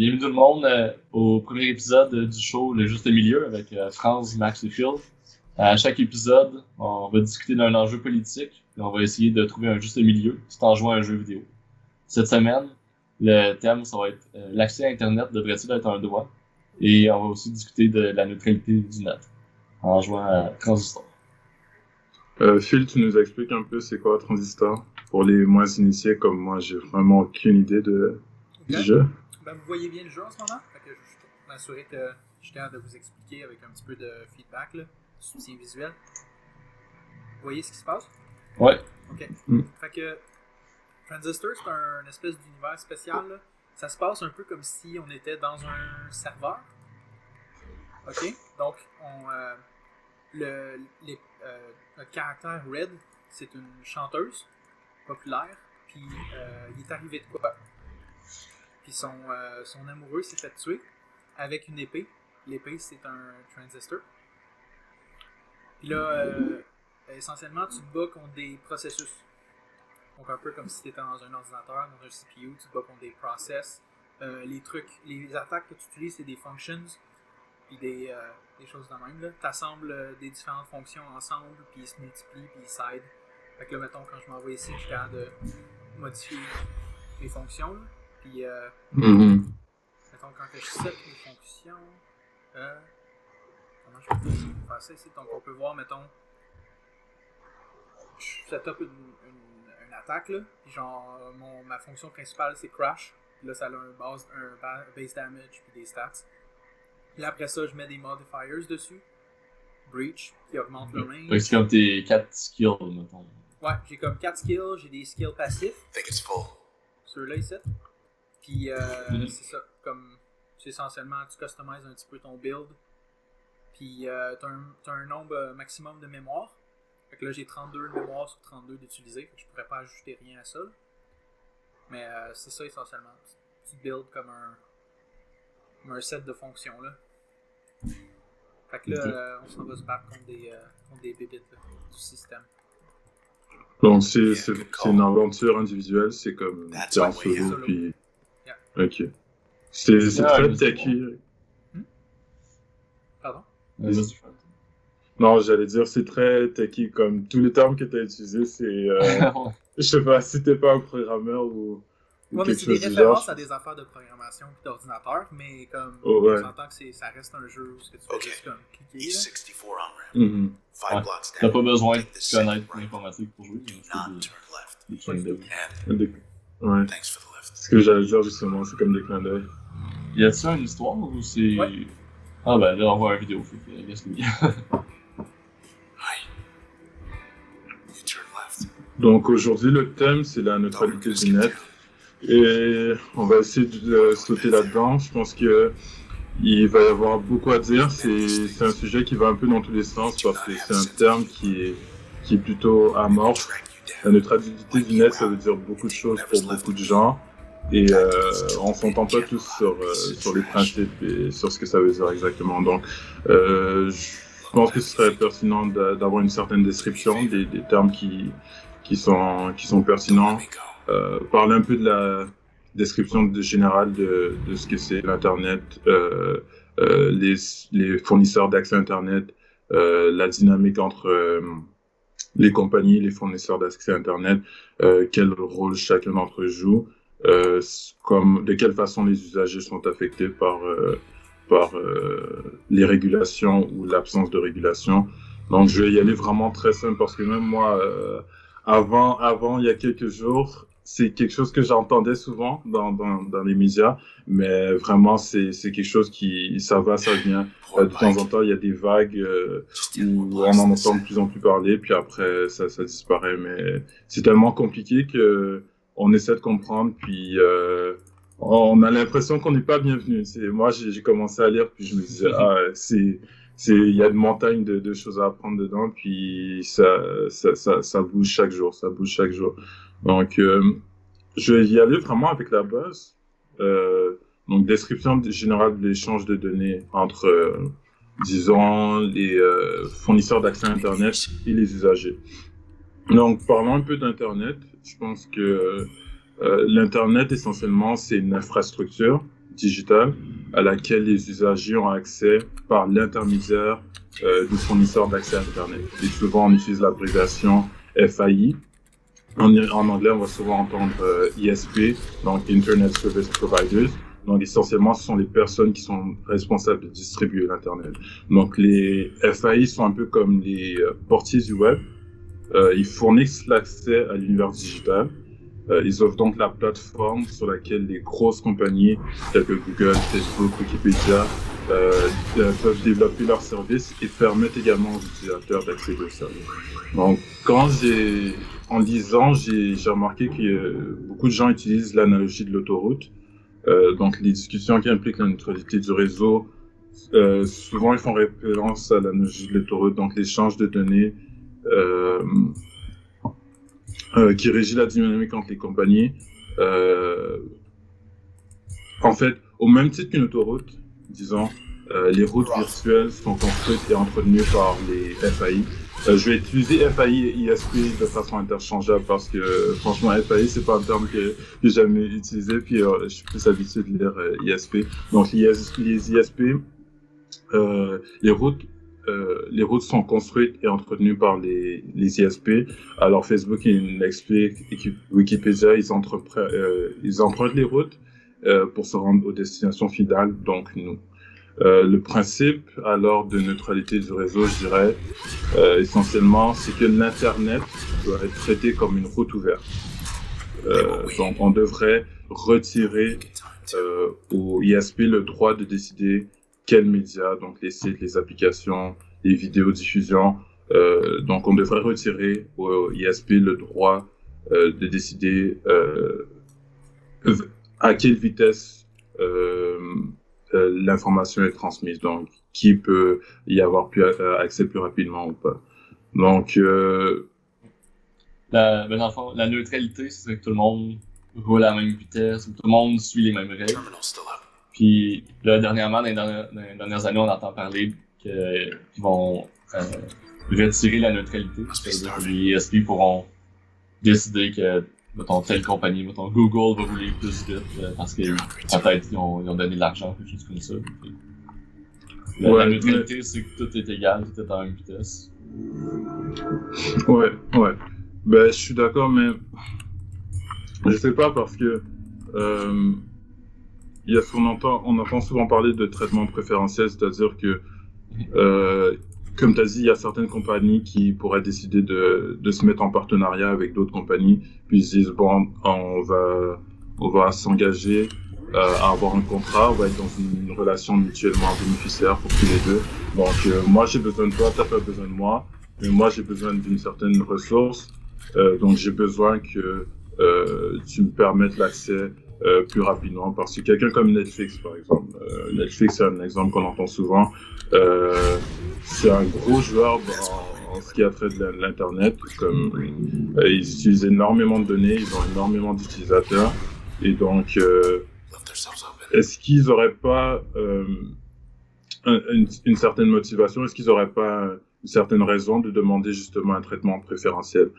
Bienvenue tout le monde au premier épisode du show Le Juste Milieu avec Franz, Max et Phil. À chaque épisode, on va discuter d'un enjeu politique et on va essayer de trouver un juste milieu tout en jouant à un jeu vidéo. Cette semaine, le thème, ça va être l'accès à Internet devrait-il être un droit? Et on va aussi discuter de la neutralité du net en jouant à Transistor. Phil, tu nous expliques un peu c'est quoi Transistor? Pour les moins initiés comme moi, j'ai vraiment aucune idée du jeu. Ben, vous voyez bien le jeu en ce moment, fait que je suis m'assurer que je suis capable de vous expliquer avec un petit peu de feedback, là, soutien visuel. Vous voyez ce qui se passe? Ouais. Ok. Fait que Transistor, c'est un espèce d'univers spécial, là. Ça se passe un peu comme si on était dans un serveur. Ok? Donc, le caractère Red, c'est une chanteuse populaire, puis il est arrivé de quoi? Puis son amoureux s'est fait tuer avec une épée. L'épée, c'est un transistor. Puis là, essentiellement, tu te bats contre des processus. Donc un peu comme si tu étais dans un ordinateur, dans un CPU, tu te bats contre des process. Les attaques que tu utilises, c'est des functions, puis des choses de même. Tu assembles des différentes fonctions ensemble, puis ils se multiplient, puis ils s'aident. Fait que là, mettons, quand je m'envoie ici, je suis capable de modifier les fonctions. Là. Puis, mettons, quand je set les fonctions, comment je peux faire ça ici? Donc, on peut voir, mettons, je set up une attaque, là, puis genre, ma fonction principale, c'est crash. Puis là, ça a un base damage, puis des stats. Puis après ça, je mets des modifiers dessus. Breach, qui augmente le range. C'est comme tes 4 skills, mettons. Ouais, j'ai comme 4 skills, j'ai des skills passifs. Ceux-là ici. Puis c'est ça, comme c'est essentiellement tu customises un petit peu ton build. Puis t'as un nombre maximum de mémoire. Fait que là j'ai 32 mémoires sur 32 d'utiliser. Fait que je pourrais pas ajouter rien à ça. Là. Mais c'est ça essentiellement. Tu build comme un set de fonctions là. Fait que là on s'en va se battre contre des bébites là, du système. Donc c'est une aventure individuelle, c'est comme t'es en solo puis... Ok. C'est très techy. Pardon? Non, j'allais dire c'est très techy, comme tous les termes que tu as utilisés, c'est... je sais pas, si t'es pas un programmeur ou quelque chose du genre. C'est des références à des affaires de programmation et d'ordinateur, mais comme on s'entend que ça reste un jeu où tu fais juste comme cliquer. T'as pas besoin de connaître l'informatique pour jouer. Ouais. Ce que j'allais dire justement, c'est comme des clins d'œil. Y a-t-il une histoire ou c'est... Ouais. Ah ben là on voit une vidéo, qu'est-ce qu'il y a? Donc aujourd'hui le thème c'est la neutralité du net. Et on va essayer de sauter là-dedans. Je pense que il va y avoir beaucoup à dire. C'est un sujet qui va un peu dans tous les sens parce que c'est un terme qui est plutôt amorphe. La neutralité du net, ça veut dire beaucoup de choses pour beaucoup de gens. Et on s'entend pas tous sur les principes et sur ce que ça veut dire exactement. Donc, je pense que ce serait pertinent d'avoir une certaine description des termes qui sont pertinents. Parler un peu de la description générale de ce que c'est l'Internet, les fournisseurs d'accès Internet, la dynamique entre les compagnies, les fournisseurs d'accès Internet, quel rôle chacun d'entre eux joue, de quelle façon les usagers sont affectés par les régulations ou l'absence de régulation. Donc je vais y aller vraiment très simple parce que même moi, avant il y a quelques jours, c'est quelque chose que j'entendais souvent dans les médias, mais vraiment c'est quelque chose ça vient. De temps en temps, il y a des vagues où on en entend de plus en plus parler, puis après ça disparaît. Mais c'est tellement compliqué que on essaie de comprendre, puis on a l'impression qu'on n'est pas bienvenu. Moi, j'ai commencé à lire, puis je me disais il y a une montagne de choses à apprendre dedans, puis ça bouge chaque jour, Donc, je vais y aller vraiment avec la base. Donc, description générale de l'échange de données entre, disons, les fournisseurs d'accès à Internet et les usagers. Donc, parlons un peu d'Internet. Je pense que l'Internet, essentiellement, c'est une infrastructure digitale à laquelle les usagers ont accès par l'intermédiaire du fournisseur d'accès à Internet. Et souvent, on utilise l'abréviation FAI. En anglais, on va souvent entendre ISP, donc Internet Service Providers. Donc, essentiellement, ce sont les personnes qui sont responsables de distribuer l'Internet. Donc, les FAI sont un peu comme les portiers du web. Ils fournissent l'accès à l'univers digital. Ils offrent donc la plateforme sur laquelle les grosses compagnies telles que Google, Facebook, Wikipédia peuvent développer leurs services et permettent également aux utilisateurs d'accéder aux services. Donc, en lisant, j'ai remarqué que beaucoup de gens utilisent l'analogie de l'autoroute. Donc, les discussions qui impliquent la neutralité du réseau, souvent ils font référence à l'analogie de l'autoroute, donc l'échange de données qui régit la dynamique entre les compagnies. En fait, au même titre qu'une autoroute, disons, les routes virtuelles sont construites et entretenues par les FAI. Je vais utiliser FAI et ISP de façon interchangeable parce que franchement FAI c'est pas un terme que j'ai jamais utilisé, puis je suis plus habitué de lire ISP. Donc les ISP, les routes sont construites et entretenues par les ISP. Alors Facebook explique, Wikipédia, ils empruntent les routes pour se rendre aux destinations finales, donc nous. Le principe alors de neutralité du réseau, je dirais, essentiellement, c'est que l'Internet doit être traité comme une route ouverte. Donc on devrait retirer au ISP le droit de décider quels médias, donc les sites, les applications, les vidéodiffusions. Donc on devrait retirer au ISP le droit de décider à quelle vitesse l'information est transmise, donc qui peut y avoir accès plus rapidement ou pas. Donc, dans le fond, la neutralité, c'est que tout le monde roule à la même vitesse, tout le monde suit les mêmes règles. Puis là, dernièrement, dans les dernières années, on entend parler qu'ils vont retirer la neutralité. C'est-à-dire que les ISP pourront décider que mettons, telle compagnie, mettons, Google va rouler plus vite parce que peut-être ils ont donné de l'argent, quelque chose comme ça. La neutralité, c'est que tout est égal, tout est à la même vitesse. Ouais. Ben, je suis d'accord, mais je sais pas parce que on entend souvent parler de traitement préférentiel, c'est-à-dire que comme tu as dit, il y a certaines compagnies qui pourraient décider de se mettre en partenariat avec d'autres compagnies, puis ils se disent, bon, on va s'engager à avoir un contrat, on va être dans une relation mutuellement bénéficiaire pour tous les deux. Donc, moi, j'ai besoin de toi, tu n'as pas besoin de moi, mais moi, j'ai besoin d'une certaine ressource, donc j'ai besoin que tu me permettes l'accès plus rapidement, parce que quelqu'un comme Netflix, par exemple, Netflix, c'est un exemple qu'on entend souvent, c'est un gros joueur en ce qui a trait de l'Internet. Ils utilisent énormément de données, ils ont énormément d'utilisateurs. Et donc, est-ce qu'ils n'auraient pas une certaine motivation, est-ce qu'ils n'auraient pas une certaine raison de demander justement un traitement préférentiel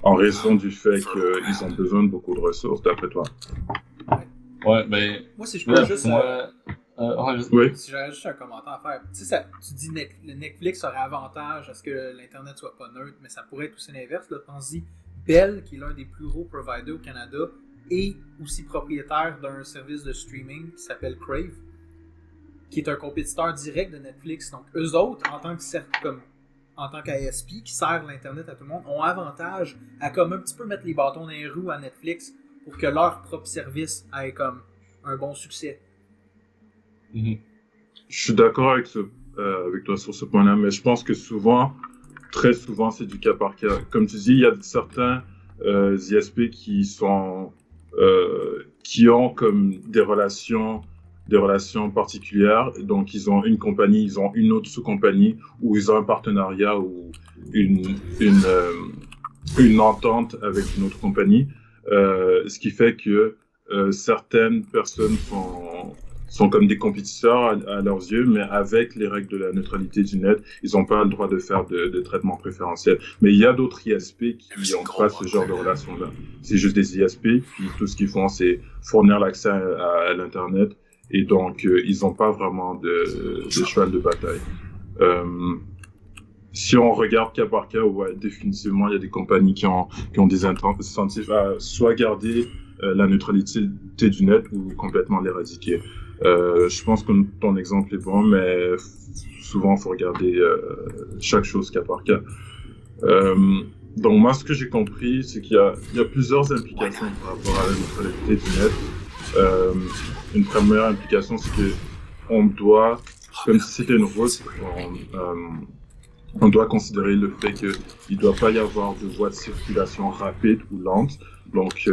en raison du fait qu'ils ont besoin de beaucoup de ressources, d'après toi? Ouais, ben... Moi, si je peux juste... Oui. Si j'aurais juste un commentaire à faire. Tu sais, tu dis le Netflix aurait avantage à ce que l'Internet soit pas neutre, mais ça pourrait être aussi l'inverse. Pense-y, Bell, qui est l'un des plus gros providers au Canada, est aussi propriétaire d'un service de streaming qui s'appelle Crave, qui est un compétiteur direct de Netflix. Donc, eux autres, en tant qu'ISP, qui sert l'Internet à tout le monde, ont avantage à comme un petit peu mettre les bâtons dans les roues à Netflix pour que leur propre service ait comme un bon succès. Je suis d'accord avec toi sur ce point-là, mais je pense que très souvent, c'est du cas par cas. Comme tu dis, il y a certains ISP qui ont comme des relations particulières. Donc, ils ont une compagnie, ils ont une autre sous-compagnie, ou ils ont un partenariat ou une entente avec une autre compagnie. Ce qui fait que certaines personnes sont comme des compétiteurs à leurs yeux, mais avec les règles de la neutralité du net, ils n'ont pas le droit de faire de traitement préférentiel. Mais il y a d'autres ISP qui n'ont pas ce genre de relation-là. C'est juste des ISP, puis tout ce qu'ils font, c'est fournir l'accès à l'Internet, et donc ils n'ont pas vraiment de cheval de bataille. Si on regarde cas par cas, ouais, définitivement, il y a des compagnies qui ont des incentives à soit garder la neutralité du net ou complètement l'éradiquer. Je pense que ton exemple est bon, mais souvent, il faut regarder chaque chose cas par cas. Donc, moi, ce que j'ai compris, c'est qu'il y a plusieurs implications par rapport à la neutralité du net. Une première implication, c'est que on doit, comme si c'était une route, on doit considérer le fait qu'il ne doit pas y avoir de voie de circulation rapide ou lente. Donc,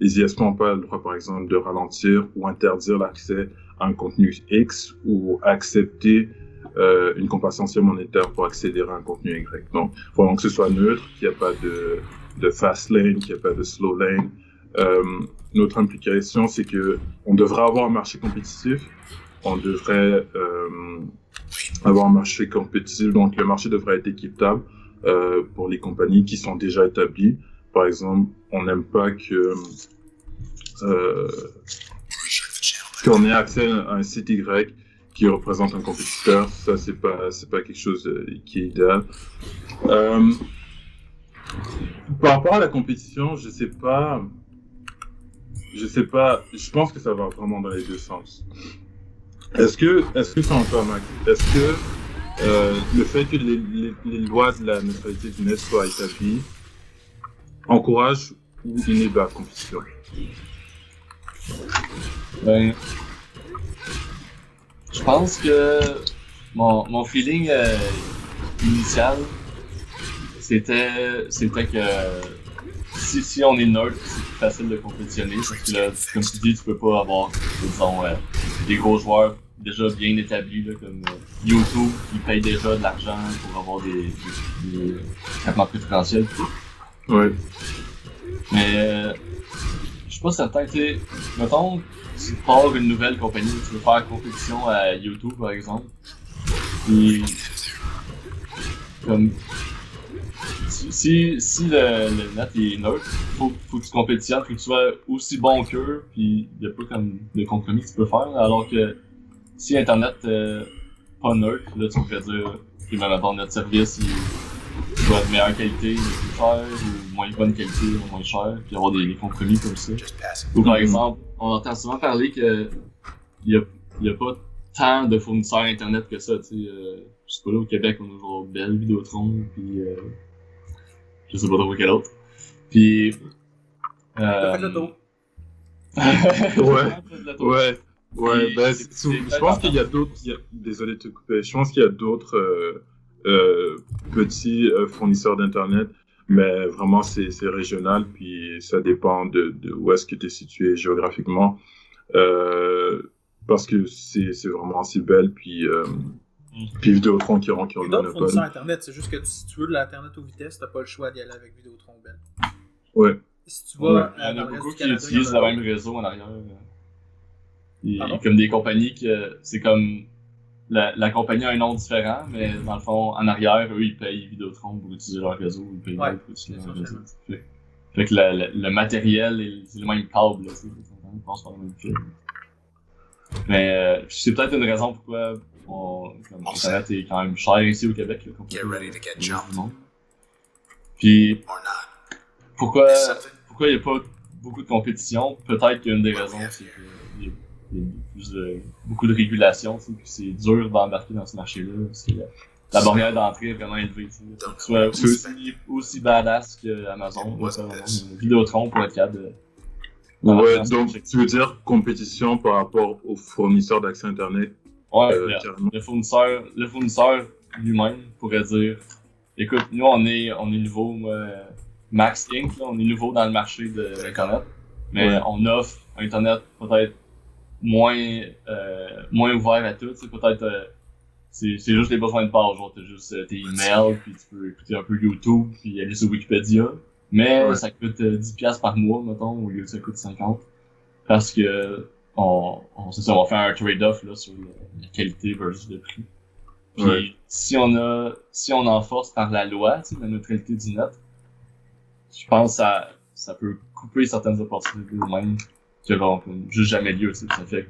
les ISP n'ont pas le droit, par exemple, de ralentir ou interdire l'accès à un contenu X ou accepter une compensation monétaire pour accéder à un contenu Y. Donc, il faut que ce soit neutre, qu'il n'y ait pas de fast lane, qu'il n'y ait pas de slow lane. Notre implication, c'est que on devrait avoir un marché compétitif. On devrait avoir un marché compétitif, donc le marché devrait être équitable pour les compagnies qui sont déjà établies. Par exemple, on n'aime pas qu'on ait accès à un site Y qui représente un compétiteur. Ça, c'est pas quelque chose qui est idéal. Par rapport à la compétition, je sais pas. Je pense que ça va vraiment dans les deux sens. Est-ce que c'est encore Mac? Est-ce que le fait que les lois de la neutralité du net soient établies encourage ou inhibe la compétition? Ben, je pense que mon feeling initial, c'était que si on est neutre, c'est plus facile de compétitionner parce que là, comme tu dis, tu peux pas avoir, disons, des gros joueurs déjà bien établis là, comme YouTube qui paye déjà de l'argent pour avoir des traitements préférentiels. Ouais. Mais je suis pas certain que, mettons, tu pars une nouvelle compagnie, tu veux faire compétition à YouTube par exemple, puis comme si le net est neutre, faut que tu compétitionnes, faut que tu sois aussi bon qu'eux, puis y a pas comme de compromis que tu peux faire, alors que si Internet pas neutre, là tu pourrais dire que mettons notre service il doit être de meilleure qualité, plus cher, ou moins bonne qualité, ou moins cher, puis avoir des compromis comme ça. Ou par exemple, on entend souvent parler que y a pas tant de fournisseurs Internet que ça, tu sais. Je sais pas, là au Québec on a genre Bell, Vidéotron, puis je sais pas trop quel autre. Puis T'as fait le tour. Ouais, ben, je pense qu'il y a d'autres, désolé de te couper, je pense qu'il y a d'autres petits fournisseurs d'internet, mais vraiment c'est régional, puis ça dépend de où est-ce que tu es situé géographiquement, parce que c'est vraiment si belle, puis Vidéotron qui ont le monopole. D'autres fournisseurs internet, c'est juste que si tu veux de l'internet aux vitesses, t'as pas le choix d'y aller avec Vidéotron ou Bell. Ouais. Si tu vas il y en a beaucoup qui utilisent le même réseau en arrière. Et comme des compagnies que c'est comme la compagnie a un nom différent, mais dans le fond, en arrière, eux, ils payent Vidéotron pour utiliser leur réseau, ils payent pour utiliser leur réseau. Fait que le matériel, c'est le même câble, là, on pense par le même fil. Mais c'est peut-être une raison pourquoi comme Internet est quand même cher ici au Québec, là, comparé au monde. Puis, pourquoi il n'y a pas beaucoup de compétition? Peut-être qu'une des raisons, c'est qu'il y a beaucoup de régulation, puis c'est dur d'embarquer dans ce marché-là, parce que la barrière d'entrée est vraiment élevée. Faut que tu sois aussi badass qu'Amazon, Vidéotron pour être capable de... Ouais, donc tu veux dire compétition par rapport aux fournisseurs d'accès Internet? Ouais, le fournisseur lui-même pourrait dire, écoute, nous on est nouveau, Max Inc, là, on est nouveau dans le marché de l'Internet, mais on offre Internet peut-être moins ouvert à tout, peut-être c'est juste les besoins de base, genre t'as juste tes emails, puis tu peux écouter un peu YouTube, puis aller sur Wikipédia, mais ça coûte 10$ par mois, mettons, au lieu que ça coûte 50$, parce que c'est ça, on va faire un trade-off là, sur la qualité versus le prix. Puis Ouais. si on enforce par la loi, tu sais, la neutralité du net, je pense que ça peut couper certaines opportunités ou même qui auront juste jamais lieu, tu sais, ça fait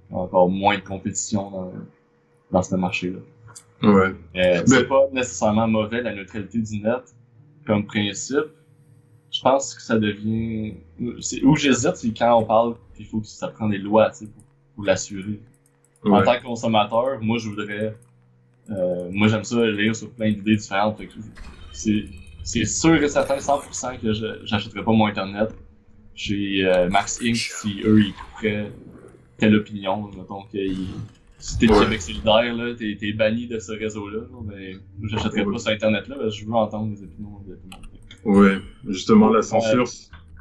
encore moins de compétition dans ce marché-là. Ouais. C'est pas nécessairement mauvais la neutralité du net comme principe. Je pense que ça devient... Où j'hésite, c'est quand on parle qu'il faut que ça prenne des lois, tu sais, pour l'assurer. En Ouais. tant que consommateur, moi je voudrais... moi j'aime ça lire sur plein d'idées différentes. Fait que c'est sûr et certain 100% que j'achèterais pas mon internet chez Max Inc. si eux ils couperaient telle opinion. Mettons que si t'es Ouais. Québec solidaire, là, t'es banni de ce réseau-là, ben j'achèterais pas sur internet-là, parce que je veux entendre les opinions de tout le monde. Ouais. Justement, la censure.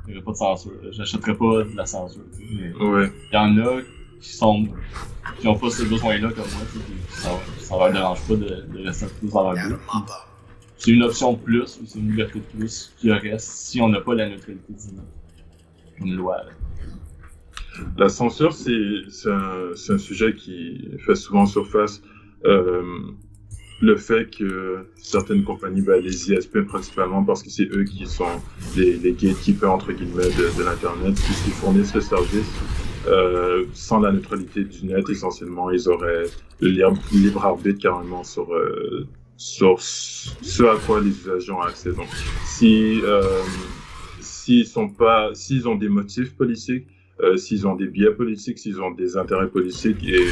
Il n'y aurait pas de censure. J'achèterais pas de la censure. Mais Ouais. il y en a qui ont pas ce besoin-là comme moi, tu sais, puis ça leur dérange pas de rester un peu plus dans leur but. C'est une option de plus, ou c'est une liberté de plus qui aurait si on n'a pas la neutralité du net. Une loi. Là. La censure, c'est un sujet qui fait souvent surface. Le fait que certaines compagnies, les ISP principalement, parce que c'est eux qui sont les gatekeepers entre guillemets de l'internet, puisqu'ils fournissent le service. Sans la neutralité du net, essentiellement, ils auraient le libre arbitre carrément sur ce à quoi les usagers ont accès. Donc, s'ils ont des motifs politiques, s'ils ont des biais politiques, s'ils ont des intérêts politiques, et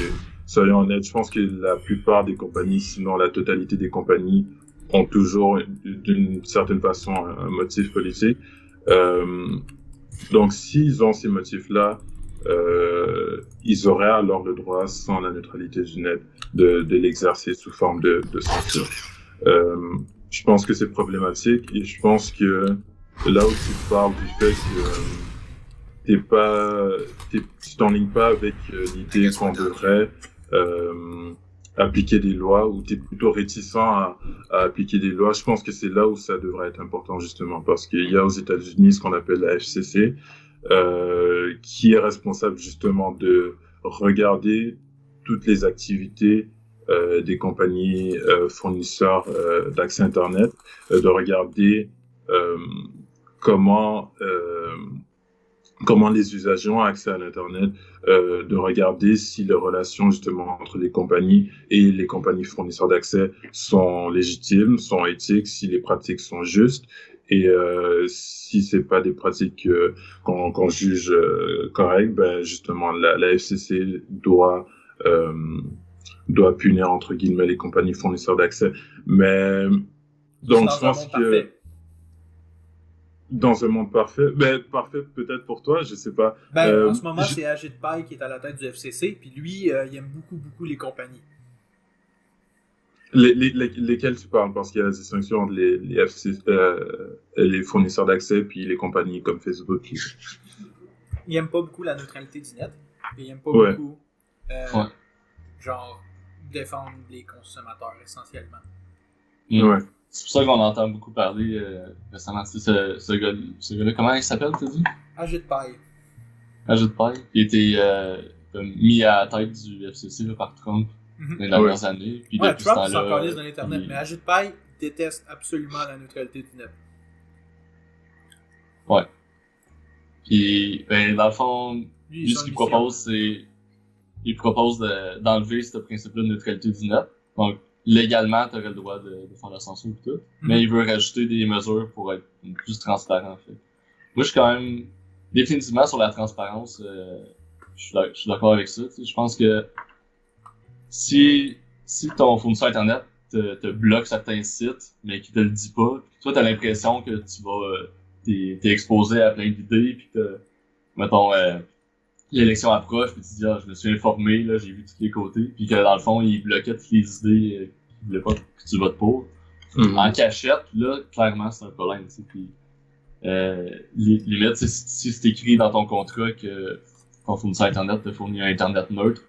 soyons honnêtes, je pense que la plupart des compagnies, sinon la totalité des compagnies, ont toujours d'une certaine façon un motif politique. Donc, s'ils ont ces motifs-là, ils auraient alors le droit, sans la neutralité du net, de l'exercer sous forme de censure. Je pense que c'est problématique, et je pense que là où tu parles du fait que tu t'enlignes pas avec l'idée qu'on devrait appliquer des lois, ou t'es plutôt réticent à appliquer des lois, je pense que c'est là où ça devrait être important, justement, parce qu'il y a aux États-Unis ce qu'on appelle la FCC, qui est responsable justement de regarder toutes les activités des compagnies fournisseurs d'accès Internet, de regarder comment les usagers ont accès à l'Internet, de regarder si les relations justement entre les compagnies et les compagnies fournisseurs d'accès sont légitimes, sont éthiques, si les pratiques sont justes, et si c'est pas des pratiques qu'on juge correctes, justement la FCC doit punir entre guillemets les compagnies fournisseurs d'accès. Mais donc je pense que dans un monde parfait, parfait peut-être pour toi, je sais pas. En ce moment, c'est Ajit Pai qui est à la tête du FCC, puis lui, il aime beaucoup les compagnies. Lesquels tu parles? Parce qu'il y a la distinction entre les FCC, les fournisseurs d'accès, puis les compagnies comme Facebook. Il aime pas beaucoup la neutralité du net, et il aime pas beaucoup, genre, défendre les consommateurs essentiellement. Ouais. C'est pour ça qu'on entend beaucoup parler récemment. Ce gars-là, comment il s'appelle, t'as dit? Ajit Pai. Ajit Pai, qui a été mis à la tête du FCC là, par Trump dans les dernières années. Puis depuis Trump ce s'en temps-là, calisse dans l'Internet, mais Ajit Pai déteste absolument la neutralité du net. Ouais. Puis, dans le fond, lui ce qu'il propose, c'est... Il propose d'enlever ce principe-là de neutralité du net. Donc, légalement, tu aurais le droit de faire la censure et tout. Mais il veut rajouter des mesures pour être plus transparent, en fait. Moi, je suis quand même définitivement sur la transparence. Je suis d'accord avec ça. Je pense que si ton fournisseur Internet te bloque certains sites, mais qu'il te le dit pas, toi, t'as l'impression que t'es exposé à plein d'idées, puis que, mettons, l'élection approche, puis tu te dis, je me suis informé, là, j'ai vu tous les côtés, puis que dans le fond, il bloquait toutes les idées qu'il voulait pas que tu votes pour. En cachette, là, clairement, c'est un problème, tu sais, puis limite, si c'est écrit dans ton contrat que ton fournisseur Internet te fournit un Internet neutre,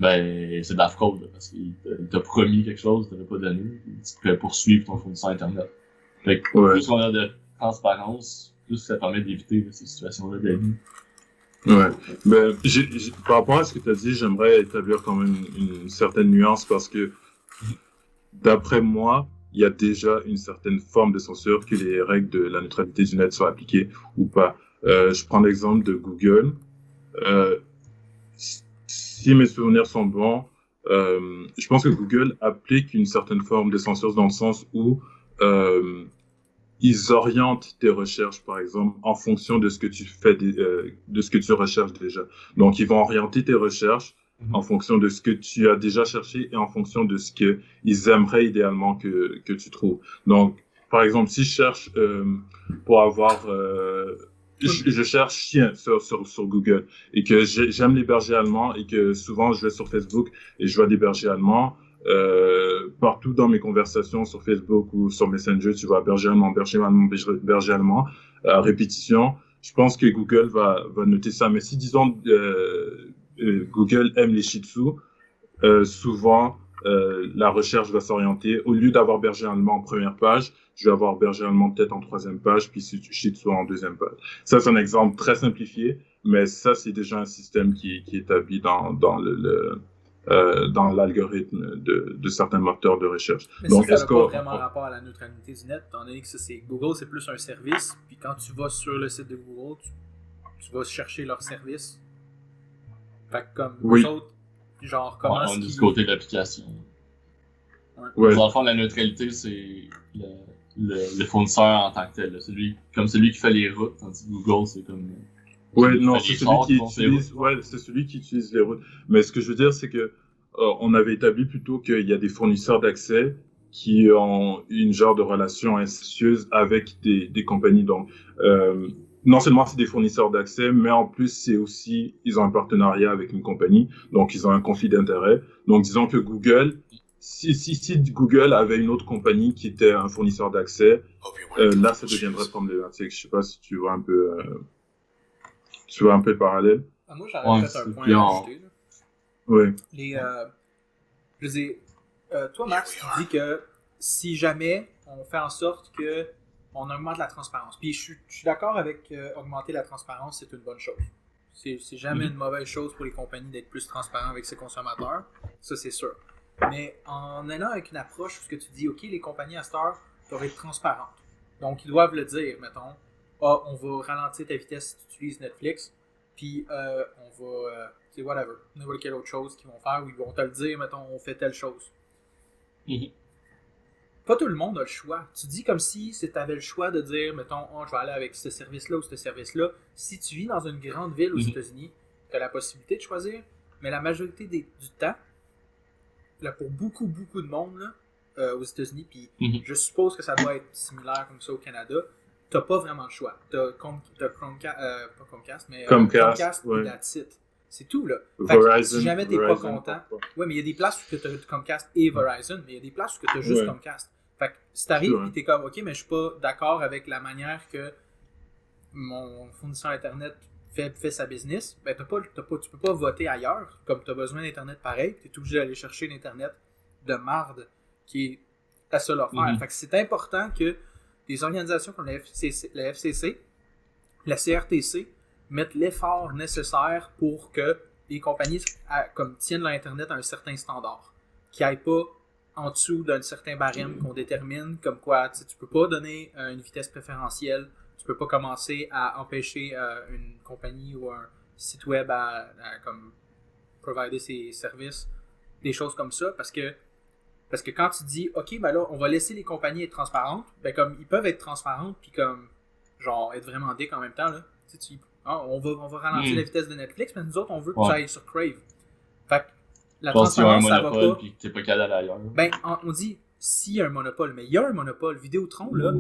c'est de la fraude, là, parce qu'il t'a promis quelque chose, il t'avait pas donné, tu pourrais poursuivre ton fournisseur Internet. Fait que plus on a de transparence, plus ça permet d'éviter ces situations-là de la vie. Ouais, ben, par rapport à ce que tu as dit, j'aimerais établir quand même une certaine nuance parce que, d'après moi, il y a déjà une certaine forme de censure que les règles de la neutralité du net soient appliquées ou pas. Je prends l'exemple de Google. Euh, si mes souvenirs sont bons, je pense que Google applique une certaine forme de censure dans le sens où euh, ils orientent tes recherches, par exemple, en fonction de ce que tu fais, de ce que tu recherches déjà. Donc, ils vont orienter tes recherches en fonction de ce que tu as déjà cherché et en fonction de ce que ils aimeraient idéalement que tu trouves. Donc, par exemple, si je cherche pour avoir, je cherche chien sur Google et que j'aime les bergers allemands et que souvent je vais sur Facebook et je vois des bergers allemands, partout dans mes conversations sur Facebook ou sur Messenger, tu vois berger allemand, berger allemand, berger allemand, à répétition. Je pense que Google va noter ça. Mais si, disons, Google aime les Shih Tzu, souvent, la recherche va s'orienter. Au lieu d'avoir berger allemand en première page, je vais avoir berger allemand peut-être en troisième page, puis Shih Tzu en deuxième page. Ça, c'est un exemple très simplifié, mais ça, c'est déjà un système qui est établi dans l'algorithme de certains moteurs de recherche. Mais Donc, ça est-ce n'a que... pas vraiment rapport à la neutralité du net, étant donné que ça, Google, c'est plus un service, puis quand tu vas sur le site de Google, tu vas chercher leur service. Fait que comme Oui. eux autres, genre, comment on est du côté de l'application. Ouais. Dans le fond, la neutralité, c'est le fournisseur en tant que tel. Celui qui fait les routes, tandis que Google, c'est comme... Ouais, non, c'est celui qui utilise les routes. Mais ce que je veux dire, c'est que on avait établi plutôt qu'il y a des fournisseurs d'accès qui ont une genre de relation incestueuse avec des compagnies. Donc, non seulement c'est des fournisseurs d'accès, mais en plus c'est aussi ils ont un partenariat avec une compagnie, donc ils ont un conflit d'intérêts. Donc, disons que Google, si Google avait une autre compagnie qui était un fournisseur d'accès, là ça deviendrait problématique. Je sais pas si tu vois un peu. Tu vois un peu le parallèle? Moi, j'aurais peut-être un point à ajouter. Oui. Je dis, toi, Max, tu dis que si jamais on fait en sorte que on augmente la transparence, puis je suis d'accord avec augmenter la transparence, c'est une bonne chose. C'est jamais une mauvaise chose pour les compagnies d'être plus transparents avec ses consommateurs, ça c'est sûr. Mais en allant avec une approche où ce que tu dis, ok, les compagnies à cette heure doivent être transparentes. Donc, ils doivent le dire, mettons, on va ralentir ta vitesse si tu utilises Netflix, puis on va, tu sais, whatever, n'importe quelle autre chose qu'ils vont faire, ou ils vont te le dire, mettons, on fait telle chose. Pas tout le monde a le choix. Tu dis comme si tu avais le choix de dire, mettons, je vais aller avec ce service-là ou ce service-là. Si tu vis dans une grande ville aux États-Unis, tu as la possibilité de choisir, mais la majorité du temps, là, pour beaucoup de monde là, aux États-Unis, puis je suppose que ça doit être similaire comme ça au Canada, t'as pas vraiment le choix. T'as Comcast, pas Comcast, mais Comcast ouais. et that's it. C'est tout, là. Verizon, si jamais t'es pas content... Ouais, mais il y a des places où t'as Comcast et Verizon, mais il y a des places où t'as juste Comcast. Fait que si t'arrives et t'es comme, ok, mais je suis pas d'accord avec la manière que mon fournisseur Internet fait sa business, ben tu peux pas voter ailleurs, comme t'as besoin d'Internet pareil, t'es obligé d'aller chercher l'Internet de marde qui est ta seule affaire. Fait que c'est important que des organisations comme la FCC, la CRTC, mettent l'effort nécessaire pour que les compagnies tiennent leur Internet à un certain standard, qui n'aillent pas en dessous d'un certain barème qu'on détermine, comme quoi tu peux pas donner une vitesse préférentielle, tu peux pas commencer à empêcher une compagnie ou un site web à comme provider ses services, des choses comme ça, parce que quand tu dis, ok, ben là, on va laisser les compagnies être transparentes, ben comme ils peuvent être transparentes, puis comme, genre, être vraiment dick en même temps, là. On va ralentir la vitesse de Netflix, mais nous autres, on veut que tu ailles sur Crave. Fait que la transparence, ça va pas. Puis que t'es pas capable d'aller ailleurs. Ben, on dit, s'il y a un monopole, mais il y a un monopole. Vidéotron, là,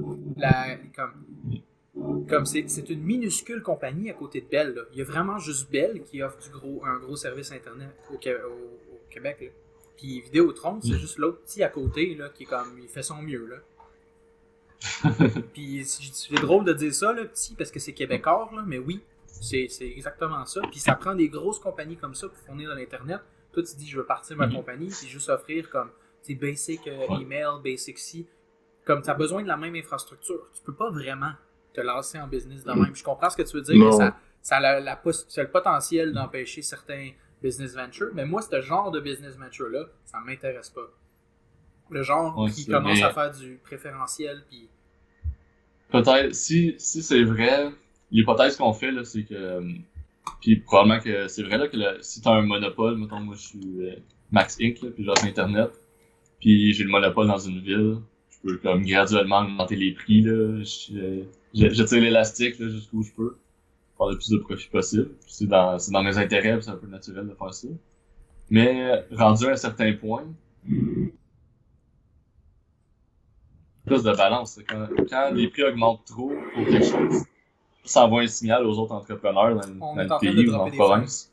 comme c'est une minuscule compagnie à côté de Bell, là. Il y a vraiment juste Bell qui offre un gros service Internet au Québec, là. Puis Vidéotron, c'est juste l'autre petit à côté, là, qui est comme, il fait son mieux, là. Puis c'est drôle de dire ça, le petit, parce que c'est québécois, là, mais oui, c'est exactement ça. Puis ça prend des grosses compagnies comme ça pour fournir de l'Internet. Toi, tu dis, je veux partir ma compagnie, puis juste offrir comme, tu sais, basic email, basic C. Comme tu as besoin de la même infrastructure. Tu peux pas vraiment te lancer en business de même. Je comprends ce que tu veux dire, que ça a ça a le potentiel d'empêcher certains business ventures, mais moi, ce genre de business venture-là, ça m'intéresse pas. Le genre qui commence à faire du préférentiel, puis... Peut-être, si c'est vrai, l'hypothèse qu'on fait, là, c'est que... Puis probablement que c'est vrai, là, que si t'as un monopole, mettons, moi, je suis Max Inc., là, puis j'offre Internet, puis j'ai le monopole dans une ville, je peux comme graduellement augmenter les prix, là, je tire l'élastique, là, jusqu'où je peux, faire le plus de profit possible. C'est dans mes intérêts, puis c'est un peu naturel de faire ça. Mais, rendu à un certain point, plus de balance. Quand les prix augmentent trop pour quelque chose, ça envoie un signal aux autres entrepreneurs dans le pays ou dans la province.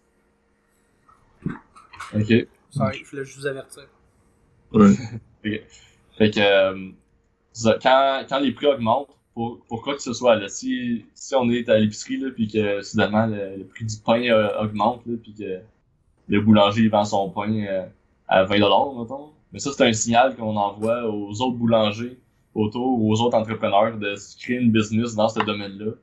Ok. Sorry, je voulais juste vous avertir. Ouais. Okay. Fait que quand les prix augmentent, pour quoi que ce soit, là, si on est à l'épicerie là, puis que soudainement le prix du pain augmente, là, puis que le boulanger vend son pain à 20$, mettons, mais ça c'est un signal qu'on envoie aux autres boulangers autour ou aux autres entrepreneurs de se créer une business dans ce domaine-là,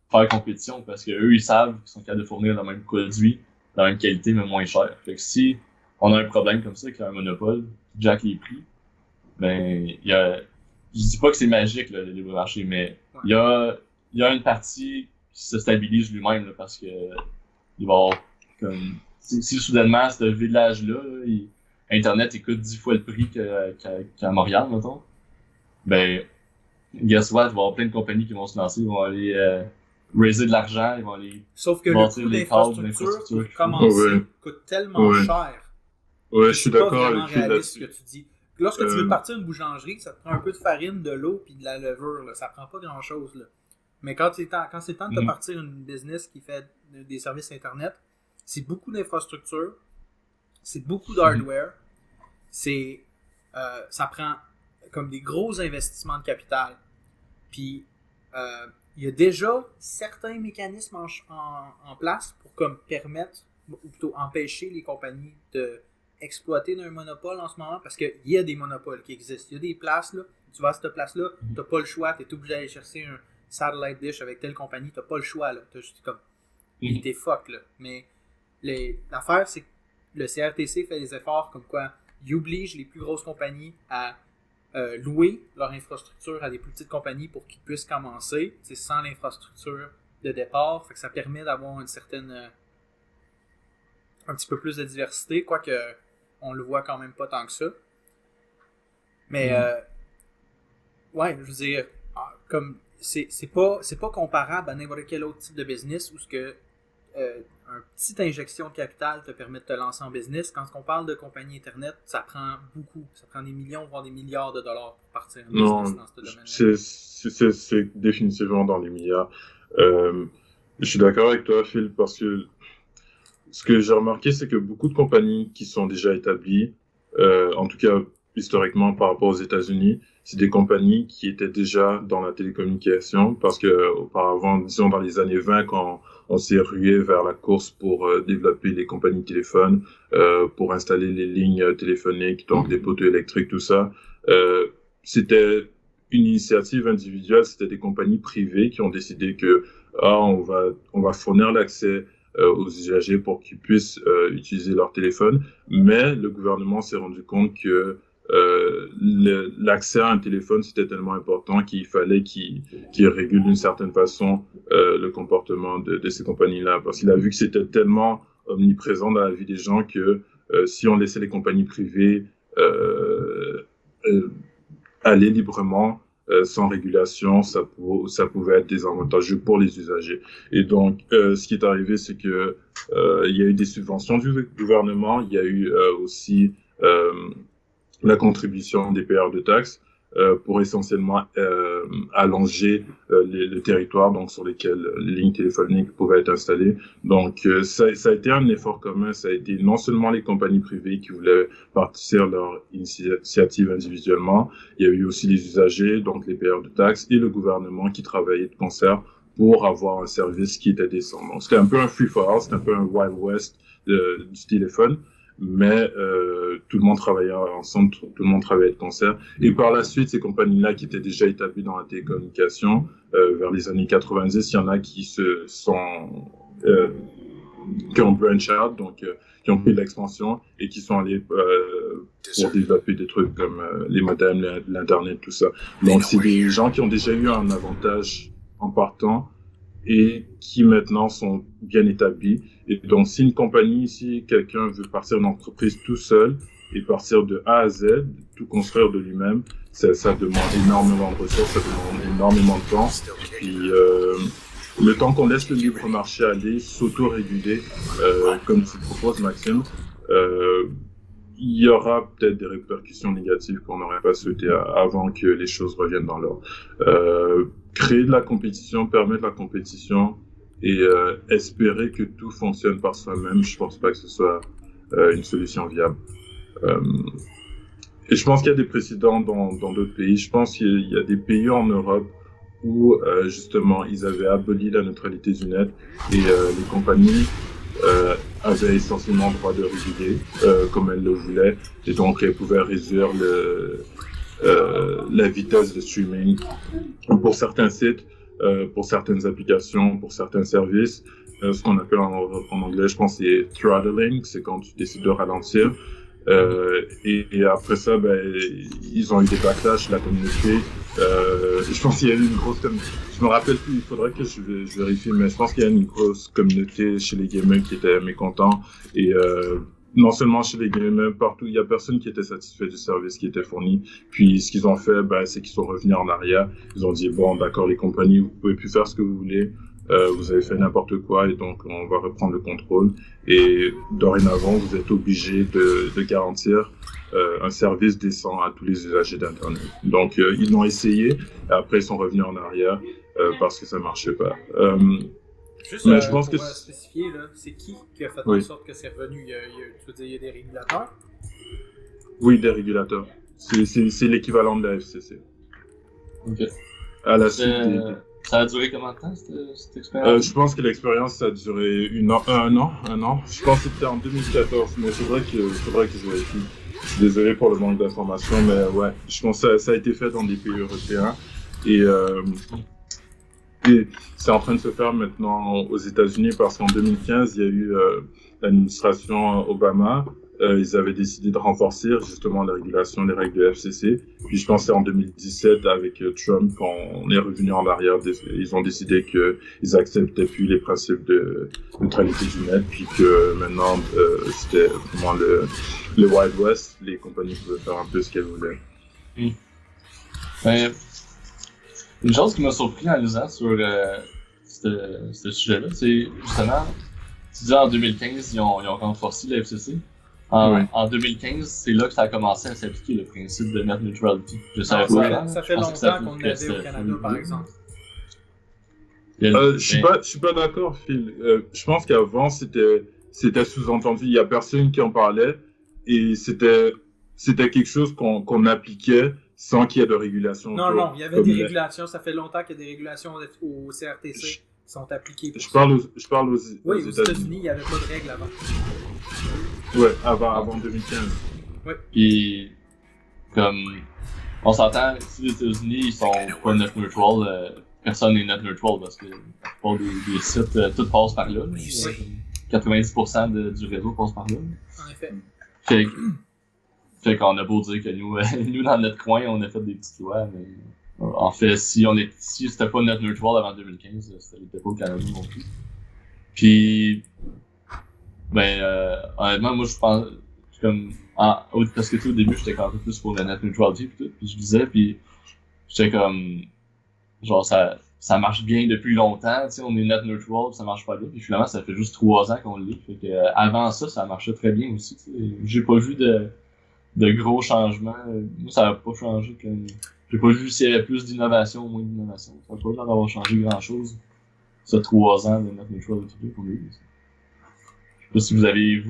faire compétition, parce que eux ils savent qu'ils sont capables de fournir le même produit, de la même qualité, mais moins cher. Fait que si on a un problème comme ça, qu'il y a un monopole qui jack les prix, ben je dis pas que c'est magique là, le libre marché, mais il y a une partie qui se stabilise lui-même là, parce que il va y avoir comme si soudainement ce village-là, Internet il coûte 10 fois le prix qu'à Montréal, mettons. Ben, guess what, il va y avoir plein de compagnies qui vont se lancer, ils vont aller raiser de l'argent, ils vont aller sauf que le coût d'infrastructure pour commencer coûte tellement cher. Ouais, je suis d'accord avec toi. C'est pas vraiment réaliste ce que tu dis. Lorsque tu veux partir une boulangerie, ça te prend un peu de farine, de l'eau puis de la levure, là. Ça prend pas grand-chose, là. Mais quand c'est le temps de te partir une business qui fait des services Internet, c'est beaucoup d'infrastructures, c'est beaucoup d'hardware, ça prend comme des gros investissements de capital. Puis, il y a déjà certains mécanismes en place pour comme permettre, ou plutôt empêcher les compagnies de exploiter d'un monopole en ce moment, parce qu'il y a des monopoles qui existent. Il y a des places, là, tu vas à cette place-là, t'as pas le choix, t'es obligé d'aller chercher un satellite dish avec telle compagnie, t'as pas le choix, là. T'as juste comme... T'es fuck, là. Mais l'affaire, c'est que le CRTC fait des efforts comme quoi il oblige les plus grosses compagnies à louer leur infrastructure à des plus petites compagnies pour qu'ils puissent commencer, sans l'infrastructure de départ. Fait que ça permet d'avoir une certaine... un petit peu plus de diversité, quoique on le voit quand même pas tant que ça. Mais ouais, je veux dire, comme c'est pas comparable à n'importe quel autre type de business où ce que un petite injection de capital te permet de te lancer en business. Quand on parle de compagnie Internet, ça prend beaucoup. Ça prend des millions, voire des milliards de dollars pour partir en business dans ce domaine-là. C'est définitivement dans les milliards. Je suis d'accord avec toi, Phil, parce que ce que j'ai remarqué, c'est que beaucoup de compagnies qui sont déjà établies, en tout cas historiquement par rapport aux États-Unis, c'est des compagnies qui étaient déjà dans la télécommunication, parce que auparavant, disons dans les années 20, quand on s'est rué vers la course pour développer les compagnies de téléphone, pour installer les lignes téléphoniques, donc des poteaux électriques, tout ça, c'était une initiative individuelle, c'était des compagnies privées qui ont décidé que on va fournir l'accès aux usagers pour qu'ils puissent utiliser leur téléphone, mais le gouvernement s'est rendu compte que l'accès à un téléphone c'était tellement important qu'il fallait qu'il régule d'une certaine façon le comportement de ces compagnies-là, parce qu'il a vu que c'était tellement omniprésent dans la vie des gens que si on laissait les compagnies privées aller librement sans régulation, ça pouvait être désavantageux pour les usagers. Et donc, ce qui est arrivé, c'est que il y a eu des subventions du gouvernement, il y a eu aussi la contribution des payeurs de taxes pour essentiellement allonger le territoire donc sur lesquels les lignes téléphoniques pouvaient être installées. Donc, ça a été un effort commun. Ça a été non seulement les compagnies privées qui voulaient partir leur initiative individuellement, il y a eu aussi les usagers, donc les payeurs de taxes, et le gouvernement qui travaillaient de concert pour avoir un service qui était décent. Donc, c'était un peu un free-for-all, c'était un peu un Wild West du téléphone. Mais tout le monde travaillait ensemble, tout le monde travaillait de concert. Et par la suite, ces compagnies-là qui étaient déjà établies dans la télécommunication, vers les années 90, il y en a qui se sont qui ont branch out, donc qui ont pris de l'expansion et qui sont allés pour développer des trucs comme les modems, l'internet, tout ça. Donc c'est des gens qui ont déjà eu un avantage en partant et qui maintenant sont bien établis. Et donc si une compagnie, si quelqu'un veut partir d'une entreprise tout seul et partir de A à Z, tout construire de lui-même, ça demande énormément de ressources, ça demande énormément de temps. Puis le temps qu'on laisse le libre marché aller, s'auto-réguler, comme tu proposes, Maxime, il y aura peut-être des répercussions négatives qu'on n'aurait pas souhaité avant que les choses reviennent dans l'ordre. Créer de la compétition, permettre la compétition et espérer que tout fonctionne par soi-même, je pense pas que ce soit une solution viable. Et je pense qu'il y a des précédents dans d'autres pays. Je pense qu'il y a des pays en Europe où justement ils avaient aboli la neutralité du net et les compagnies avaient essentiellement le droit de réguler comme elles le voulaient, et donc elles pouvaient réduire la vitesse de streaming pour certains sites, pour certaines applications, pour certains services. Ce qu'on appelle en anglais, je pense, c'est throttling, c'est quand tu décides de ralentir. Et après ça, ils ont eu des backlash, la communauté. Je pense qu'il y a eu une grosse communauté. Je me rappelle plus, il faudrait que je vérifie, mais je pense qu'il y a une grosse communauté chez les gamers qui étaient mécontents. Et non seulement chez les gamers, partout, il y a personne qui était satisfait du service qui était fourni. Puis ce qu'ils ont fait, c'est qu'ils sont revenus en arrière. Ils ont dit, bon, d'accord, les compagnies, vous pouvez plus faire ce que vous voulez. Vous avez fait n'importe quoi et donc on va reprendre le contrôle. Et dorénavant, vous êtes obligé de garantir un service décent à tous les usagers d'Internet. Donc ils l'ont essayé et après ils sont revenus en arrière parce que ça marchait pas. Juste mais je pense pour que spécifier, là, c'est qui a fait en sorte que c'est revenu? Tu veux dire, il y a des régulateurs? Oui, des régulateurs. C'est l'équivalent de la FCC. Ok. À la suite Ça a duré combien de temps, cette expérience? Je pense que l'expérience, ça a duré un an. Je pense que c'était en 2014, mais il faudrait que je vérifie. Je suis désolé pour le manque d'informations, mais ouais, je pense que ça a été fait dans des pays européens. Et c'est en train de se faire maintenant aux États-Unis parce qu'en 2015, il y a eu l'administration Obama. Ils avaient décidé de renforcer justement la régulation des règles de FCC. Puis je pense que c'est en 2017 avec Trump, quand on est revenu en arrière, ils ont décidé qu'ils acceptaient plus les principes de neutralité du net, puis que maintenant c'était vraiment le Wild West, les compagnies pouvaient faire un peu ce qu'elles voulaient. Une chose qui m'a surpris en lisant sur ce sujet-là, c'est justement, tu dis en 2015, ils ont renforcé la FCC. En 2015, c'est là que ça a commencé à s'appliquer le principe de net neutrality. Je savais pas. Ça fait longtemps qu'on l'avait au Canada, par exemple. Je suis pas d'accord, Phil. Je pense qu'avant c'était sous-entendu. Il y a personne qui en parlait et c'était quelque chose qu'on appliquait sans qu'il y ait de régulation. Non, il y avait des régulations. Ça fait longtemps qu'il y a des régulations au CRTC qui sont appliquées. Je parle aux aux États-Unis, il n'y avait pas de règles avant. Ouais, avant 2015. Ouais. Puis, comme, on s'entend, si les États-Unis, ils sont pas net neutral, personne n'est net neutral parce que la plupart des sites, tout passe par là. 90% du réseau passe par là. En effet. Fait qu'on a beau dire que nous, dans notre coin, on a fait des petites lois, mais en fait, si c'était pas net neutral avant 2015, ça n'était pas au Canada non plus. Puis, honnêtement, moi, je pense, comme, parce que au début, j'étais quand même plus pour la net neutrality pis tout, pis je disais, pis j'étais comme, genre, ça marche bien depuis longtemps, tu sais, on est net neutral, pis ça marche pas bien, pis finalement, ça fait juste 3 ans qu'on l'est, fait que, avant ça marchait très bien aussi, tu sais. J'ai pas vu de gros changements, moi, ça a pas changé, j'ai pas vu s'il y avait plus d'innovation ou moins d'innovation, ça a pas l'air d'avoir changé grand chose, ça 3 ans de net neutrality pour lui. Je sais pas si vous avez,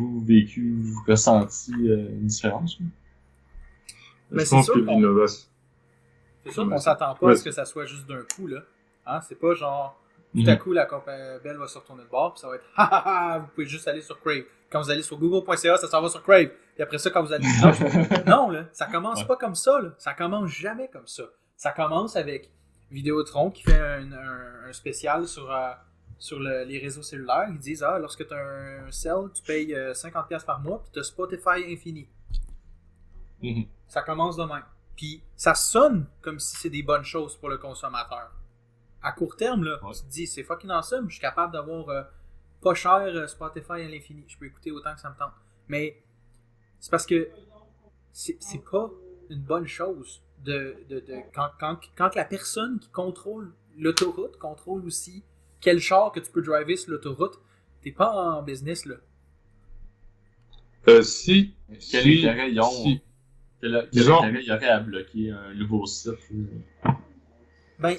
ressenti une différence. Mais je pense que l'innovation... C'est sûr qu'on s'attend pas à ce que ça soit juste d'un coup, là. Hein? C'est pas genre, tout à coup, la compagnie Bell va se retourner de bord, puis ça va être vous pouvez juste aller sur Crave. Quand vous allez sur google.ca, ça s'en va sur Crave. Puis après ça, quand vous allez... Non, là, ça commence pas comme ça, là. Ça commence jamais comme ça. Ça commence avec Vidéotron qui fait un spécial sur sur les réseaux cellulaires, ils disent lorsque tu as un cell, tu payes 50$ par mois, puis tu as Spotify infini. Mhm. Ça commence de même. Puis ça sonne comme si c'est des bonnes choses pour le consommateur. À court terme, là, tu te dis, c'est fucking awesome, je suis capable d'avoir pas cher Spotify à l'infini. Je peux écouter autant que ça me tente. Mais c'est parce que c'est pas une bonne chose quand la personne qui contrôle l'autoroute contrôle aussi quel char que tu peux driver sur l'autoroute. T'es pas en business, là. Quel intérêt ils ont? Quel intérêt il y aurait à bloquer un nouveau site?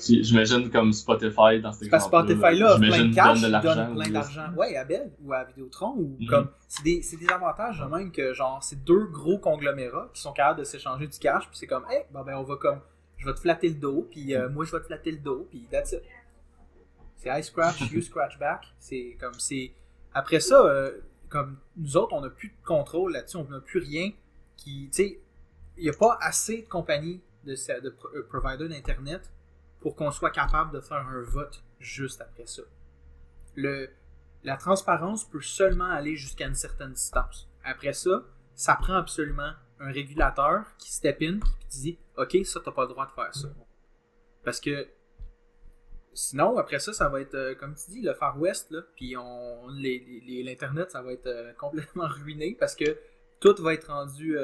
J'imagine comme Spotify dans cet exemple-là. Spotify là, plein de cash, donne plein d'argent. Ouais, à Bell ou à Vidéotron. Ou comme, c'est des avantages de même que genre c'est deux gros conglomérats qui sont capables de s'échanger du cash. Puis c'est comme, hey, on va comme, je vais te flatter le dos, puis moi je vais te flatter le dos, puis that's it. C'est I scratch, you scratch back. C'est comme, après ça, comme nous autres, on n'a plus de contrôle là-dessus, on n'a plus rien qui, tu sais, il n'y a pas assez de compagnies de providers d'Internet pour qu'on soit capable de faire un vote juste après ça. La transparence peut seulement aller jusqu'à une certaine distance. Après ça, ça prend absolument un régulateur qui step in et qui dit « Ok, ça, t'as pas le droit de faire ça. » Parce que sinon, après ça, ça va être, comme tu dis, le Far West, là, puis l'Internet, ça va être complètement ruiné parce que tout va être rendu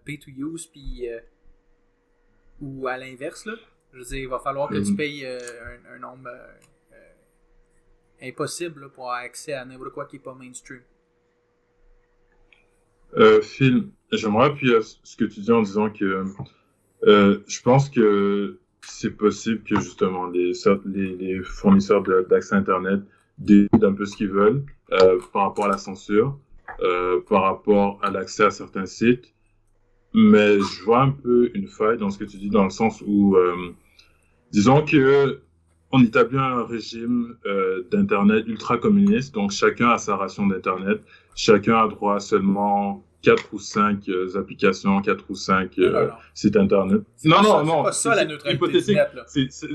pay to use, puis ou à l'inverse, là. Je veux dire, il va falloir que tu payes un nombre impossible là, pour avoir accès à n'importe quoi qui n'est pas mainstream. Phil, j'aimerais appuyer ce que tu dis en disant que je pense que c'est possible que justement les fournisseurs d'accès Internet décident un peu ce qu'ils veulent par rapport à la censure, par rapport à l'accès à certains sites. Mais je vois un peu une faille dans ce que tu dis, dans le sens où, disons que on établit un régime d'Internet ultra communiste, donc chacun a sa ration d'Internet, chacun a droit à seulement 4 ou 5 applications, 4 ou 5 sites Internet. Non, c'est pas ça la neutralité du net, là.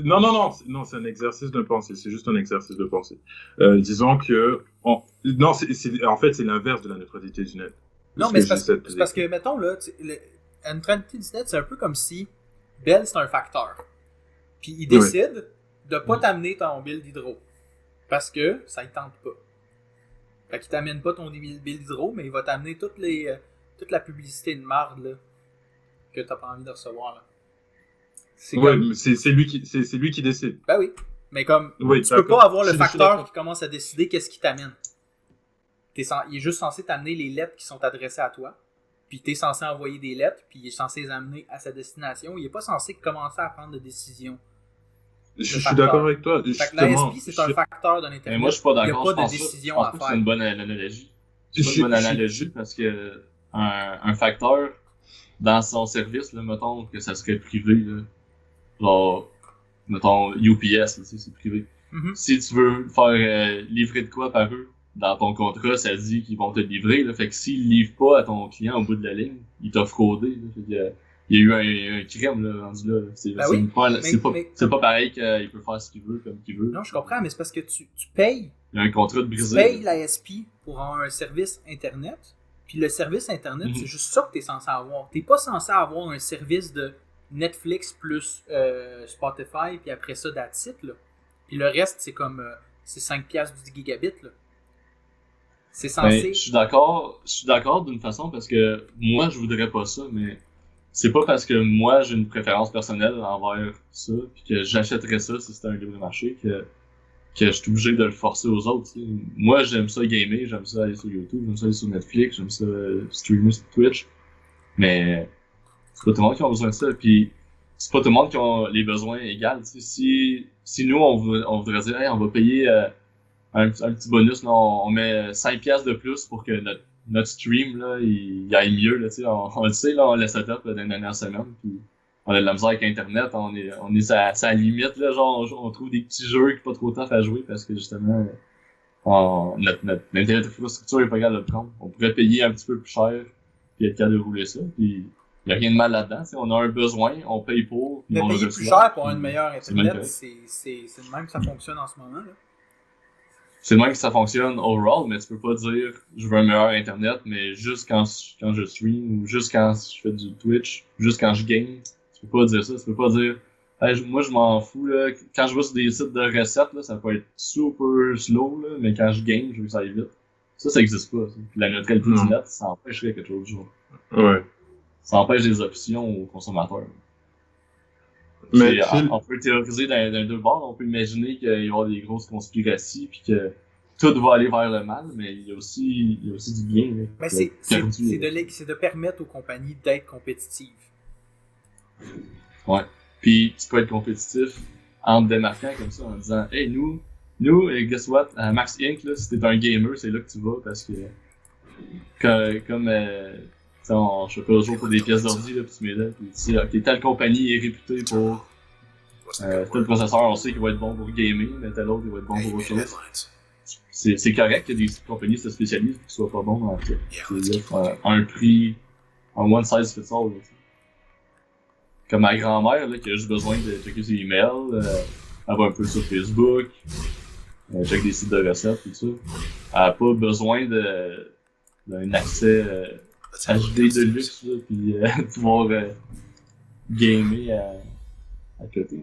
Non, c'est un exercice de pensée, c'est juste un exercice de pensée. Disons que, en fait, c'est l'inverse de la neutralité du net. Non, mais c'est parce que, mettons, là, la neutralité du net, c'est un peu comme si Bell, c'est un facteur. Puis il décide de pas t'amener ton bill d'hydro. Parce que ça ne tente pas. Fait qu'il t'amène pas ton bill d'hydro, mais il va t'amener toute la publicité de marde là, que t'as pas envie de recevoir. Là. C'est lui qui décide. Ben oui. Mais comme, tu peux pas avoir le facteur qui commence à décider qu'est-ce qui t'amène. Il est juste censé t'amener les lettres qui sont adressées à toi. Puis t'es censé envoyer des lettres, puis il est censé les amener à sa destination. Il est pas censé commencer à prendre de décisions. Je suis d'accord avec toi. L'ASP, c'est un facteur de l'Internet. Mais moi, je suis pas d'accord. Il n'y a pas de décision à faire. C'est une bonne analogie. C'est pas une bonne analogie parce que un facteur dans son service, là, mettons que ça serait privé, là, genre, mettons UPS, c'est privé. Mm-hmm. Si tu veux faire livrer de quoi par eux, dans ton contrat, ça dit qu'ils vont te livrer. Là, fait que s'ils ne livrent pas à ton client au bout de la ligne, il t'a fraudé. Là, il y a eu un crime là, rendu là. C'est pas pareil qu'il peut faire ce qu'il veut, comme qu'il veut. Non, je comprends, mais c'est parce que tu payes. Il y a un contrat de brisé. Tu payes l'ASP pour avoir un service Internet. Puis le service Internet, c'est juste ça que tu es censé avoir. Tu n'es pas censé avoir un service de Netflix plus Spotify, puis après ça, that's it, là. Puis le reste, c'est comme c'est 5$ du gigabit, là. C'est censé. Ben, je suis d'accord d'une façon parce que moi, je voudrais pas ça, mais c'est pas parce que moi, j'ai une préférence personnelle envers ça, puis que j'achèterais ça si c'était un libre marché, que je suis obligé de le forcer aux autres. T'sais. Moi, j'aime ça gamer, j'aime ça aller sur YouTube, j'aime ça aller sur Netflix, j'aime ça streamer sur Twitch, mais c'est pas tout le monde qui a besoin de ça, puis c'est pas tout le monde qui a les besoins égaux. Si nous, on voudrait dire, hey, on va payer un petit bonus, là, on met 5$ de plus pour que notre stream là, il aille mieux. Là, on le sait, là, on laisse setup dans les dernières semaines. Puis on a de la misère avec Internet. On est à la limite. Là, genre, on trouve des petits jeux qui pas trop tough à jouer parce que justement, notre Internet infrastructure est pas capable de le prendre. On pourrait payer un petit peu plus cher puis être capable de rouler ça. Puis il n'y a rien de mal là-dedans. On a un besoin, on paye pour. Mais payer plus cher pour avoir une meilleure Internet, c'est le même que ça fonctionne en ce moment. Là. c'est le même que ça fonctionne overall, mais tu peux pas dire je veux un meilleur internet, mais juste quand je stream, ou juste quand je fais du Twitch, juste quand je game. Tu peux pas dire ça, tu peux pas dire hey, moi je m'en fous là. Quand je vais sur des sites de recettes, là, ça peut être super slow, là, mais quand je game, je veux que ça aille vite. Ça existe pas. Ça. Puis la neutralité du net, ça empêcherait quelque chose du genre. Ouais. Ça empêche des options aux consommateurs. Mais on peut théoriser dans deux bords, on peut imaginer qu'il va y avoir des grosses conspiraties puis que tout va aller vers le mal, mais il y a aussi du bien. Là, mais c'est de permettre aux compagnies d'être compétitives. Ouais. Puis tu peux être compétitif en te démarquant comme ça, en disant hey, nous, guess what, à Max Inc, là, si t'es un gamer, c'est là que tu vas parce que comme je fais pas toujours pour des pièces d'ordi, là, pis tu m'aides, pis tu sais, ok, telle compagnie est réputée pour tel processeur, on sait qu'il va être bon pour gamer, mais tel autre, il va être bon pour autre chose. C'est correct que des compagnies se spécialisent et qu'ils soient pas bons dans tout. C'est un prix, un one size fits all. Là, comme ma grand-mère, là, qui a juste besoin de checker ses emails, avoir un peu sur Facebook, checker des sites de recettes, tout ça. Elle a pas besoin d'un accès HD de luxe, là, puis pouvoir gamer à côté.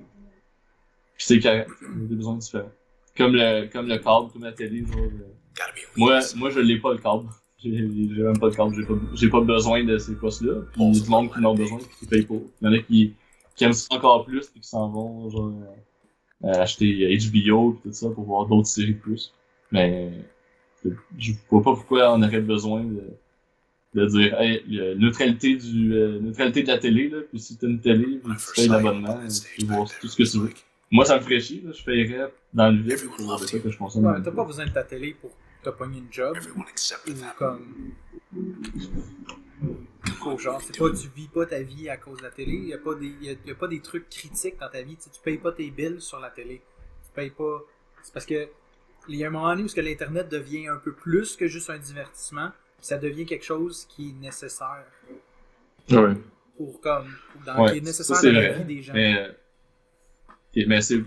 Puis c'est correct, on a des besoins différents. Comme le câble, comme la télé, genre, moi je l'ai pas le câble. J'ai même pas de câble, j'ai pas besoin de ces postes-là. Puis il y a du monde qui en ont besoin et qui payent pour. Il y en a qui aiment ça encore plus et qui s'en vont genre acheter HBO et tout ça pour voir d'autres séries de plus. Mais je vois pas pourquoi on aurait besoin de dire hey, neutralité de la télé, là, puis si t'as une télé, puis tu payes l'abonnement, tu peux voir tout ce que tu veux. Moi ça me ferait chier, là, je paierais dans le vide pour voir ça que je consomme. Ouais, t'as pas besoin de ta télé pour te pogner une job. Ou comme. Genre, c'est pas, tu vis pas ta vie à cause de la télé, y a pas des trucs critiques dans ta vie, tu payes pas tes bills sur la télé. Tu payes pas. C'est parce que il y a un moment donné où l'internet devient un peu plus que juste un divertissement, ça devient quelque chose qui est nécessaire. Ouais. Qui est nécessaire dans la vie des gens. Mais c'est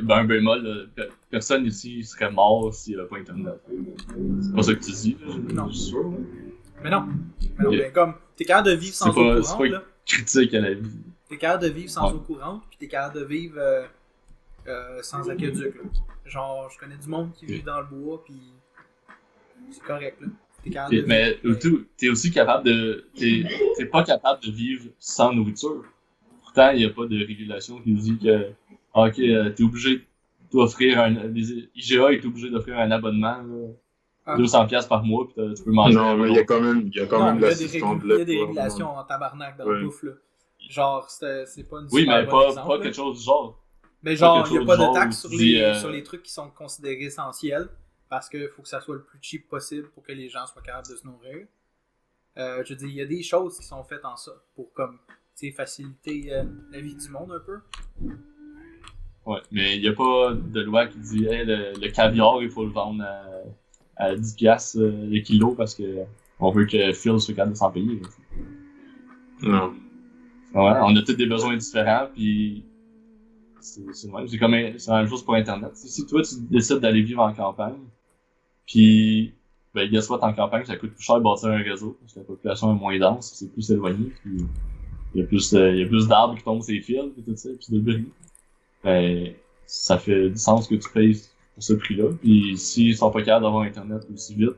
un bémol, personne ici serait mort s'il n'y avait pas internet. C'est pas ça que tu dis, là. Non. Je suis sûr. Là. Mais non, mais comme t'es capable de vivre sans eau courante, c'est pas critique à la vie. T'es capable de vivre sans eau courante, puis t'es capable de vivre sans aqueduc. Là. Genre, je connais du monde qui vit dans le bois, puis c'est correct là. T'es capable de vivre. Mais t'es aussi capable de, t'es pas capable de vivre sans nourriture. Pourtant, il y a pas de régulation qui dit que, ok, t'es obligé d'offrir IGA est obligé d'offrir un abonnement. Là. 200$ par mois, puis tu peux manger. Non, mais il y a quand même l'assistant de l'aide. Il y a des régulations en tabarnak dans le bouffe, là. Genre, c'est pas une oui, mais pas exemple, quelque chose du genre. Mais genre, il n'y a pas de taxe sur les trucs qui sont considérés essentiels, parce qu'il faut que ça soit le plus cheap possible pour que les gens soient capables de se nourrir. Je veux dire, il y a des choses qui sont faites en ça, pour comme, tu sais, faciliter la vie du monde un peu. Ouais, mais il n'y a pas de loi qui dit, hey, le caviar, il faut le vendre à 10$ le kilo parce que on veut que Phil soit capable de s'en payer. Non. Ouais, on a tous des besoins différents, puis c'est la même chose pour Internet. Si toi, tu décides d'aller vivre en campagne, puis ben, guess what, en campagne, ça coûte plus cher de bâtir un réseau, parce que la population est moins dense, c'est plus éloigné, puis il y a plus d'arbres qui tombent sur les fils, et tout ça, puis de bruit. Ben, ça fait du sens que tu payes pour ce prix-là. Puis s'ils sont pas capables d'avoir Internet aussi vite,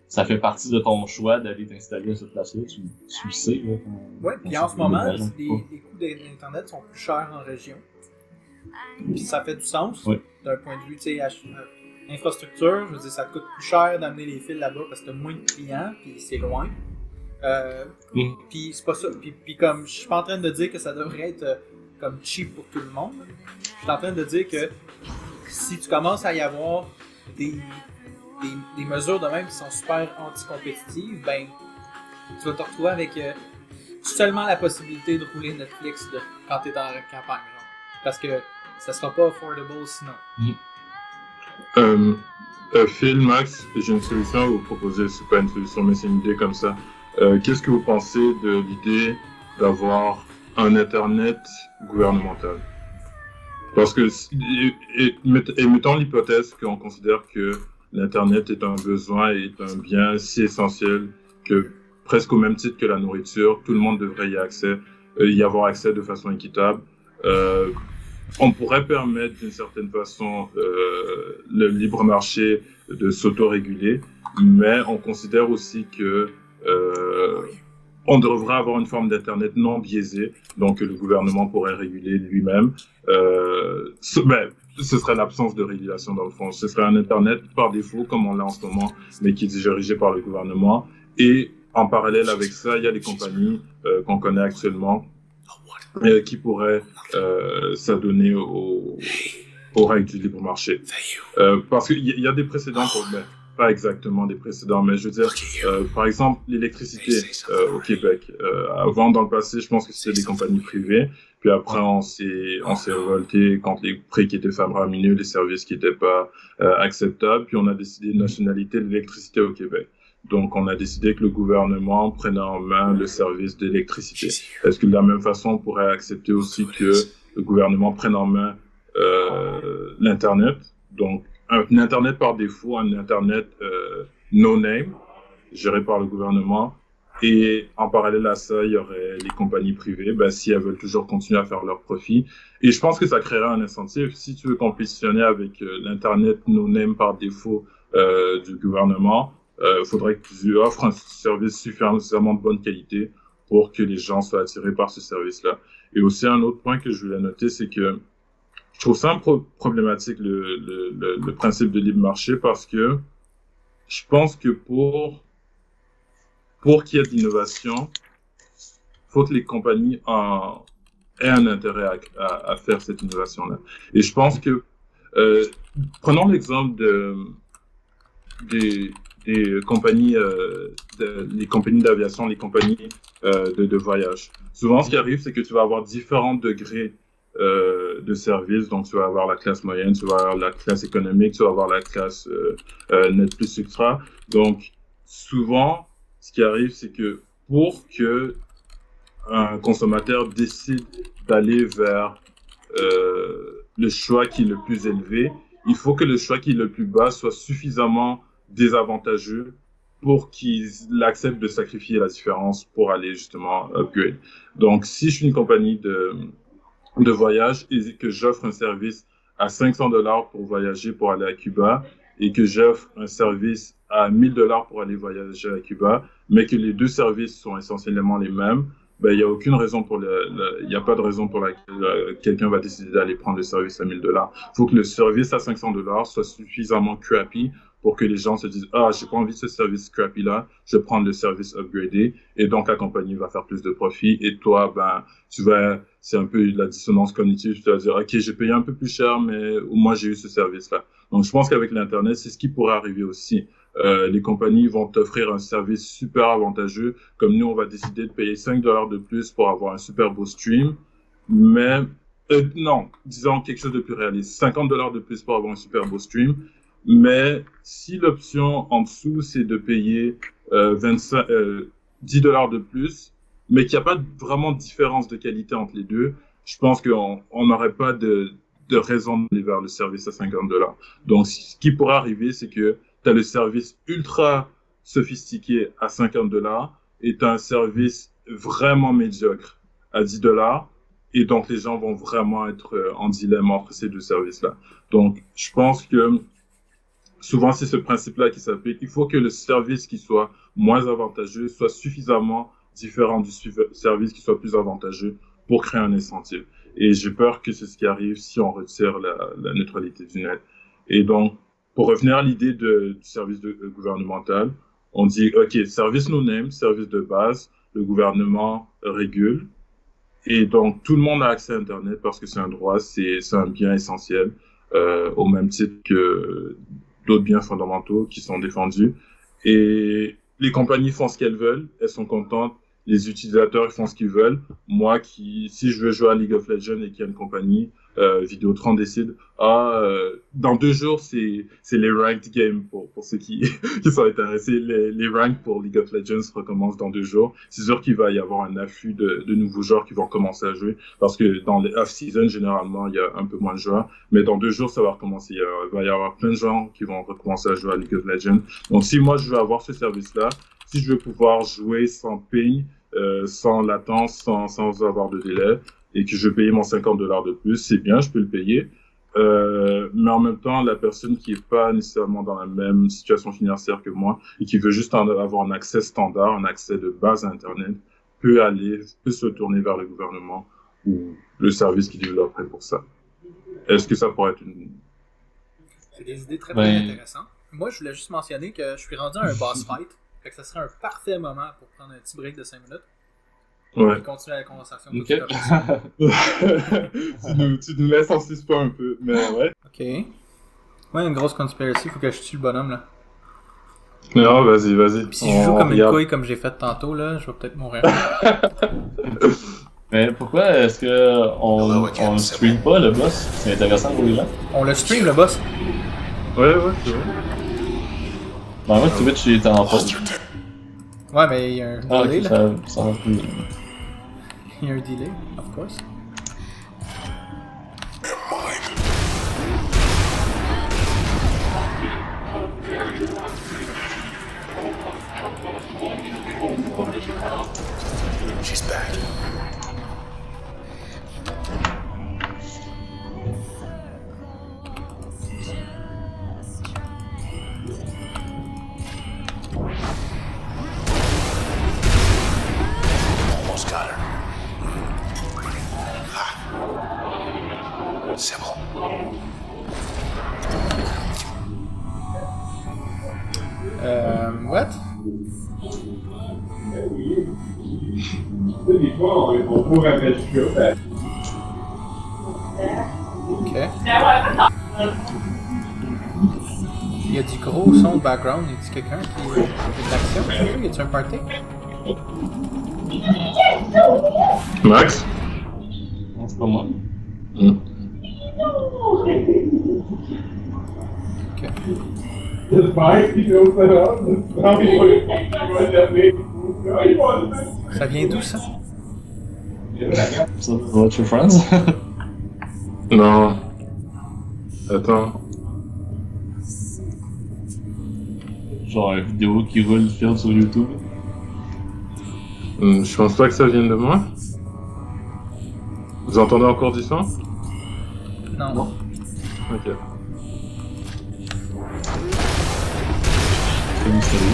ça fait partie de ton choix d'aller t'installer à cette place-là. Tu le sais. Là, ouais, puis en ce moment, les coûts d'Internet sont plus chers en région. Puis ça fait du sens d'un point de vue, tu sais, infrastructure. Je veux dire, ça te coûte plus cher d'amener les fils là-bas parce que t'as moins de clients, puis c'est loin. Puis c'est pas ça. Puis comme, je suis pas en train de dire que ça devrait être comme cheap pour tout le monde. Je suis en train de dire que si tu commences à y avoir des mesures de même qui sont super anti-compétitives, ben tu vas te retrouver avec seulement la possibilité de rouler Netflix quand tu es en campagne. Genre. Parce que ça sera pas affordable sinon. Phil, Max, j'ai une solution à vous proposer. C'est pas une solution, mais c'est une idée comme ça. Qu'est-ce que vous pensez de l'idée d'avoir un Internet gouvernemental? Parce que, et mettons l'hypothèse qu'on considère que l'Internet est un besoin et est un bien si essentiel que presque au même titre que la nourriture, tout le monde devrait y avoir accès de façon équitable. On pourrait permettre d'une certaine façon le libre marché de s'autoréguler, mais on considère aussi que on devrait avoir une forme d'Internet non biaisée, donc le gouvernement pourrait réguler lui-même. Ce serait l'absence de régulation dans le fond. Ce serait un Internet par défaut, comme on l'a en ce moment, mais qui est dirigé par le gouvernement. Et en parallèle avec ça, il y a les compagnies qu'on connaît actuellement qui pourraient s'adonner aux règles du libre marché. Parce qu'il y a des précédents pour... pas exactement des précédents, mais je veux dire, par exemple, l'électricité au Québec. Avant, dans le passé, je pense que c'était des compagnies privées. Puis après, on s'est révolté contre les prix qui étaient faramineux, les services qui n'étaient pas acceptables. Puis on a décidé de nationalité de l'électricité au Québec. Donc, on a décidé que le gouvernement prenait en main le service d'électricité. Est-ce que de la même façon, on pourrait accepter aussi que le gouvernement prenne en main l'Internet? Donc, un Internet par défaut, un Internet no name, géré par le gouvernement. Et en parallèle à ça, il y aurait les compagnies privées, si elles veulent toujours continuer à faire leur profit. Et je pense que ça créerait un incentive. Si tu veux compétitionner avec l'Internet no name par défaut du gouvernement, faudrait que tu offres un service suffisamment de bonne qualité pour que les gens soient attirés par ce service-là. Et aussi, un autre point que je voulais noter, c'est que je trouve ça problématique, le principe de libre marché, parce que je pense que pour qu'il y ait de l'innovation, il faut que les compagnies aient un intérêt à faire cette innovation-là. Et je pense que, prenons l'exemple des compagnies, les compagnies d'aviation, les compagnies de voyage. Souvent, ce qui arrive, c'est que tu vas avoir différents degrés de services. Donc, tu vas avoir la classe moyenne, tu vas avoir la classe économique, tu vas avoir la classe net plus ultra. Donc, souvent, ce qui arrive, c'est que pour que un consommateur décide d'aller vers le choix qui est le plus élevé, il faut que le choix qui est le plus bas soit suffisamment désavantageux pour qu'il accepte de sacrifier la différence pour aller justement upgrade. Donc, si je suis une compagnie de voyage et que j'offre un service à $500 pour voyager pour aller à Cuba et que j'offre un service à $1000 pour aller voyager à Cuba, mais que les deux services sont essentiellement les mêmes, il y a aucune raison il y a pas de raison pour laquelle quelqu'un va décider d'aller prendre le service à $1000. Il faut que le service à $500 soit suffisamment crappy pour que les gens se disent, j'ai pas envie de ce service crappy là, je vais prendre le service upgradé, et donc la compagnie va faire plus de profit, et toi, c'est un peu la dissonance cognitive, tu vas dire, ok, j'ai payé un peu plus cher, mais au moins j'ai eu ce service là. Donc je pense qu'avec l'internet, c'est ce qui pourrait arriver aussi. Les compagnies vont t'offrir un service super avantageux, comme nous on va décider de payer $5 de plus pour avoir un super beau stream, mais non, disons quelque chose de plus réaliste, $50 de plus pour avoir un super beau stream. Mais si l'option en dessous, c'est de payer $10 de plus, mais qu'il n'y a pas vraiment de différence de qualité entre les deux, je pense qu'on n'aurait pas de raison d'aller vers le service à $50. Donc, ce qui pourrait arriver, c'est que tu as le service ultra sophistiqué à $50 et tu as un service vraiment médiocre à $10. Et donc, les gens vont vraiment être en dilemme entre ces deux services-là. Donc, je pense que souvent, c'est ce principe-là qui s'applique. Il faut que le service qui soit moins avantageux soit suffisamment différent du service qui soit plus avantageux pour créer un incentive. Et j'ai peur que c'est ce qui arrive si on retire la neutralité du net. Et donc, pour revenir à l'idée du service gouvernemental, on dit, OK, service no-name, service de base, le gouvernement régule. Et donc, tout le monde a accès à Internet parce que c'est un droit, c'est un bien essentiel, au même titre que d'autres biens fondamentaux qui sont défendus. Et les compagnies font ce qu'elles veulent, elles sont contentes, les utilisateurs font ce qu'ils veulent. Moi, si je veux jouer à League of Legends et qu'il y a une compagnie Vidéotron décide, dans 2 jours, c'est les ranked games pour ceux qui, qui sont intéressés. Les ranked pour League of Legends recommencent dans 2 jours. C'est sûr qu'il va y avoir un afflux de nouveaux joueurs qui vont commencer à jouer parce que dans les off-season, généralement, il y a un peu moins de joueurs. Mais dans 2 jours, ça va recommencer. Il va y avoir plein de gens qui vont recommencer à jouer à League of Legends. Donc, si moi, je veux avoir ce service-là, si je veux pouvoir jouer sans ping, sans latence, sans avoir de délai, et que je vais payer mon $50 de plus, c'est bien, je peux le payer. Mais en même temps, la personne qui est pas nécessairement dans la même situation financière que moi et qui veut juste avoir un accès standard, un accès de base à Internet, peut se tourner vers le gouvernement ou le service qui développerait pour ça. Est-ce que ça pourrait être une... C'est des idées très, très intéressantes. Moi, je voulais juste mentionner que je suis rendu à un boss fight. Fait que ça serait un parfait moment pour prendre un petit break de 5 minutes. Ouais. Et continuer la conversation. Ok. tu nous laisses en suspens un peu, mais ouais. Ok. Ouais, une grosse conspiracy, faut que je tue le bonhomme là. Non, vas-y. Puis si je joue comme une couille comme j'ai fait tantôt, là, je vais peut-être mourir. Mais pourquoi est-ce que on stream pas le boss? C'est intéressant pour les gens. On le stream le boss. Ouais, c'est vrai. Ben, moi, Twitch il était en pause. Ouais, mais il y a un Ah, delay ok, là. ça va plus. Il y a un delay, of course. She's back. Almost got her. C'est bon. What? Ok. Il y a du gros son de background. Y a-t-il quelqu'un qui fait de l'action? Y a-t-il un party? Max? Non, c'est pas moi. Ok. Ça vient d'où ça? Ça, Watch Your Friends? Non. Attends. Genre une vidéo qui roule field sur YouTube. Je pense pas que ça vienne de moi. Vous entendez encore du son? Non. Ok. C'est mystérieux.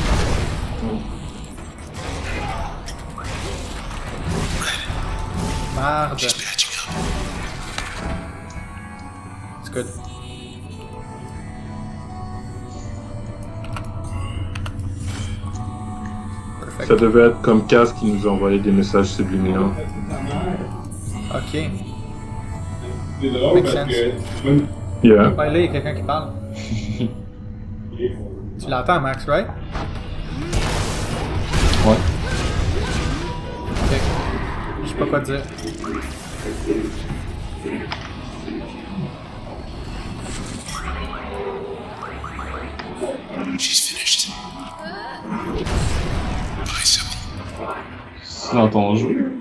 Merde. She's patching up. It's good. Perfect. Ça devait être comme Cass qui nous envoyait des messages subliminaux. Ok. Makes sense. Yeah. Ouais, là, il y a quelqu'un qui parle. Tu l'entends, Max, right? Ouais. Ok. Je sais pas quoi dire. She's finished. Ouais, c'est bon. C'est dans ton jeu.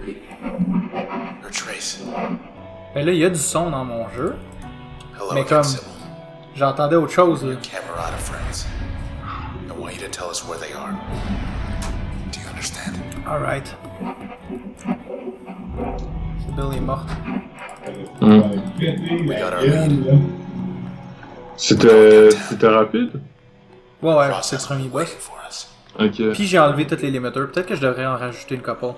Her trace. Mais là, il y a du son dans mon jeu. Hello, Mais again, comme- Sybil. J'entendais autre chose, là. Camerata friends. I want you to tell us where they are. Do you understand? Alright. Sybil est morte. We got our lead. C'était rapide? Ouais, c'est le Process premier waiting boss. for us. Ok. Puis j'ai enlevé tous les limiters. Peut-être que je devrais en rajouter une couple.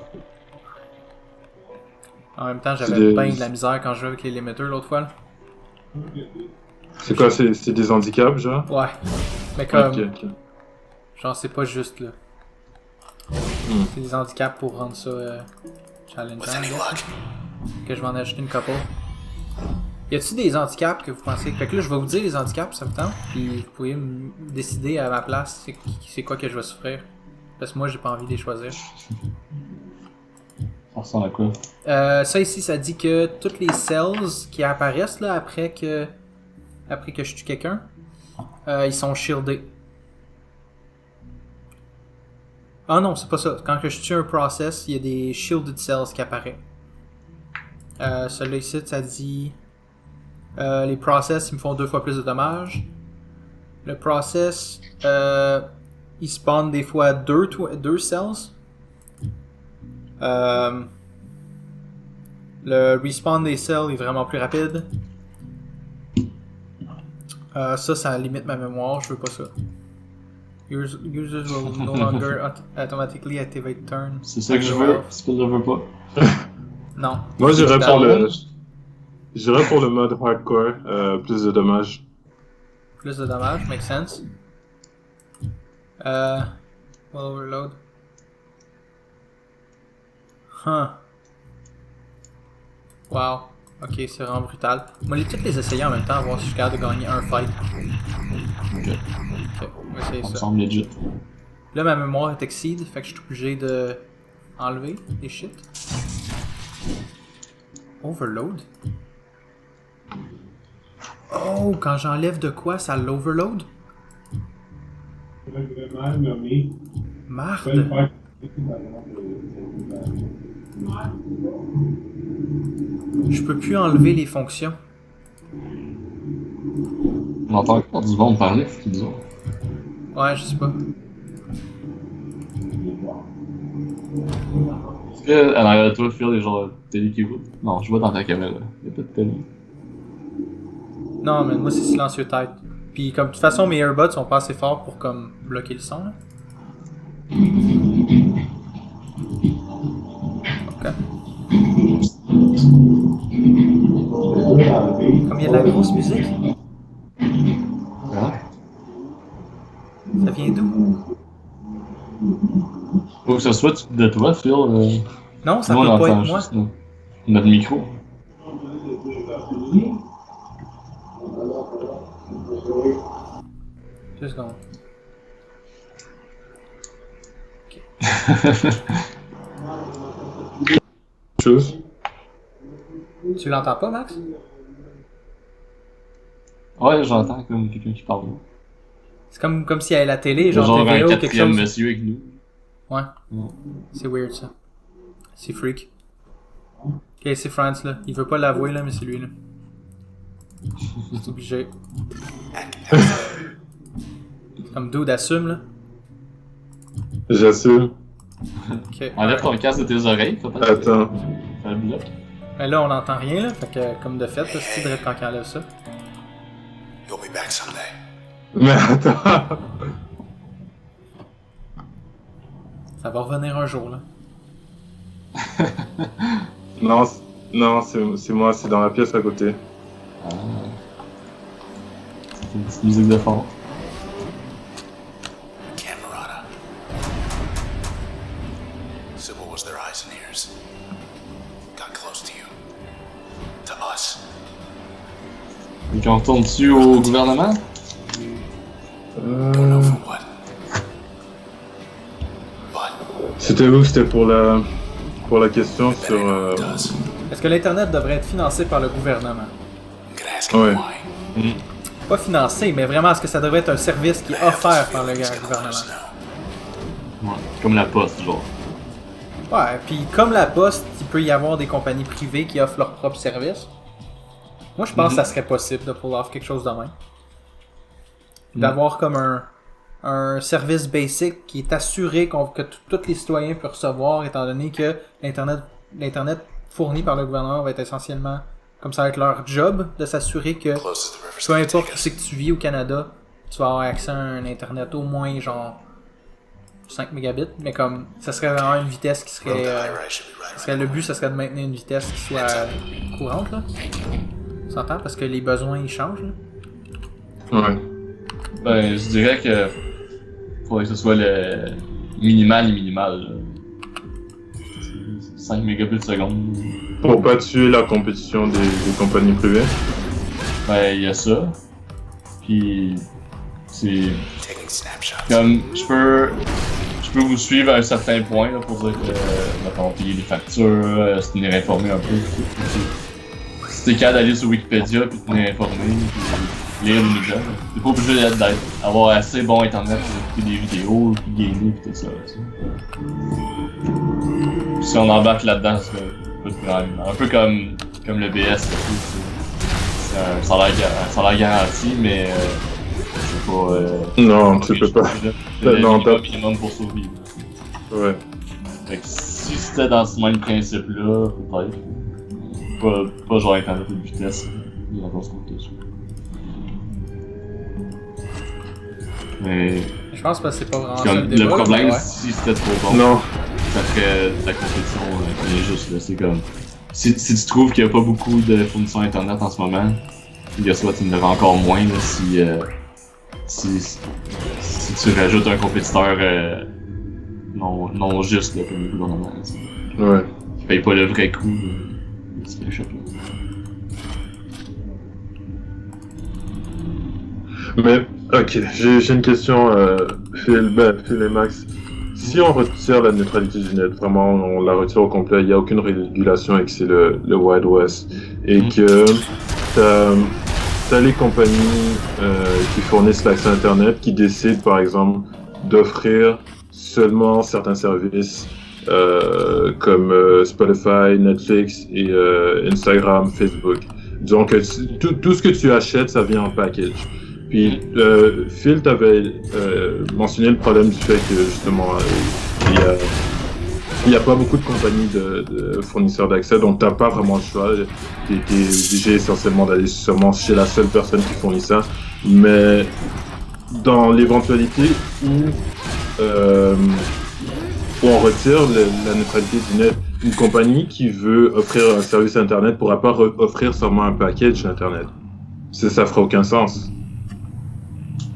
En même temps, j'avais C'est des- bien de la misère quand je jouais avec les limiters l'autre fois. Là. C'est quoi, c'est des handicaps, genre? Ouais. Mais comme, Ok. genre, c'est pas juste là. C'est des handicaps pour rendre ça challengeant. With any là. luck, Que je vais en ajouter une couple. Y a-t-il des handicaps que vous pensez? Fait que là, je vais vous dire les handicaps, ça me tente. Puis vous pouvez me décider à ma place c'est quoi que je vais souffrir. Parce que moi, j'ai pas envie de les choisir. Ça ressemble à quoi? Ça ici, ça dit que toutes les cells qui apparaissent là, après que je tue quelqu'un, ils sont shieldés. Ah non, c'est pas ça. Quand que je tue un process, il y a des shielded cells qui apparaissent. Celui-là ici, ça dit... les process, ils me font 2 fois plus de dommages. Le process, il spawn des fois 2 cells. Le respawn des cells est vraiment plus rapide. Ça limite ma mémoire, je veux pas ça. Users will no longer automatically activate turn. C'est ça que je veux, c'est que je veux pas. Non. Moi, j'irais pour le mode hardcore, plus de dommages. Plus de dommages, make sense. Will overload. Huh. Wow. Ok, c'est vraiment brutal. Moi, je vais toutes les essayer en même temps, voir si je suis capable de gagner un fight. Ok. Ok, on va essayer Ça me ça. semble legit. Là, ma mémoire est exceed, fait que je suis obligé de enlever des shit. Overload? Oh, quand j'enlève de quoi, ça l'overload? Marde! Je peux plus enlever les fonctions. On entend encore du monde parler, c'est bizarre. Ouais, je sais pas. Est-ce que, à l'arrière de toi, Phil, il y a genre de télé qui roule? Non, je vois dans ta caméra. Il y a pas de télé. Non, mais moi c'est silencieux tête. Puis comme de toute façon mes earbuds sont pas assez forts pour comme bloquer le son là. Ok. Comme il y a de la grosse musique, Ah. ça vient d'où? Faut que ce soit de toi, Phil. Non, ça nous, on peut pas entend être moi. juste notre micro. 2 secondes. Chose. Tu l'entends pas, Max? Ouais, j'entends comme quelqu'un qui parle. C'est comme s'il y avait la télé, Genre, genre un TVA ou quelque quatrième chose. monsieur avec nous. Ouais, Ouais. c'est weird ça. C'est freak. Ok, c'est France là. Il veut pas l'avouer là, mais c'est lui là. C'est obligé. Comme dude assume là. J'assume. Ok. Enlève ton casque de tes oreilles, peut-être. Attends. Ça bloque. Mais là on n'entend rien là, fait que comme de fait, là, c'est direct quand il enlève ça. You'll be back someday. Mais attends. Ça va revenir un jour là. Non, c'est moi, c'est dans la pièce à côté. Ah. C'est une petite musique de fond. Camerata. Sybil was their eyes and ears. Got close to you. To us. Et qu'on retourne dessus au gouvernement? Don't know for what. But C'était où? C'était pour la question sur... it does. Est-ce que l'internet devrait être financé par le gouvernement? I'm gonna ask him Ouais. why. Pas financé, mais vraiment est-ce que ça devrait être un service qui est offert par le He's gonna let gouvernement? us know. Ouais. Comme la poste, genre. Ouais, puis comme la Poste, il peut y avoir des compagnies privées qui offrent leurs propres services. Moi, je pense que ça serait possible de pull off quelque chose de même. D'avoir comme un service basic qui est assuré que tous les citoyens peuvent recevoir, étant donné que l'Internet fourni par le gouvernement va être essentiellement, comme ça va être leur job, de s'assurer que Close as the river's peu gonna importe take où c'est que us. tu vis au Canada, tu vas avoir accès à un Internet au moins genre 5 mégabits, mais comme ça serait vraiment une vitesse qui Road serait... to Ira should be right. le but, ça serait de maintenir une vitesse qui soit courante, là. Tu s'entend? Parce que les besoins, ils changent, là. Ouais. Ben, je dirais que faudrait que ce soit le minimal. Là. 5 mégabits seconde. Pour pas tuer la compétition des compagnies privées. Ben, il y a ça. Puis, c'est Taking snapshots. comme, je peux peux vous suivre à un certain point là, pour dire que mettons, payer les factures, se tenir informé un peu. Si t'es capable d'aller sur Wikipédia puis te tenir informé, puis lire les nouvelles, t'es pas obligé d'avoir assez bon internet pour écouter des vidéos, puis gamer pis tout ça. Tu sais. Si on embarque là-dedans, c'est pas de problème. Un peu comme le BS, c'est un salaire garanti, mais c'est pas. Non, tu peux pas. C'est Non, le minimum pour survivre. Ouais. Fait que si c'était dans ce même principe-là, peut-être. Pas genre internet de vitesse, il y a encore ce côté dessus. Mais. Je pense que c'est pas vraiment ça Comme, le débat. le problème, ouais. si c'était trop bon, Non. ça ferait de la compétition injuste. Là. C'est comme. Si tu trouves qu'il n'y a pas beaucoup de fournisseurs internet en ce moment, il y a soit tu en auras encore moins là, si tu rajoutes un compétiteur non juste là, comme le gouvernement. Ouais. Qui paye pas le vrai coût de ce qu'il achète là. Mais, ok, j'ai une question, Phil et Max. Si on retire la neutralité du net, vraiment, on la retire au complet, il n'y a aucune régulation et que c'est le Wild West, et que t'as les compagnies qui fournissent l'accès Internet qui décident, par exemple, d'offrir seulement certains services comme Spotify, Netflix et Instagram, Facebook. Donc, tout ce que tu achètes, ça vient en package. Puis, Phil, t'avais mentionné le problème du fait que, justement, il n'y a pas beaucoup de compagnies de fournisseurs d'accès, donc t'as pas vraiment le choix. T'es obligé essentiellement d'aller seulement chez la seule personne qui fournit ça. Mais dans l'éventualité où on retire la neutralité du net, une compagnie qui veut offrir un service Internet pourra pas offrir seulement un package d'Internet. Ça ferait aucun sens.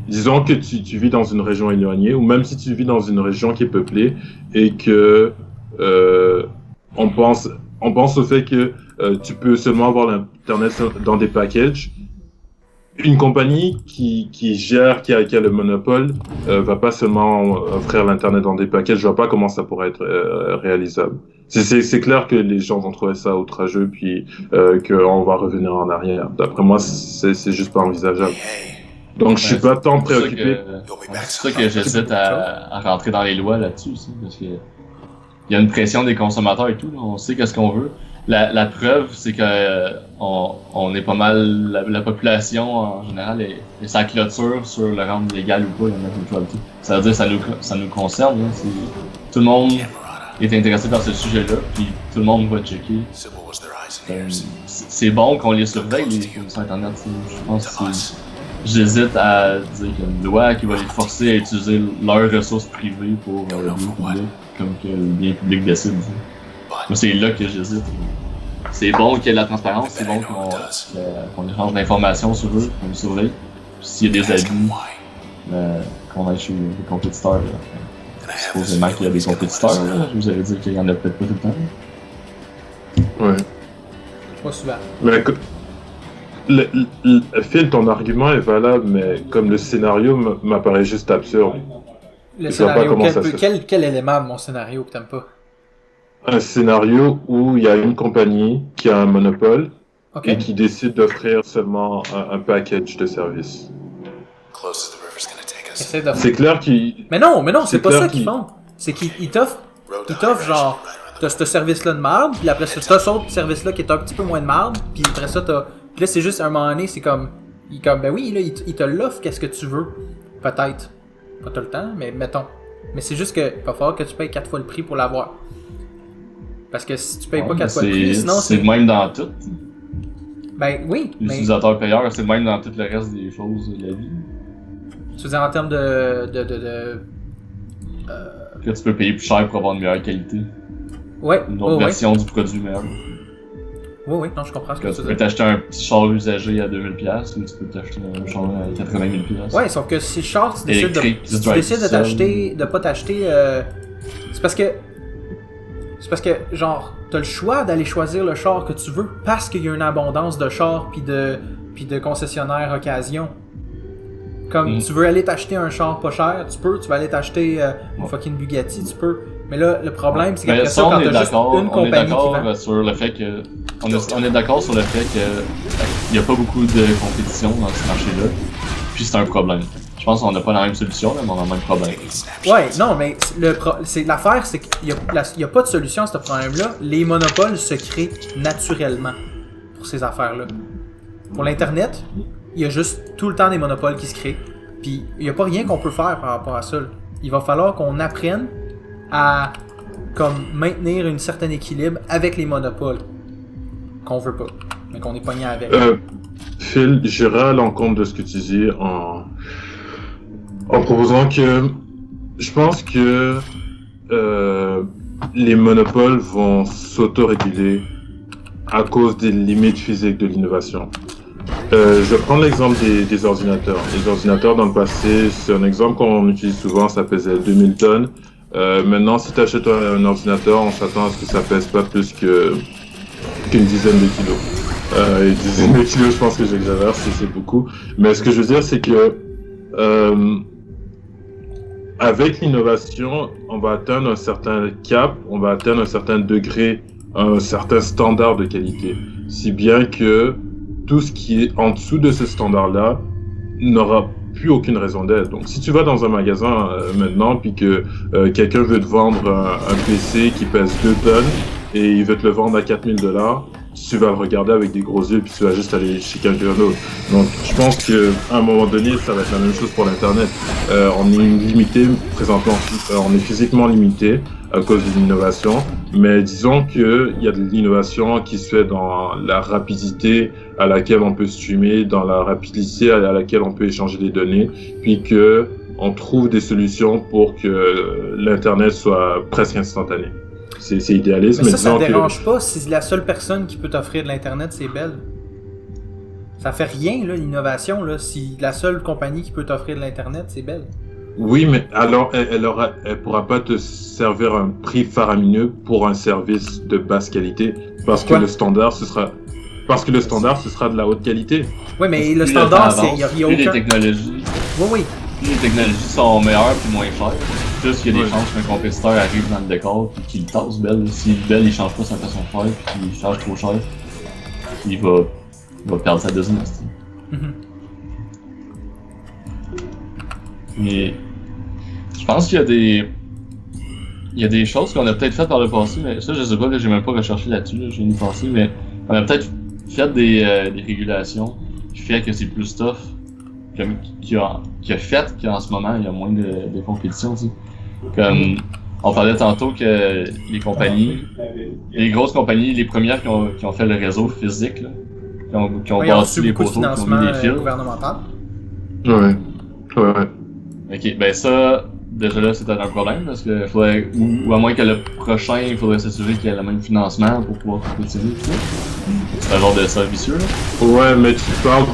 Disons que tu vis dans une région éloignée, ou même si tu vis dans une région qui est peuplée, et que on pense au fait que tu peux seulement avoir l'internet dans des packages. Une compagnie qui a le monopole va pas seulement offrir l'internet dans des packages. Je vois pas comment ça pourrait être réalisable. C'est clair que les gens vont trouver ça outrageux, puis qu'on va revenir en arrière. D'après moi, c'est juste pas envisageable. Donc, je suis pas tant préoccupé. C'est ça que j'hésite à rentrer dans les lois là-dessus aussi, parce que il y a une pression des consommateurs et tout, là. On sait qu'est-ce qu'on veut. La preuve, c'est que on est pas mal, la population en général est sa clôture sur le rendre légal ou pas, il y en a neutralité. Ça veut dire que ça nous concerne, là. Tout le monde est intéressé par ce sujet-là, puis tout le monde va checker. C'est bon qu'on les surveille, les fournisseurs internet. Je pense que j'hésite à dire qu'il y a une loi qui va les forcer à utiliser leurs ressources privées pour le bien public, comme que le bien public décide. Moi, c'est là que j'hésite. C'est bon qu'il y ait de la transparence, c'est bon qu'on échange d'informations sur eux, qu'on les surveille. Puis s'il y a des abus, qu'on aille chez les compétiteurs. Là. Supposément qu'il y a des compétiteurs, là. Vous allez dire qu'il y en a peut-être pas tout le temps. Ouais. Pas souvent. Mais Phil, ton argument est valable, mais comme le scénario m'apparaît juste absurde. Le scénario, quel élément de mon scénario que t'aimes pas? Un scénario où il y a une compagnie qui a un monopole et qui décide d'offrir seulement un package de services. C'est clair qu'ils... Mais non, c'est pas ça qu'ils font. C'est qu'ils t'offrent genre, t'as ce service-là de merde, puis après ça, t'as cet autre service-là qui est un petit peu moins de merde, puis après ça, t'as... Puis là, c'est juste, à un moment donné, c'est comme... ben oui, là, il te l'offre, qu'est-ce que tu veux. Peut-être. Pas tout le temps, mais mettons. Mais c'est juste que il va falloir que tu payes 4 fois le prix pour l'avoir. Parce que si tu payes pas 4 fois le prix, sinon c'est... le même dans tout. Ben oui, l'utilisateur payeur, c'est le même dans tout le reste des choses de la vie. Tu veux dire en termes Là, tu peux payer plus cher pour avoir une meilleure qualité. Ouais. Une autre version du produit meilleur. Oui, non, je comprends ce que tu veux dire. Tu peux t'acheter un petit char usagé à 2000$ ou tu peux t'acheter un char à 80 000$. Ouais, sauf que si le char, tu décides de pas t'acheter... C'est parce que, genre, t'as le choix d'aller choisir le char que tu veux parce qu'il y a une abondance de chars puis de concessionnaires occasion. Comme tu veux aller t'acheter un char pas cher, tu peux. Tu vas aller t'acheter une fucking Bugatti, tu peux. Mais là, le problème, c'est qu'après ça, quand t'as juste une compagnie qui vend... sur le fait que... On est d'accord sur le fait qu'il n'y a pas beaucoup de compétition dans ce marché-là. Puis c'est un problème. Je pense qu'on n'a pas la même solution, là, mais on a le même problème. Ouais, non, mais l'affaire, c'est qu'il n'y a pas de solution à ce problème-là. Les monopoles se créent naturellement pour ces affaires-là. Pour l'Internet, il y a juste tout le temps des monopoles qui se créent. Puis il n'y a pas rien qu'on peut faire par rapport à ça. Là. Il va falloir qu'on apprenne à comme maintenir un certain équilibre avec les monopoles qu'on veut pas, mais qu'on est pogné avec. Phil, j'irai à l'encontre de ce que tu dis en proposant que je pense que les monopoles vont s'autoréguler à cause des limites physiques de l'innovation. Je vais prendre l'exemple des ordinateurs. Les ordinateurs dans le passé, c'est un exemple qu'on utilise souvent, ça pesait 2000 tonnes. Maintenant, si tu achètes un ordinateur, on s'attend à ce que ça pèse pas plus qu'une dizaine de kilos. Une dizaine de kilos, je pense que j'exagère, c'est beaucoup. Mais ce que je veux dire, c'est que avec l'innovation, on va atteindre un certain cap, on va atteindre un certain degré, un certain standard de qualité. Si bien que tout ce qui est en dessous de ce standard-là n'aura plus aucune raison d'être. Donc, si tu vas dans un magasin maintenant, puis que quelqu'un veut te vendre un PC qui pèse 2 tonnes et il veut te le vendre à $4000, tu vas le regarder avec des gros yeux, puis tu vas juste aller chez quelqu'un d'autre. Donc, je pense qu'à un moment donné, ça va être la même chose pour l'Internet. On est limité, présentement, on est physiquement limité à cause de l'innovation, mais disons qu'il y a de l'innovation qui se fait dans la rapidité à laquelle on peut streamer, dans la rapidité à laquelle on peut échanger des données, puis que on trouve des solutions pour que l'Internet soit presque instantané. C'est idéaliste, mais ça disons dérange pas si la seule personne qui peut t'offrir de l'Internet, c'est Bell. Ça fait rien, là, l'innovation, là, si la seule compagnie qui peut t'offrir de l'Internet, c'est Bell. Oui, mais alors elle pourra pas te servir un prix faramineux pour un service de basse qualité, parce que le standard ce sera de la haute qualité. Oui, mais le standard, il y a aucun... les technologies. Oui. Plus les technologies sont meilleures puis moins chères, plus il y a des chances qu'un compétiteur arrive dans le décor et qu'il tasse Bell. Si Bell il change pas sa façon de faire puis qu'il charge trop cher, il va perdre sa business. Mais je pense qu'il y a des choses qu'on a peut-être faites par le passé, mais ça je sais pas, là, j'ai même pas recherché là-dessus, là, j'ai une pensée, mais on a peut-être fait des régulations qui fait que c'est plus tough, qui a fait qu'en ce moment il y a moins de compétition, tu sais. Comme on parlait tantôt que les compagnies, les grosses compagnies, les premières qui ont fait le réseau physique, là, qui ont bâti les poteaux, qui ont mis des fils. Gouvernemental. Ouais. Ok, ben ça, déjà là, c'était un problème, parce que faudrait, ou à moins que le prochain, il faudrait s'assurer qu'il y ait le même financement pour pouvoir continuer, tout ça. C'est un genre de cercle vicieux, là. Ouais, mais tu parles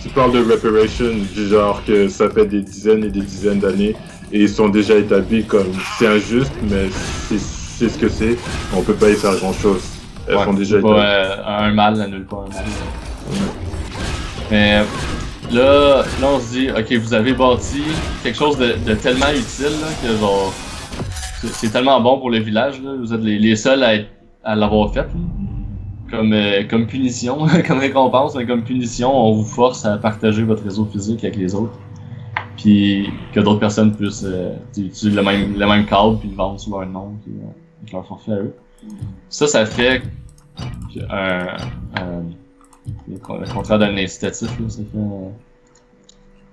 tu parles de reparation, du genre que ça fait des dizaines et des dizaines d'années, et ils sont déjà établis comme, c'est injuste, mais c'est ce que c'est, on peut pas y faire grand chose. Elles sont déjà établies. Un mal n'annule pas un mal. Mais là, on se dit, ok, vous avez bâti quelque chose de tellement utile là, que genre, c'est tellement bon pour le village, là, vous êtes les seuls à l'avoir fait. Là. Comme punition, comme récompense, mais comme punition, on vous force à partager votre réseau physique avec les autres. Puis que d'autres personnes puissent utiliser le même câble puis le vendre sous leur nom, puis avec leur forfait à eux. Ça fait le contraire d'un incitatif, là, ça fait...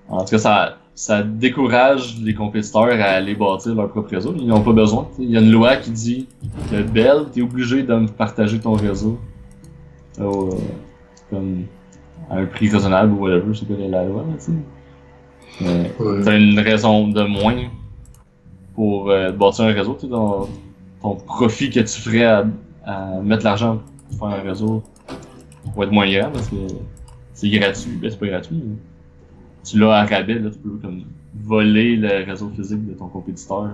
en tout cas, ça décourage les compétiteurs à aller bâtir leur propre réseau. Ils n'ont pas besoin. Il y a une loi qui dit que Bell, t'es obligé de partager ton réseau comme à un prix raisonnable ou whatever, je sais pas la loi, tu sais. Mais t'as une raison de moins pour bâtir un réseau, tu sais, ton profit que tu ferais à mettre l'argent pour faire un réseau va être moins grand parce que c'est gratuit. Ben c'est pas gratuit. Mais tu l'as à rabais, là, tu peux comme voler le réseau physique de ton compétiteur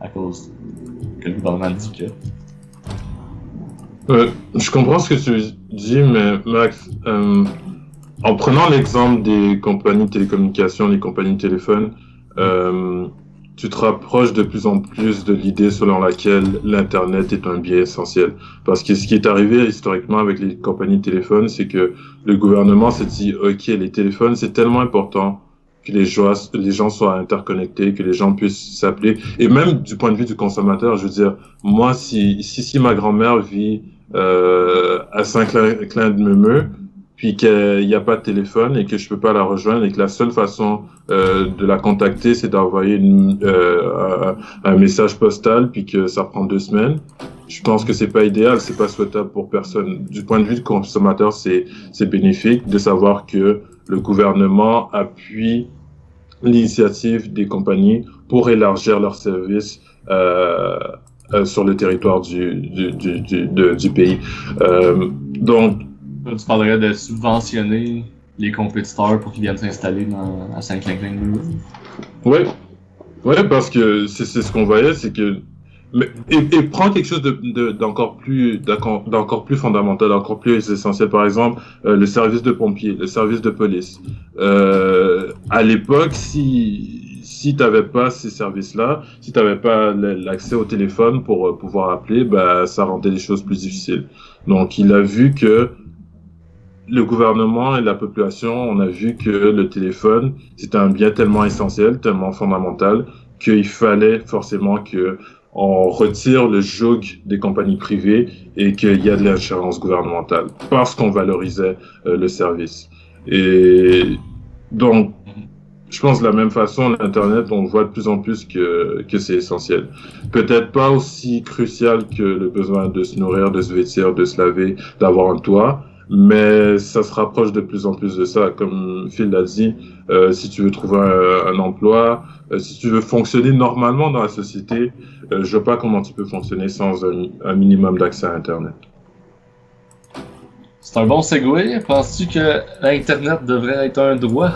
à cause que le gouvernement dit que. Je comprends ce que tu dis, mais Max, En prenant l'exemple des compagnies de télécommunications, des compagnies de téléphone, tu te rapproches de plus en plus de l'idée selon laquelle l'Internet est un bien essentiel. Parce que ce qui est arrivé historiquement avec les compagnies de téléphone, c'est que le gouvernement s'est dit, OK, les téléphones, c'est tellement important que les gens soient interconnectés, que les gens puissent s'appeler. Et même du point de vue du consommateur, je veux dire, moi, si ma grand-mère vit à Saint-Clin-de-Meumeux, puis qu'il n'y a pas de téléphone et que je peux pas la rejoindre et que la seule façon de la contacter, c'est d'envoyer un message postal, puis que ça prend 2 semaines. Je pense que c'est pas idéal, c'est pas souhaitable pour personne. Du point de vue du consommateur, c'est bénéfique de savoir que le gouvernement appuie l'initiative des compagnies pour élargir leurs services sur le territoire du pays. Donc, Tu parlerais de subventionner les compétiteurs pour qu'ils viennent s'installer à Saint-Clinclin. ouais, parce que c'est ce qu'on voyait, c'est que et prends quelque chose d'encore plus fondamental, encore plus essentiel. Par exemple, le service de pompiers, le service de police. À l'époque, si t'avais pas ces services-là, si t'avais pas l'accès au téléphone pour pouvoir appeler, bah ça rendait les choses plus difficiles. Donc, il a vu que le gouvernement et la population, on a vu que le téléphone, c'était un bien tellement essentiel, tellement fondamental, qu'il fallait forcément que on retire le joug des compagnies privées et qu'il y a de l'ingérence gouvernementale parce qu'on valorisait le service. Et donc, je pense de la même façon, l'Internet, on voit de plus en plus que c'est essentiel. Peut-être pas aussi crucial que le besoin de se nourrir, de se vêtir, de se laver, d'avoir un toit, mais ça se rapproche de plus en plus de ça. Comme Phil l'a dit, si tu veux trouver un emploi, si tu veux fonctionner normalement dans la société, je vois pas comment tu peux fonctionner sans un minimum d'accès à Internet. C'est un bon segue. Penses-tu que l'Internet devrait être un droit?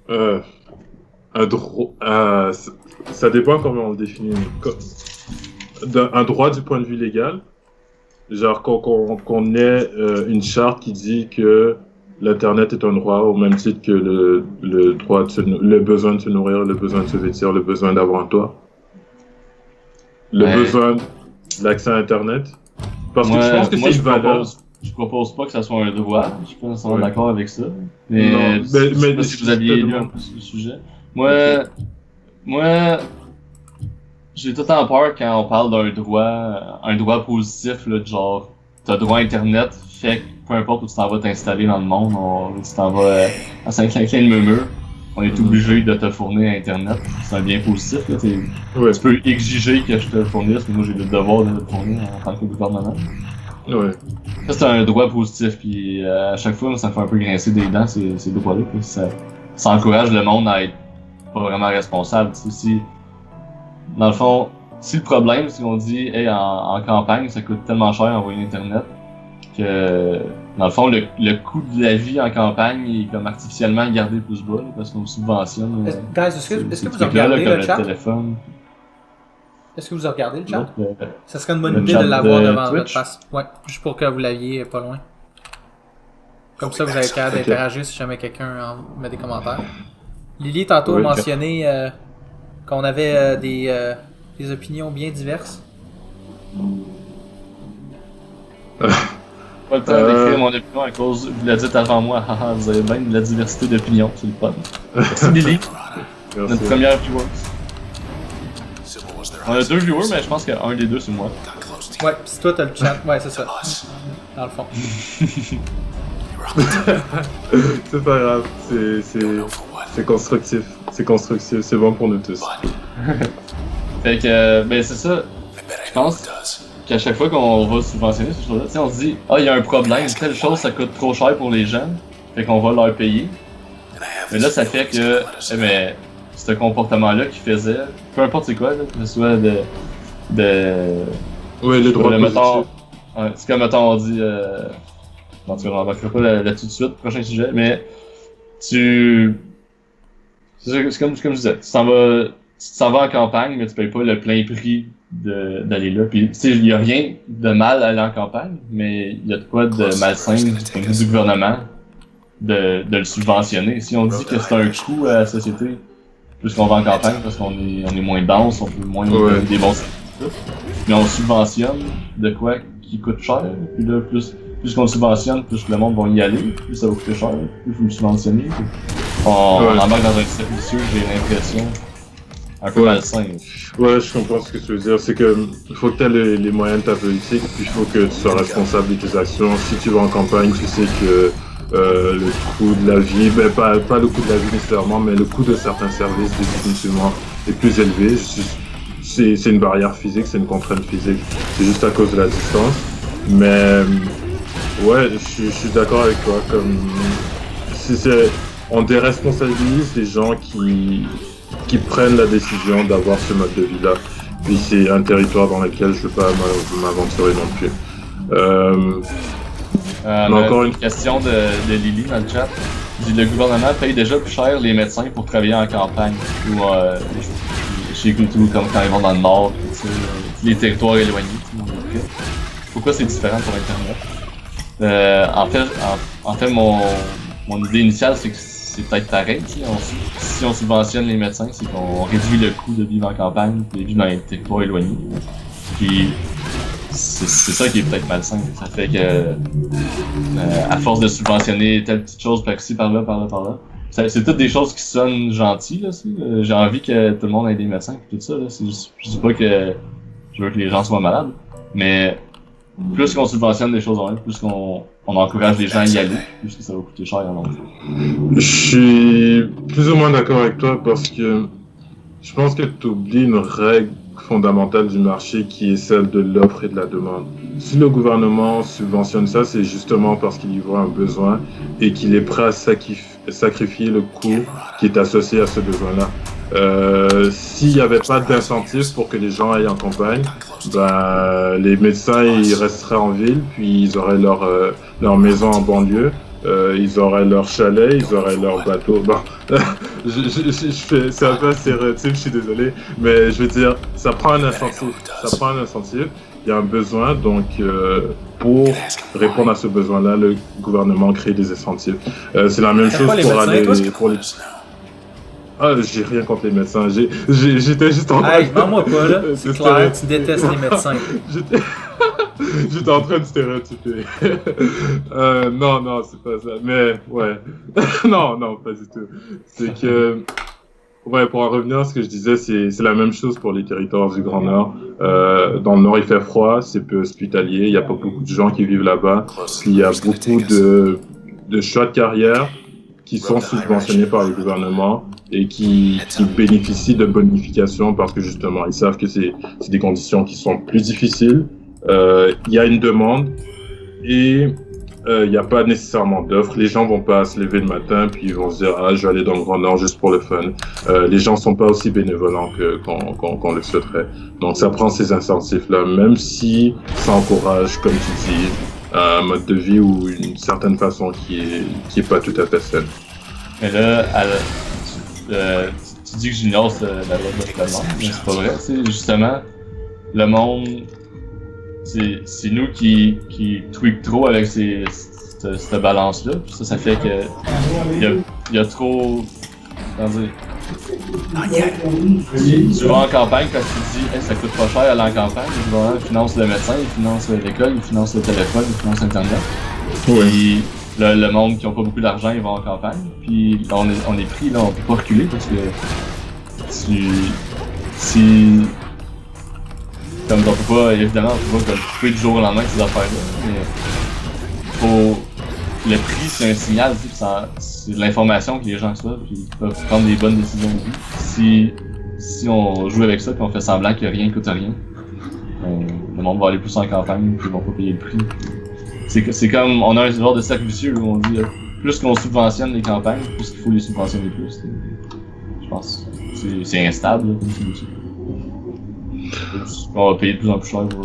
Un droit, ça dépend comment on le définit. Un droit du point de vue légal, genre qu'on ait une charte qui dit que l'Internet est un droit au même titre que le droit le besoin de se nourrir, le besoin de se vêtir, le besoin d'avoir un toit, le besoin de l'accès à Internet. Parce que je pense que c'est une valeur. Je propose pas que ça soit un droit. Je suis pas nécessairement d'accord avec ça. Mais je sais pas si vous aviez lu un peu sur le sujet. Moi, j'ai tout le temps peur quand on parle d'un droit positif, là, de genre, t'as droit à Internet, fait que peu importe où tu t'en vas t'installer dans le monde, tu t'en vas à Saint-Clinclin-de-Meumeux, on est obligé de te fournir Internet. C'est un bien positif, là, tu peux exiger que je te fournisse, mais moi j'ai le devoir de te fournir en tant que gouvernement. Ouais. Ça, c'est un droit positif, puis à chaque fois, ça me fait un peu grincer des dents, ces droits-là, puis ça encourage le monde à être pas vraiment responsable. Si, dans le fond, si le problème, c'est qu'on dit, hey, en campagne, ça coûte tellement cher d'envoyer Internet, que, dans le fond, le coût de la vie en campagne est comme artificiellement gardé plus bas, là, parce qu'on subventionne. Guys, est-ce que vous regardez le chat? Téléphone. Est-ce que vous regardez le chat? Donc, Ça serait une bonne idée de l'avoir devant Twitch. votre face. Ouais, juste pour que vous l'aviez pas loin. Comme ça, vous avez qu'à d'interagir si jamais quelqu'un met des commentaires. Lily, tantôt, a mentionné qu'on avait des opinions bien diverses. Pas le temps d'écrire mon opinion à cause, vous l'avez dit avant moi, haha, vous avez bien de la diversité d'opinions, c'est le fun. Merci Lily, notre première viewer. On a 2 viewers, mais je pense qu'un des 2 c'est moi. Ouais, pis si toi t'as le chat, ouais, c'est ça. Dans le fond. C'est pas grave, c'est constructif. C'est constructif, c'est bon pour nous tous. Fait que, ben c'est ça. Je pense qu'à chaque fois qu'on va subventionner ces choses-là, on se dit, il y a un problème, telle chose ça coûte trop cher pour les jeunes, fait qu'on va leur payer. Mais là, ça fait que, ce comportement-là qu'ils faisaient, peu importe c'est quoi, là, que ce soit de ouais, le droit positif. Ouais, c'est comme, mettons, on dit, en tout cas, on n'embarquera pas là-dessus tout de suite, prochain sujet, mais c'est comme je disais, tu t'en vas en campagne, mais tu payes pas le plein prix d'aller là. Puis, tu sais, il y a rien de mal à aller en campagne, mais il y a de quoi de malsain du point de vue du gouvernement de le subventionner. Si on dit que c'est un coût à la société, plus qu'on va en campagne parce qu'on est moins dense, on peut moins donner des bons services, mais on subventionne de quoi qui coûte cher, puis là, plus qu'on le subventionne, plus le monde va y aller, plus ça va coûter cher, plus il faut le subventionner. On embarque dans un cercle vicieux, j'ai l'impression, un peu malsain. Ouais, je comprends ce que tu veux dire. C'est que il faut que tu aies les moyens de ta politique, puis il faut que tu sois responsable de tes actions. Si tu vas en campagne, tu sais que le coût de la vie, ben pas le coût de la vie nécessairement, mais le coût de certains services définitivement est plus élevé. C'est une barrière physique, c'est une contrainte physique. C'est juste à cause de la distance. Mais ouais, je suis d'accord avec toi. Comme on déresponsabilise les gens qui prennent la décision d'avoir ce mode de vie-là. Puis c'est un territoire dans lequel je ne veux pas m'aventurer non plus. Encore une question de Lily dans le chat. Dit, le gouvernement paye déjà plus cher les médecins pour travailler en campagne ou chez Cthulhu, comme quand ils vont dans le nord, les territoires éloignés. Pourquoi c'est différent pour Internet? En fait, mon idée initiale, c'est que c'est peut-être pareil. Si on subventionne les médecins, c'est qu'on réduit le coût de vivre en campagne et de vivre dans les territoires éloignés. Puis c'est ça qui est peut-être malsain. Ça fait que à force de subventionner telle petite chose par-ci, par-là, c'est toutes des choses qui sonnent gentilles. Là, j'ai envie que tout le monde ait des médecins et tout ça. Là. Je dis pas que je veux que les gens soient malades, mais plus qu'on subventionne des choses en même, plus qu'on encourage les gens à y aller, plus que ça va coûter cher en long terme. Je suis plus ou moins d'accord avec toi parce que je pense que tu oublies une règle fondamentale du marché qui est celle de l'offre et de la demande. Si le gouvernement subventionne ça, c'est justement parce qu'il y voit un besoin et qu'il est prêt à sacrifier le coût qui est associé à ce besoin-là. S'il n'y avait pas d'incentive pour que les gens aillent en campagne, ben, les médecins ils resteraient en ville, puis ils auraient leur maison en banlieue, ils auraient leur chalet, ils auraient leur bateau. Bon, c'est un peu stéréotype, je suis désolé, mais je veux dire, ça prend un incentive. Il y a un besoin, donc pour répondre à ce besoin-là, le gouvernement crée des incentives. C'est la même chose pour les. Ah, j'ai rien contre les médecins. J'étais juste en train. Hey, mens-moi pas là. C'est clair, tu détestes les médecins. J'étais en train de stéréotyper. Non, c'est pas ça. Mais ouais. non, pas du tout. C'est que. Ouais, pour en revenir à ce que je disais, c'est la même chose pour les territoires du Grand Nord. Dans le Nord, il fait froid, c'est peu hospitalier, il n'y a pas beaucoup de gens qui vivent là-bas. Puis il y a beaucoup de choix de carrière qui sont subventionnés par le gouvernement et qui bénéficient de bonifications parce que justement, ils savent que c'est des conditions qui sont plus difficiles. Il y a une demande et il n'y a pas nécessairement d'offres. Les gens vont pas se lever le matin puis ils vont se dire « Ah, je vais aller dans le Grand Nord juste pour le fun ». Les gens sont pas aussi bénévolents qu'on le souhaiterait. Donc ça prend ces incentives-là, même si ça encourage, comme tu dis, un mode de vie ou une certaine façon qui est pas tout à fait saine. Mais là, tu dis que j'ignore la loi de l'offre, mais c'est pas vrai. Justement, le monde, c'est nous qui tweak trop avec cette balance-là. Puis ça fait que il y a trop. Comment dire? Tu vas en campagne quand tu dis hey, ça coûte pas cher aller en campagne, le gouvernement finance le médecin, il finance l'école, il finance le téléphone, il finance Internet. Puis le monde qui n'a pas beaucoup d'argent, ils vont en campagne. Puis là, on est pris, là, on peut pas reculer parce que comme on peut pas, évidemment, on peut pas couper du jour au lendemain ces affaires-là. Mais le prix, c'est un signal, c'est de l'information que les gens reçoivent, puis ils peuvent prendre des bonnes décisions de vie. Si on joue avec ça, puis on fait semblant que rien coûte rien, le monde va aller plus en campagne, puis ils vont pas payer le prix. C'est comme, on a un genre de cercle vicieux où on dit, plus qu'on subventionne les campagnes, plus qu'il faut les subventionner plus. Je pense c'est instable, là, comme solution. On va payer de plus en plus cher pour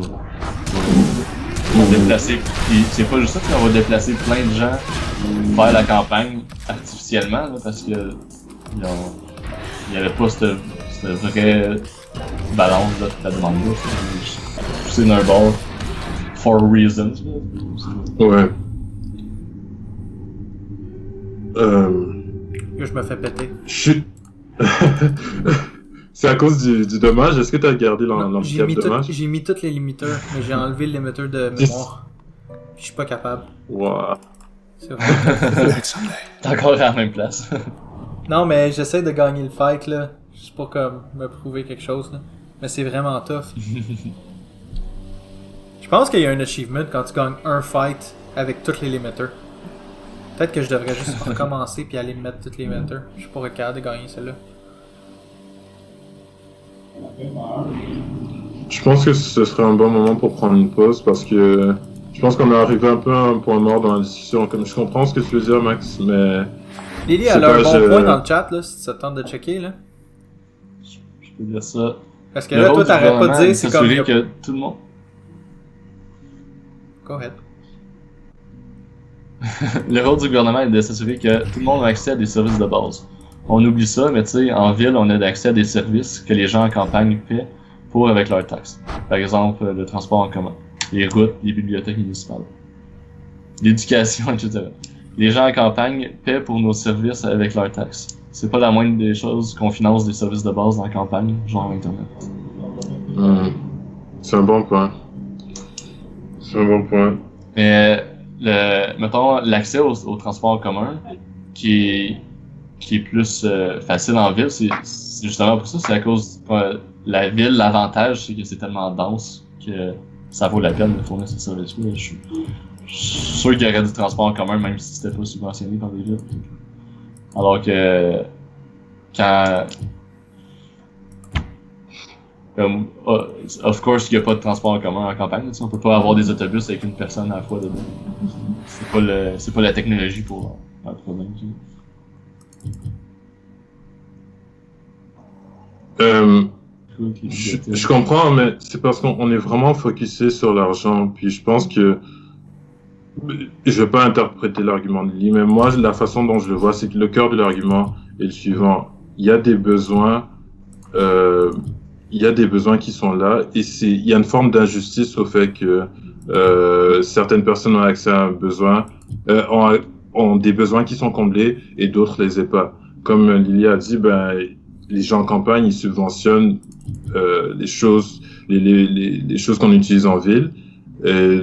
déplacer. Puis c'est pas juste ça qu'on va déplacer plein de gens vers la campagne artificiellement, là, parce que il y avait pas cette cette vraie balance de la demande là. Pousser d'un bord for reasons. Ouais. Je me fais péter. Chut. C'est à cause du dommage. Est-ce que t'as gardé l'handicap dommage? J'ai mis tous les limiteurs, mais j'ai enlevé le limiteur de mémoire. Puis je suis pas capable. Wow. C'est vrai. Maybe someday. T'es encore à la même place. Non, mais j'essaie de gagner le fight, là. Juste pour comme me prouver quelque chose, là. Mais c'est vraiment tough. Je pense qu'il y a un achievement quand tu gagnes un fight avec tous les limiters. Peut-être que je devrais juste recommencer puis aller mettre tous les limiters. Je pourrais être capable de gagner celle-là. Je pense que ce serait un bon moment pour prendre une pause parce que je pense qu'on est arrivé un peu à un point mort dans la discussion. Comme je comprends ce que tu veux dire, Max, mais... Lily, C'est elle a un pas, bon je- point dans le chat, là, si ça te tente de checker, là. Je peux dire ça. Parce que là, toi, t'arrêtes pas de dire, de c'est comme... s'assurer que tout le monde... Go ahead. Le rôle du gouvernement est de s'assurer que tout le monde a accès à des services de base. On oublie ça, mais tu sais, en ville, on a accès à des services que les gens en campagne paient pour avec leurs taxes. Par exemple, le transport en commun, les routes, les bibliothèques municipales, l'éducation, etc. Les gens en campagne paient pour nos services avec leurs taxes. C'est pas la moindre des choses qu'on finance des services de base dans la campagne, genre Internet. C'est un bon point. C'est un bon point. Mais mettons, l'accès au transport en commun, qui est plus facile en ville, c'est justement pour ça, c'est à cause la ville, l'avantage, c'est que c'est tellement dense que ça vaut la peine de fournir ce service-là. Je suis sûr qu'il y aurait du transport en commun, même si c'était pas subventionné par les villes. Alors que quand of course, il n'y a pas de transport en commun en campagne. On peut pas avoir des autobus avec une personne à la fois dedans. C'est pas la technologie pour un problème. Je comprends, mais c'est parce qu'on est vraiment focusé sur l'argent. Puis je pense que je vais pas interpréter l'argument de Lee, mais moi, la façon dont je le vois, c'est que le cœur de l'argument est le suivant. Il y a des besoins, qui sont là, et il y a une forme d'injustice au fait que certaines personnes ont accès à un besoin, ont des besoins qui sont comblés et d'autres les aient pas. Comme Lily a dit, les gens en campagne, ils subventionnent les choses qu'on utilise en ville. Et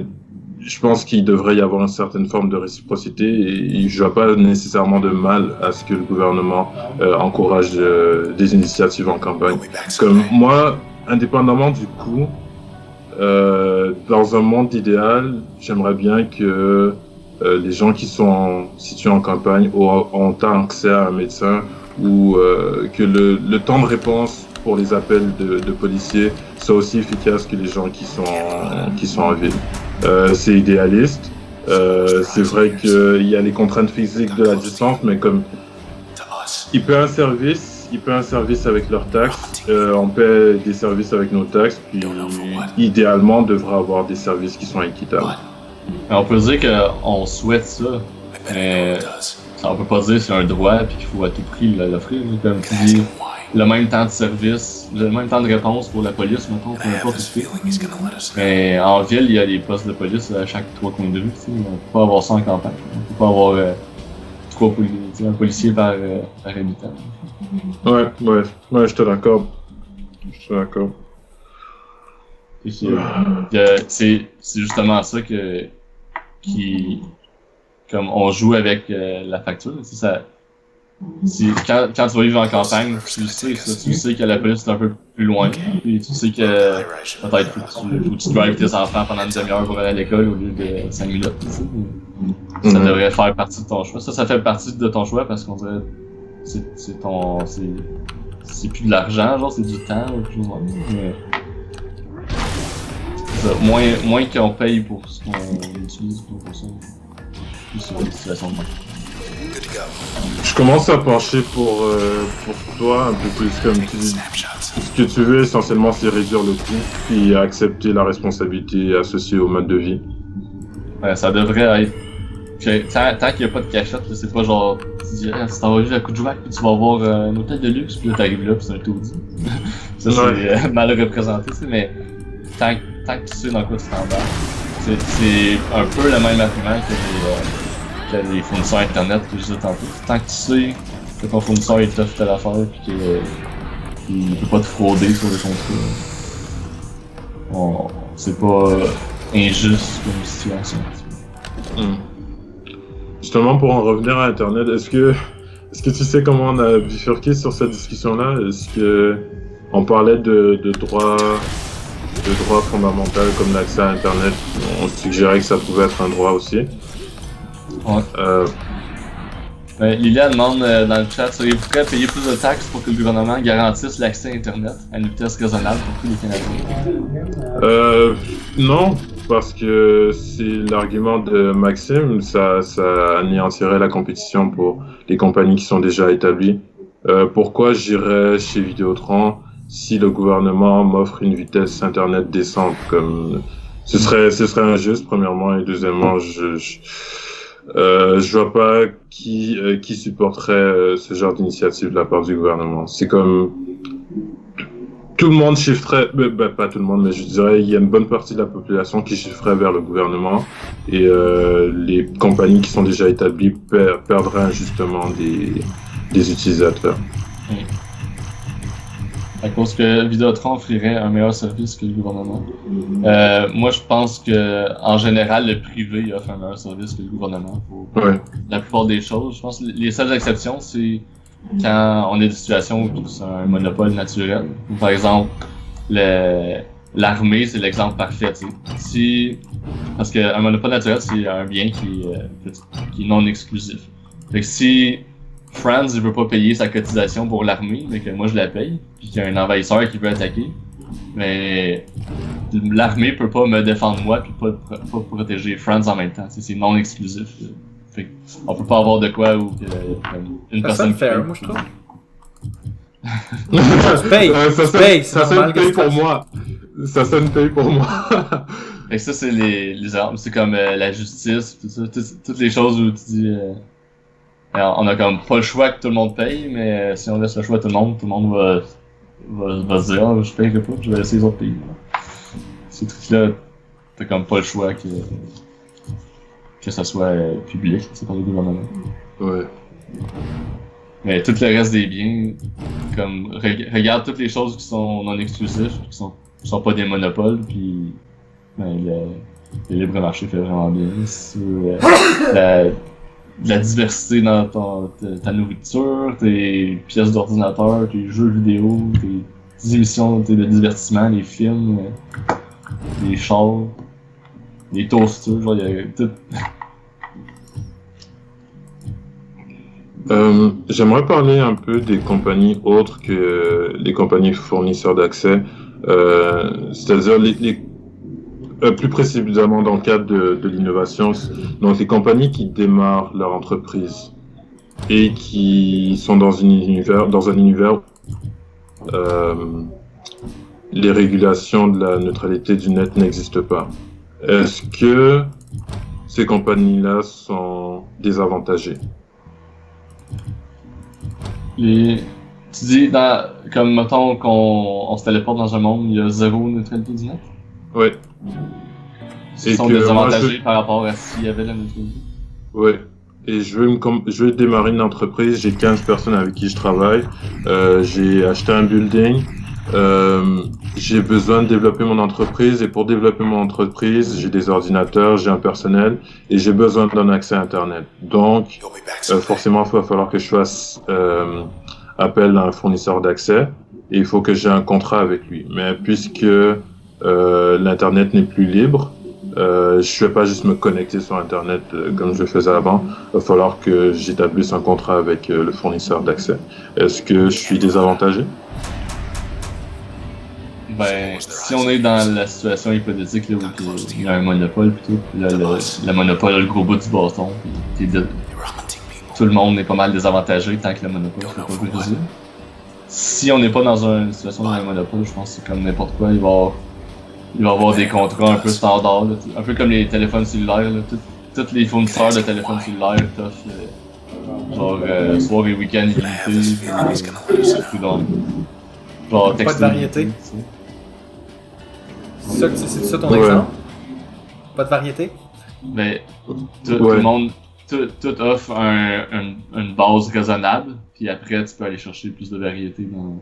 je pense qu'il devrait y avoir une certaine forme de réciprocité et je vois pas nécessairement de mal à ce que le gouvernement encourage des initiatives en campagne. Comme moi, indépendamment du coût, dans un monde idéal, j'aimerais bien que les gens qui sont situés en campagne ont accès à un médecin ou que le temps de réponse pour les appels de policiers soit aussi efficace que les gens qui sont en ville. C'est idéaliste. C'est vrai qu'il y a les contraintes physiques de la distance, mais comme ils paient un service avec leurs taxes, on paie des services avec nos taxes, puis idéalement on devrait avoir des services qui sont équitables. On peut dire qu'on souhaite ça, mais on peut pas dire que c'est un droit et qu'il faut à tout prix l'offrir. Comme tu dis, le même temps de service, le même temps de réponse pour la police, mettons, peu importe où tu fais. Mais en ville, il y a des postes de police à chaque 3 coins de rue. On peut pas avoir ça en campagne. On peut pas avoir un policier par habitant. Ouais, je te l'accorde. C'est justement ça comme on joue avec la facture. Quand tu vas vivre en campagne, tu sais que la police est un peu plus loin. Puis tu sais que peut-être faut que tu drives tes enfants pendant une demi-heure pour aller à l'école au lieu de 5 minutes. Ça devrait faire partie de ton choix. Ça fait partie de ton choix parce qu'on dirait c'est plus de l'argent, genre c'est du temps ou quelque chose comme ça. Moins qu'on paye pour ce qu'on utilise pour ça. Plus sur la situation de monde. Je commence à pencher pour toi un peu plus comme tu dis. Ce que tu veux essentiellement, c'est réduire le coût puis accepter la responsabilité associée au mode de vie. Ouais, ça devrait être tant qu'il n'y a pas de cachette, là, c'est pas genre, tu dis, si t'en vas juste à coup de jouac, puis tu vas avoir un hôtel de luxe, puis là t'arrives là, puis c'est un taudis. Ça, c'est mal représenté, mais tant que tu sais dans quoi tu t'embarques, c'est un peu le même argument que les fournisseurs internet que je disais tantôt. Tant que tu sais que ton fournisseur il t'offre telle affaire, puis qu'il peut pas te frauder sur le contrat, c'est pas injuste comme situation. Justement, pour en revenir à Internet, est-ce que tu sais comment on a bifurqué sur cette discussion-là? Est-ce que on parlait de droits fondamentaux comme l'accès à Internet? On suggérait que ça pouvait être un droit aussi. Ouais. Lilia demande dans le chat, seriez-vous prêt à payer plus de taxes pour que le gouvernement garantisse l'accès à Internet à une vitesse raisonnable pour tous les Canadiens? Non, parce que c'est l'argument de Maxime, ça anéantirait la compétition pour les compagnies qui sont déjà établies. Pourquoi j'irais chez Vidéotron si le gouvernement m'offre une vitesse Internet décente? Comme ce serait injuste, premièrement, et deuxièmement, je vois pas qui supporterait ce genre d'initiative de la part du gouvernement. C'est comme tout le monde chiffrerait, pas tout le monde, mais je dirais il y a une bonne partie de la population qui chiffrerait vers le gouvernement et les compagnies qui sont déjà établies perdraient injustement des utilisateurs. À cause que Vidéotron offrirait un meilleur service que le gouvernement. Moi, je pense que en général, le privé offre un meilleur service que le gouvernement pour la plupart des choses. Je pense que les seules exceptions, c'est quand on est dans des situations où c'est un monopole naturel. Par exemple, l'armée, c'est l'exemple parfait. Parce qu'un monopole naturel, c'est un bien qui est non exclusif. Fait que si France ne veut pas payer sa cotisation pour l'armée, mais que moi je la paye, puis qu'il y a un envahisseur qui veut attaquer, mais l'armée peut pas me défendre moi puis pas protéger France en même temps. C'est non exclusif. Fait on peut pas avoir de quoi ou une personne qui paye. Moi je trouve. Ça sonne paye pour moi. Ça sonne paye pour moi. Fait que ça c'est les armes, c'est comme la justice, tout ça, toutes les choses où tu dis alors, on a comme pas le choix que tout le monde paye, mais si on laisse le choix à tout le monde va se dire je payerai pas, je vais laisser les autres payer. Ces trucs-là, t'as comme pas le choix que ça soit public, c'est par le gouvernement. Ouais. Mais tout le reste des biens, comme regarde toutes les choses qui sont non exclusives, qui sont pas des monopoles, puis le libre marché fait vraiment bien. La diversité dans ta nourriture, tes pièces d'ordinateur, tes jeux vidéo, tes émissions de divertissement, les films, les chars, les toasters, genre il y a tout. J'aimerais parler un peu des compagnies autres que les compagnies fournisseurs d'accès, c'est-à-dire plus précisément dans le cadre de l'innovation, donc les compagnies qui démarrent leur entreprise et qui sont dans un univers les régulations de la neutralité du net n'existent pas. Est-ce que ces compagnies-là sont désavantagées? Tu dis, comme mettons qu'on se téléporte dans un monde où il y a zéro neutralité du net? Oui. Ils sont désavantagés par rapport à s'il y avait la neutralité? Oui. Et je veux démarrer une entreprise, j'ai 15 personnes avec qui je travaille, j'ai acheté un building, j'ai besoin de développer mon entreprise, et pour développer mon entreprise, j'ai des ordinateurs, j'ai un personnel, et j'ai besoin d'un accès à Internet. Donc, forcément, il va falloir que je fasse appel à un fournisseur d'accès, et il faut que j'ai un contrat avec lui. Mais puisque l'Internet n'est plus libre, je ne vais pas juste me connecter sur Internet comme je le faisais avant. Il va falloir que j'établisse un contrat avec le fournisseur d'accès. Est-ce que je suis désavantagé? Ben, si on est dans la situation hypothétique là, où il y a un monopole, plutôt, là, le monopole a le gros bout du bâton, puis tout le monde est pas mal désavantagé tant que le monopole ne soit pas brisé. Si on n'est pas dans une situation de monopole, je pense que c'est comme n'importe quoi, il va y avoir des contrats un peu standards, là, un peu comme les téléphones cellulaires. Là, tous les fournisseurs de téléphones cellulaires t'offrent genre soir et week-end illimité, genre Pas de variété. C'est ça ton Ouais. exemple? Pas de variété? Mais tout le monde, tout offre une base raisonnable, puis après tu peux aller chercher plus de variété dans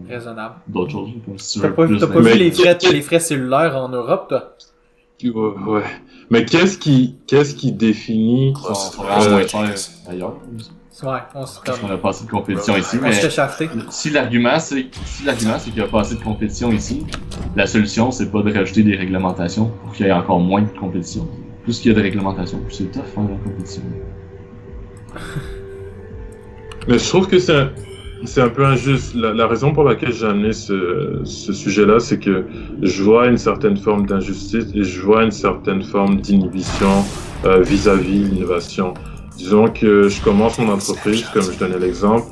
Raisonnable. d'autres choses. Comme si tu T'as veux pas, plus t'as pas Mais- vu les frais cellulaires en Europe, toi? Ouais. Mais qu'est-ce qui définit Ils sont vraiment moins chers ailleurs. Ouais, on se Parce qu'on a pas assez de compétition ici, on mais se fait shafter. si l'argument c'est qu'il n'y a pas assez de compétition ici, la solution c'est pas de rajouter des réglementations pour qu'il y ait encore moins de compétition. Plus qu'il y a de réglementations, plus c'est tough hein, la compétition. Mais je trouve que c'est un peu injuste. La raison pour laquelle j'ai amené ce sujet-là, c'est que je vois une certaine forme d'injustice et je vois une certaine forme d'inhibition vis-à-vis l'innovation. Disons que je commence mon entreprise, comme je donnais l'exemple,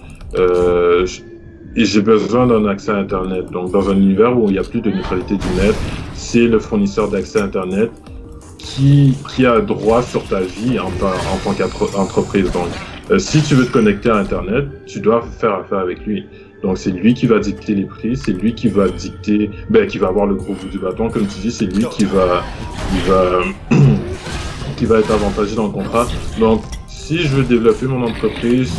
et j'ai besoin d'un accès à Internet. Donc, dans un univers où il n'y a plus de neutralité du net, c'est le fournisseur d'accès à Internet qui a droit sur ta vie en tant qu'entreprise. Donc, si tu veux te connecter à Internet, tu dois faire affaire avec lui. Donc, c'est lui qui va dicter les prix, c'est lui qui va dicter, qui va avoir le gros bout du bâton, comme tu dis, c'est lui qui va être avantagé dans le contrat. Donc, si je veux développer mon entreprise,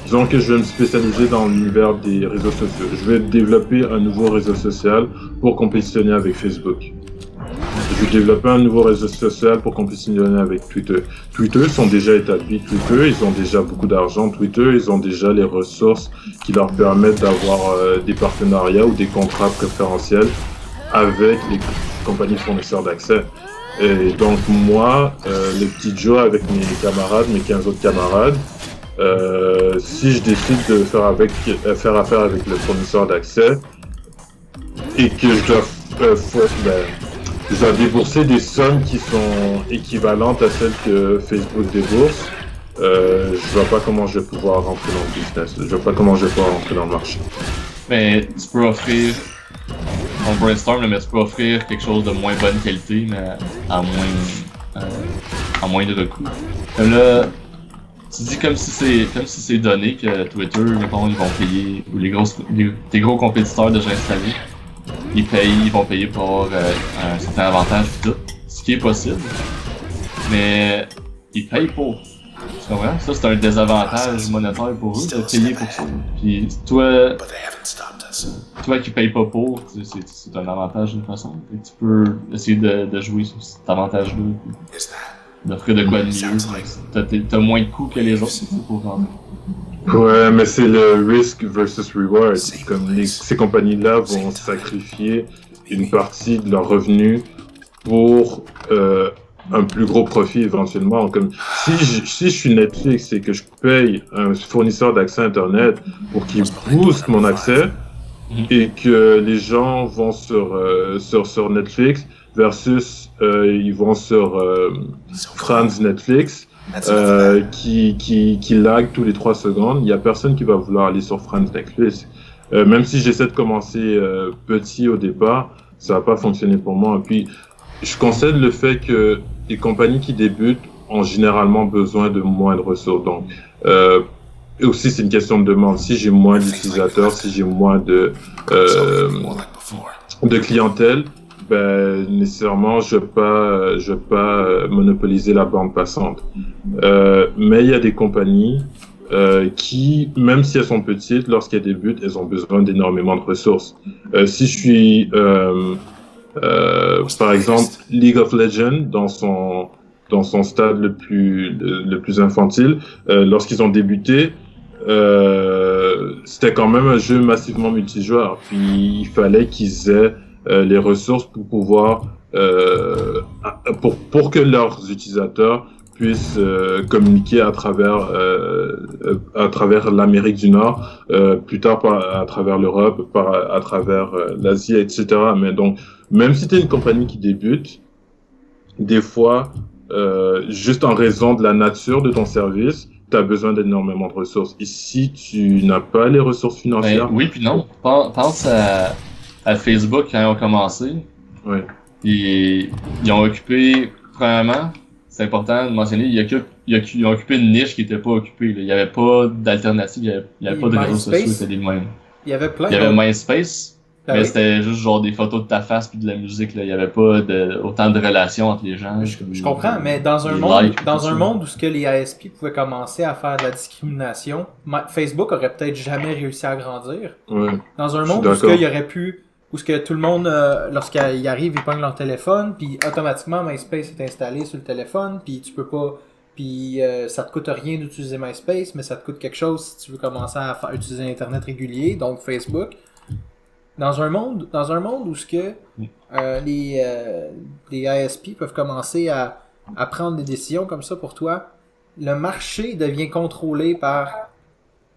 disons que je vais me spécialiser dans l'univers des réseaux sociaux. Je vais développer un nouveau réseau social pour compétitionner avec Facebook. Je vais développer un nouveau réseau social pour compétitionner avec Twitter. Twitter sont déjà établis. Twitter, ils ont déjà beaucoup d'argent. Twitter, ils ont déjà les ressources qui leur permettent d'avoir des partenariats ou des contrats préférentiels avec les compagnies fournisseurs d'accès. Et donc moi, le petit Joe avec mes camarades, mes 15 autres camarades, si je décide de faire affaire avec le fournisseur d'accès et que je dois débourser des sommes qui sont équivalentes à celles que Facebook débourse, je vois pas comment je vais pouvoir rentrer dans le business. Je vois pas comment je vais pouvoir rentrer dans le marché. Mais tu peux offrir, on brainstorm, mais tu peux offrir quelque chose de moins bonne qualité, mais à moins de recours. Comme là, tu dis comme si c'est donné que Twitter, mettons, ils vont payer, ou les gros compétiteurs déjà installés, ils vont payer pour un certain avantage et tout, ce qui est possible. Mais ils payent pour. Tu comprends? Ça, c'est un désavantage monétaire pour eux de payer pour ça. Puis toi qui payes pas pour, c'est un avantage d'une façon. Et tu peux essayer de jouer sur cet avantage-là, puis d'offrir de quoi de mieux. T'as moins de coûts que les autres pour rentrer. Ouais, mais c'est le risk versus reward. Comme ces compagnies-là vont sacrifier une partie de leurs revenus pour un plus gros profit éventuellement. Comme si je suis Netflix et que je paye un fournisseur d'accès Internet pour qu'il booste mon accès et que les gens vont sur Netflix versus ils vont sur Franz Netflix qui lag tous les 3 secondes, il y a personne qui va vouloir aller sur Franz Netflix. Même si j'essaie de commencer petit au départ, ça va pas fonctionner pour moi. Et puis je concède le fait que les compagnies qui débutent ont généralement besoin de moins de ressources. Donc et aussi c'est une question de demande. Si j'ai moins d'utilisateurs, si j'ai moins de clientèle, nécessairement, je vais pas monopoliser la bande passante. Mais il y a des compagnies qui, même si elles sont petites, lorsqu'elles débutent, elles ont besoin d'énormément de ressources. Si je suis, par exemple, League of Legends dans son stade le plus infantile, lorsqu'ils ont débuté, c'était quand même un jeu massivement multijoueur. Puis il fallait qu'ils aient les ressources pour pouvoir pour que leurs utilisateurs puissent communiquer à travers l'Amérique du Nord, plus tard à travers l'Europe, à travers l'Asie, etc. Mais donc, même si tu es une compagnie qui débute, des fois, juste en raison de la nature de ton service, tu as besoin d'énormément de ressources. Et si tu n'as pas les ressources financières... oui, puis non. Pense à Facebook quand ils ont commencé. Ouais. Ils ont occupé, premièrement, c'est important de mentionner, ils ont occupé une niche qui était pas occupée. Là. Il y avait pas d'alternative, il y avait pas de réseaux sociaux, c'était les mêmes. Il y avait plein Il y avait d'autres. MySpace, Ben mais oui. c'était juste genre des photos de ta face puis de la musique. Là. Il y avait pas autant de relations entre les gens. Je comprends, mais dans un les monde, likes, dans tout un ça. monde où ce que les ISP pouvaient commencer à faire de la discrimination, Facebook aurait peut-être jamais réussi à grandir. Ouais. Dans un Je suis monde où ce d'accord. qu'il y aurait pu, où ce que tout le monde, lorsqu'ils arrivent, ils pognent leur téléphone, puis automatiquement MySpace est installé sur le téléphone, puis tu peux pas, puis ça te coûte rien d'utiliser MySpace, mais ça te coûte quelque chose si tu veux commencer à utiliser Internet régulier, donc Facebook. Dans un monde où ce que les ISP peuvent commencer à prendre des décisions comme ça pour toi, le marché devient contrôlé par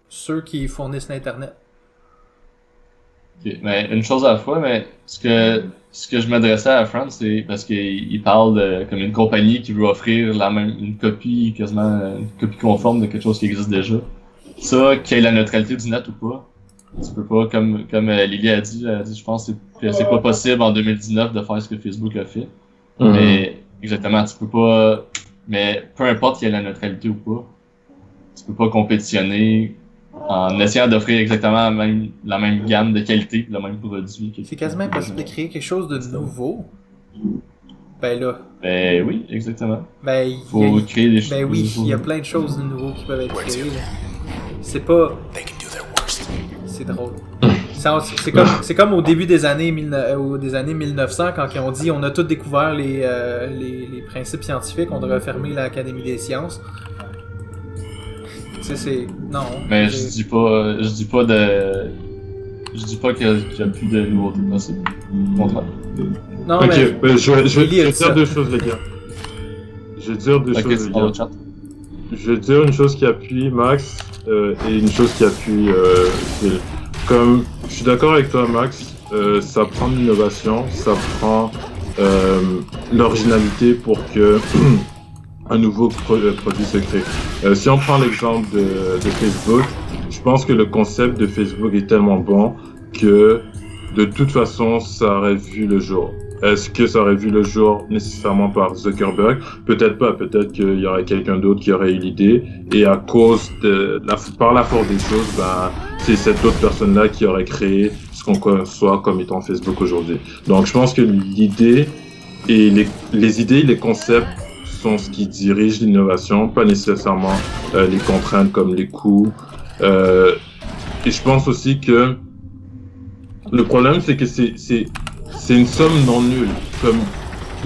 ceux qui fournissent l'Internet. Ok, mais une chose à la fois, mais ce que je m'adressais à France, c'est parce qu'il parle de comme une compagnie qui veut offrir une copie, quasiment une copie conforme de quelque chose qui existe déjà. Ça, qu'il y ait la neutralité du net ou pas, tu peux pas, comme Lily a dit, je pense que c'est pas possible en 2019 de faire ce que Facebook a fait. Mais, exactement, tu peux pas, mais peu importe qu'il y ait la neutralité ou pas, tu peux pas compétitionner en essayant d'offrir exactement la même gamme de qualité, le même produit. C'est quasiment impossible de créer quelque chose de nouveau. Ben là, Ben oui, exactement. ben Faut créer des choses. ben oui, il y a plein de choses de nouveau qui peuvent être créées. Là. C'est pas, They can do their worst. c'est drôle. C'est comme au début des années 1900 quand ils ont dit on a tous découvert les principes scientifiques, on devrait fermer l'Académie des sciences. Tu sais, c'est non. Mais je dis pas qu'il y a plus de nouveautés possibles. Au contraire. Non, Ok, mais ben, je vais Lily a dit dire ça. deux choses, les gars. Je vais dire deux Ok, choses, c'est les dans gars. le chat. Je vais dire une chose qui appuie Max et une chose qui appuie Phil. Comme je suis d'accord avec toi, Max, ça prend de l'innovation, ça prend l'originalité pour que un nouveau produit se crée. Si on prend l'exemple de Facebook, je pense que le concept de Facebook est tellement bon que de toute façon, ça aurait vu le jour. Est-ce que ça aurait vu le jour nécessairement par Zuckerberg? Peut-être pas. Peut-être qu'il y aurait quelqu'un d'autre qui aurait eu l'idée. Et à cause par la force des choses, ben, c'est cette autre personne-là qui aurait créé ce qu'on conçoit comme étant Facebook aujourd'hui. Donc, je pense que l'idée et les idées, les concepts sont ce qui dirige l'innovation, pas nécessairement les contraintes comme les coûts. Et je pense aussi que le problème, c'est que c'est une somme non nulle. Comme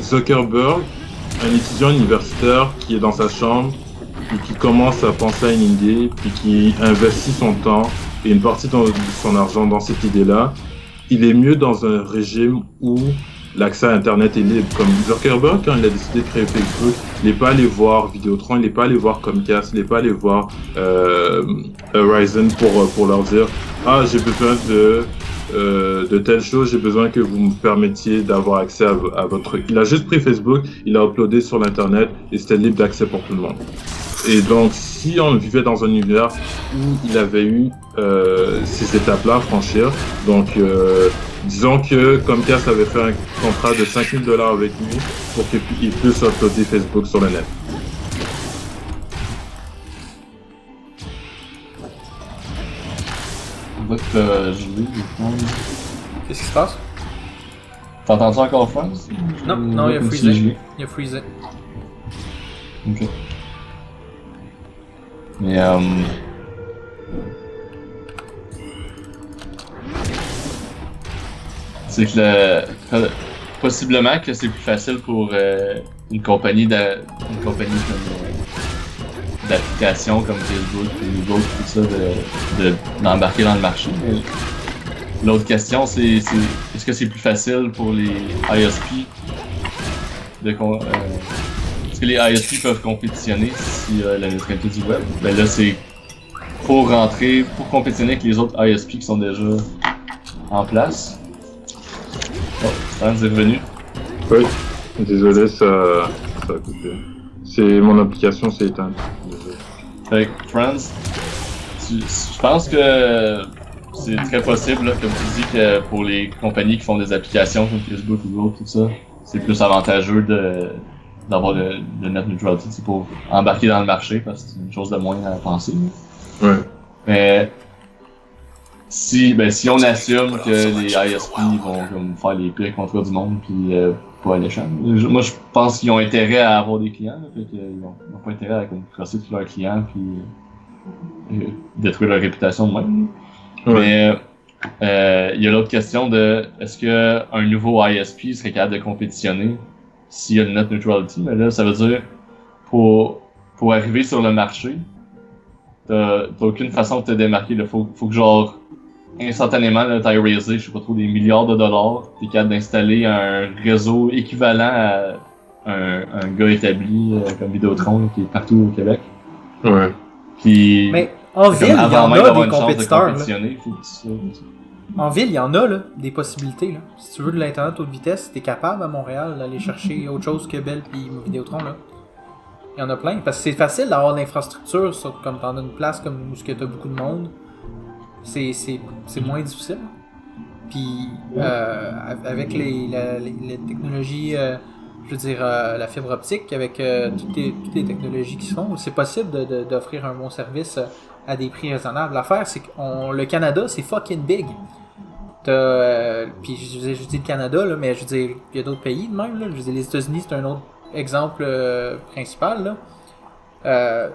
Zuckerberg, un étudiant universitaire qui est dans sa chambre et qui commence à penser à une idée, puis qui investit son temps et une partie de son argent dans cette idée-là, il est mieux dans un régime où l'accès à Internet est libre. Comme Zuckerberg, quand il a décidé de créer Facebook, il n'est pas allé voir Vidéotron, il n'est pas allé voir Comcast, il n'est pas allé voir Horizon pour leur dire « Ah, j'ai besoin de telle chose, j'ai besoin que vous me permettiez d'avoir accès à votre truc. » Il a juste pris Facebook, il a uploadé sur l'Internet et c'était libre d'accès pour tout le monde. Et donc, si on vivait dans un univers où il avait eu ces étapes-là à franchir, donc disons que Comcast avait fait un contrat de $5,000 avec lui pour qu'il puisse uploader Facebook sur le net. On voit que t'as gelé, qu'est-ce qui se passe? T'entends-tu encore France? Non, il a freezé. Il a freezé. Ok. Mais c'est que possiblement que c'est plus facile pour une compagnie comme d'applications comme Facebook ou Google, tout ça, d'embarquer dans le marché. Mais l'autre question, c'est est-ce que c'est plus facile pour les ISP est-ce que les ISP peuvent compétitionner si la neutralité du web? Ben là, c'est pour compétitionner avec les autres ISP qui sont déjà en place. Oh, Stan est revenu. Oui, désolé, ça a coupé. Mon application s'est éteinte. Désolé. Fait que, Franz, je pense que c'est très possible, là, comme tu dis, que pour les compagnies qui font des applications comme Facebook ou Google, tout ça, c'est plus avantageux d'avoir le net neutrality, c'est pour embarquer dans le marché, parce que c'est une chose de moins à penser. Ouais. Mais si on assume que les ISP vont comme faire les pires contrats du monde puis pas alléchants, moi je pense qu'ils ont intérêt à avoir des clients, là, fait qu'ils ont pas intérêt à comme crosser tous leurs clients puis détruire leur réputation de même. Ouais. Mais il y a l'autre question de est-ce que un nouveau ISP serait capable de compétitionner s'il y a le net neutrality, mais là ça veut dire pour arriver sur le marché, t'as aucune façon de te démarquer. Là. Faut que genre instantanément t'ailles raiser, je sais pas trop, des milliards de dollars, t'es capable d'installer un réseau équivalent à un gars établi comme Vidéotron là, qui est partout au Québec. Ouais. Puis Mais en ville, il y avant en même a d'avoir des une chance de compétiteurs. Là. compétitionner, faut que En ville, il y en a là, des possibilités. Là. Si tu veux de l'internet haute vitesse, t'es capable à Montréal d'aller chercher autre chose que Bell et Vidéotron. Là. Il y en a plein. Parce que c'est facile d'avoir de l'infrastructure, comme dans une place comme où t'as beaucoup de monde. C'est moins difficile. Puis avec les technologies, je veux dire la fibre optique, avec toutes les technologies qui se font, c'est possible d'offrir un bon service à des prix raisonnables. L'affaire, c'est que le Canada, c'est fucking big. Puis je dis le Canada, là, mais je veux dire, il y a d'autres pays de même. Là. Je veux dire, les États-Unis, c'est un autre exemple principal. Là.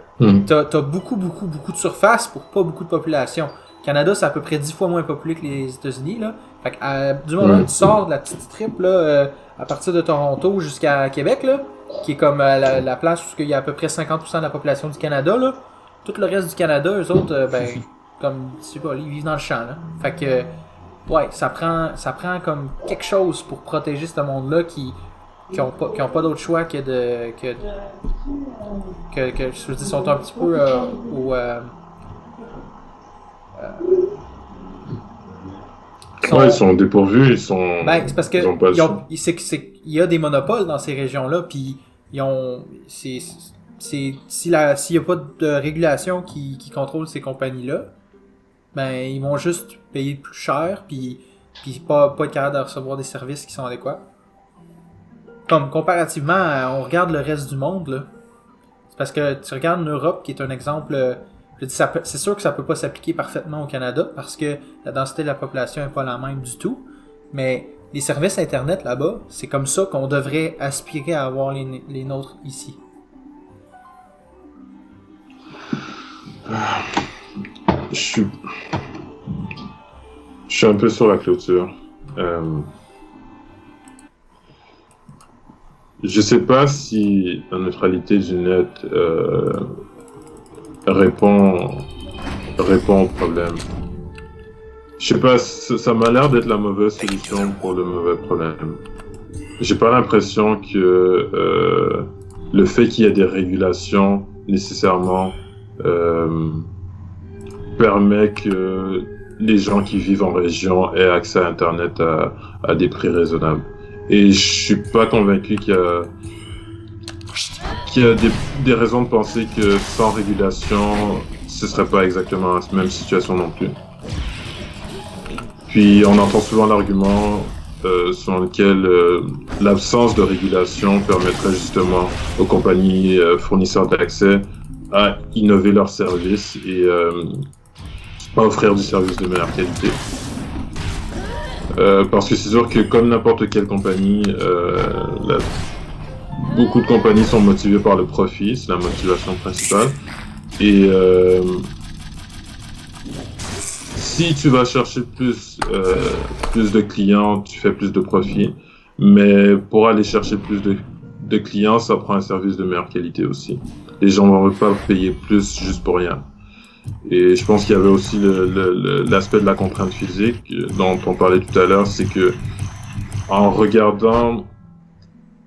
T'as beaucoup de surface pour pas beaucoup de population. Le Canada, c'est à peu près 10 fois moins peuplé que les États-Unis. Là. Fait que, du moment où tu sors de la petite strip là, à partir de Toronto jusqu'à Québec, là, qui est comme la place où il y a à peu près 50% de la population du Canada, là, tout le reste du Canada, eux autres, comme, je sais pas, ils vivent dans le champ. Là. Fait que, ouais, ça prend comme quelque chose pour protéger ce monde-là qui ont pas d'autre choix que je veux dire, sont un petit peu ils sont dépourvus, ils sont. Ben, c'est parce que il y a des monopoles dans ces régions-là, puis ils ont. S'il y a pas de régulation qui contrôle ces compagnies-là, ben ils vont juste payer plus cher, puis pas être capable de recevoir des services qui sont adéquats. Comme comparativement, on regarde le reste du monde, là. C'est parce que tu regardes l'Europe, qui est un exemple. C'est sûr que ça peut pas s'appliquer parfaitement au Canada parce que la densité de la population est pas la même du tout. Mais les services Internet là-bas, c'est comme ça qu'on devrait aspirer à avoir les nôtres ici. Je suis un peu sur la clôture. Je sais pas si la neutralité du net répond au problème. Je sais pas, ça m'a l'air d'être la mauvaise solution pour le mauvais problème. J'ai pas l'impression que le fait qu'il y ait des régulations nécessairement permet que les gens qui vivent en région aient accès à Internet à des prix raisonnables. Et je suis pas convaincu qu'il y a des raisons de penser que sans régulation, ce serait pas exactement la même situation non plus. Puis on entend souvent l'argument selon lequel l'absence de régulation permettrait justement aux compagnies fournisseurs d'accès à innover leurs services et à offrir du service de meilleure qualité. Parce que c'est sûr que comme n'importe quelle compagnie, beaucoup de compagnies sont motivées par le profit, c'est la motivation principale. Et si tu vas chercher plus de clients, tu fais plus de profit. Mais pour aller chercher plus de clients, ça prend un service de meilleure qualité aussi. Les gens ne vont pas payer plus juste pour rien. Et je pense qu'il y avait aussi l'aspect de la contrainte physique dont on parlait tout à l'heure, c'est que en regardant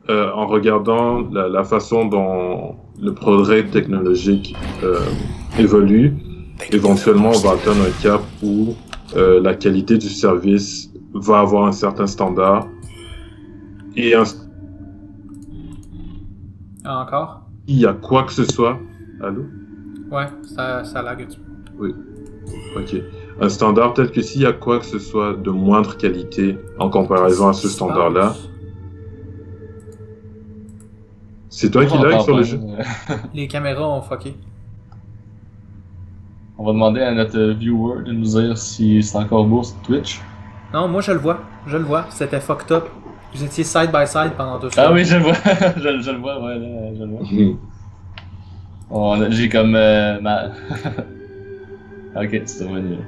la façon dont le progrès technologique évolue, éventuellement on va atteindre un cap où la qualité du service va avoir un certain standard et Encore? il y a quoi que ce soit. Allô? Ouais, ça lag un petit peu. Oui. Ok. Un standard tel que s'il y a quoi que ce soit de moindre qualité en comparaison à ce standard-là, C'est toi qui lag sur le jeu? Les caméras ont fucké. On va demander à notre viewer de nous dire si c'est encore beau sur Twitch. Non, moi je le vois. C'était fucked up. Vous étiez side by side pendant 2 Ah secondes. oui, je le vois. je le vois, ouais, là, je le vois. J'ai comme ma... Ok, c'est revenu là.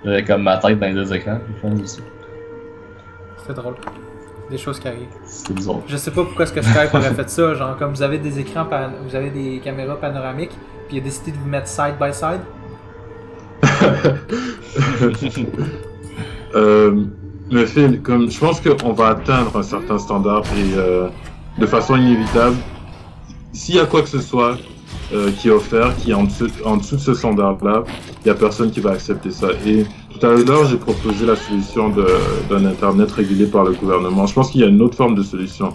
J'avais comme ma tête dans les 2 écrans, je pense aussi. C'est drôle. Des choses qui arrivent. C'est bizarre. Je sais pas pourquoi est-ce que Skype aurait fait ça, genre comme vous avez des écrans, vous avez des caméras panoramiques, puis il a décidé de vous mettre side by side. Mais Phil, comme je pense qu'on va atteindre un certain standard et de façon inévitable, s'il y a quoi que ce soit qui est offert, qui est en dessous de ce standard-là, il n'y a personne qui va accepter ça. Et tout à l'heure, j'ai proposé la solution d'un Internet régulé par le gouvernement. Je pense qu'il y a une autre forme de solution.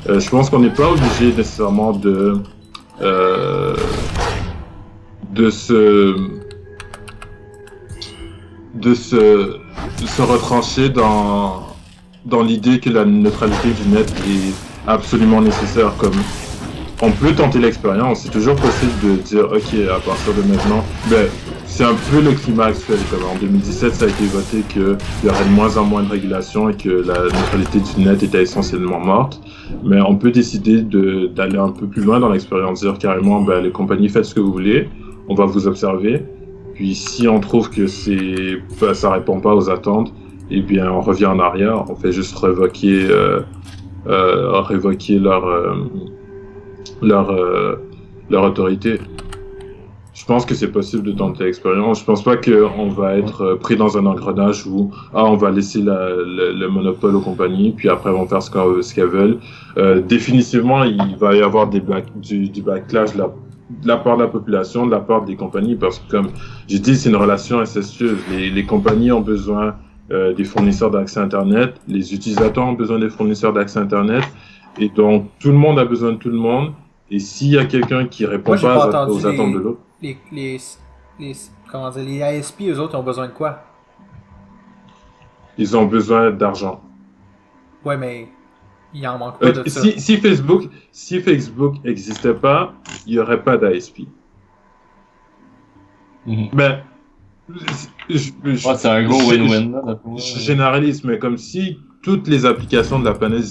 Je pense qu'on n'est pas obligé nécessairement de se retrancher dans l'idée que la neutralité du net est absolument nécessaire. Comme on peut tenter l'expérience, c'est toujours possible de dire ok, à partir de maintenant, ben c'est un peu le climat actuel. Comme en 2017, ça a été voté qu'il y aurait de moins en moins de régulation et que la neutralité du net était essentiellement morte. Mais on peut décider d'aller un peu plus loin dans l'expérience, dire carrément ben les compagnies, faites ce que vous voulez, on va vous observer. Puis si on trouve que ça répond pas aux attentes, eh bien on revient en arrière, on fait juste révoquer leur autorité. Je pense que c'est possible de tenter l'expérience. Je pense pas qu'on va être pris dans un engrenage où on va laisser le monopole aux compagnies, puis après elles vont faire ce qu'elles veulent. Définitivement, il va y avoir du backlash de la part de la population, de la part des compagnies, parce que comme j'ai dit, c'est une relation incestueuse. Les compagnies ont besoin des fournisseurs d'accès Internet, les utilisateurs ont besoin des fournisseurs d'accès Internet, et donc tout le monde a besoin de tout le monde. Et s'il y a quelqu'un qui répond pas aux attentes de l'autre, les ISP, eux autres, ont besoin de quoi? Ils ont besoin d'argent. Ouais, mais il en manque pas de ça. Si Facebook n'existait pas, il n'y aurait pas d'ISP. Ben, c'est un gros win-win là. Je généralise, mais comme si toutes les applications de la planète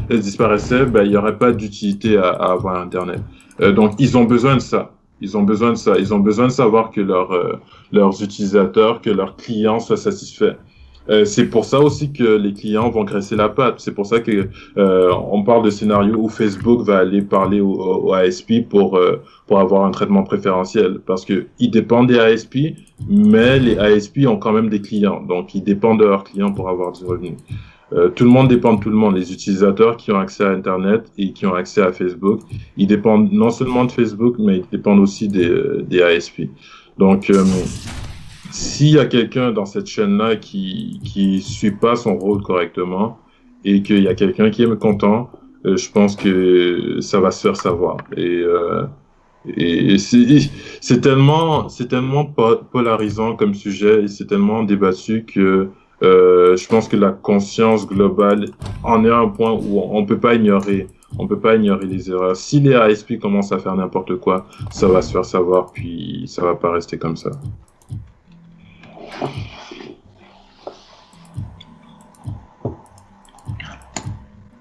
disparaissaient, ben il n'y aurait pas d'utilité à avoir Internet. Donc ils ont besoin de ça. Ils ont besoin de savoir que leurs utilisateurs, que leurs clients soient satisfaits. C'est pour ça aussi que les clients vont graisser la patte. C'est pour ça que on parle de scénario où Facebook va aller parler au ASP pour avoir un traitement préférentiel, parce que ils dépendent des ASP, mais les ASP ont quand même des clients, donc ils dépendent de leurs clients pour avoir du revenu. Tout le monde dépend de tout le monde. Les utilisateurs qui ont accès à Internet et qui ont accès à Facebook, ils dépendent non seulement de Facebook, mais ils dépendent aussi des ASP. Donc s'il y a quelqu'un dans cette chaîne-là qui suit pas son rôle correctement et qu'il y a quelqu'un qui est mécontent, je pense que ça va se faire savoir. Et c'est tellement polarisant comme sujet et c'est tellement débattu que je pense que la conscience globale en est à un point où on peut pas ignorer les erreurs. Si les ASP commencent à faire n'importe quoi, ça va se faire savoir, puis ça va pas rester comme ça.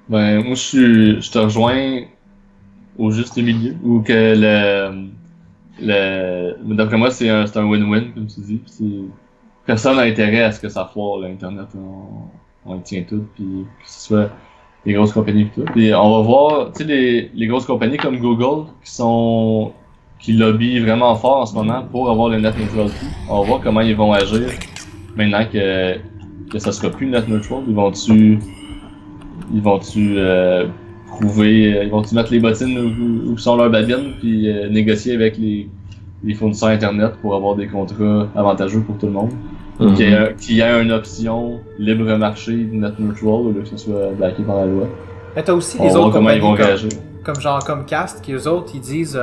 Ben, moi, je te rejoins au juste milieu, ou que d'après moi, c'est un win-win, comme tu dis. Personne n'a intérêt à ce que ça foire, l'Internet. On le tient tout, puis que ce soit les grosses compagnies et tout. Et on va voir, tu sais, les grosses compagnies comme Google qui lobbyent vraiment fort en ce moment pour avoir le net neutrality. On va voir comment ils vont agir maintenant que ça sera plus net neutral. Ils vont-tu mettre les bottines où sont leurs babines puis négocier avec les fournisseurs Internet pour avoir des contrats avantageux pour tout le monde. Qu'il y ait une option libre marché net neutral au lieu que ce soit backé par la loi. Mais t'as aussi les autres compagnies comme Comcast qui eux autres ils disent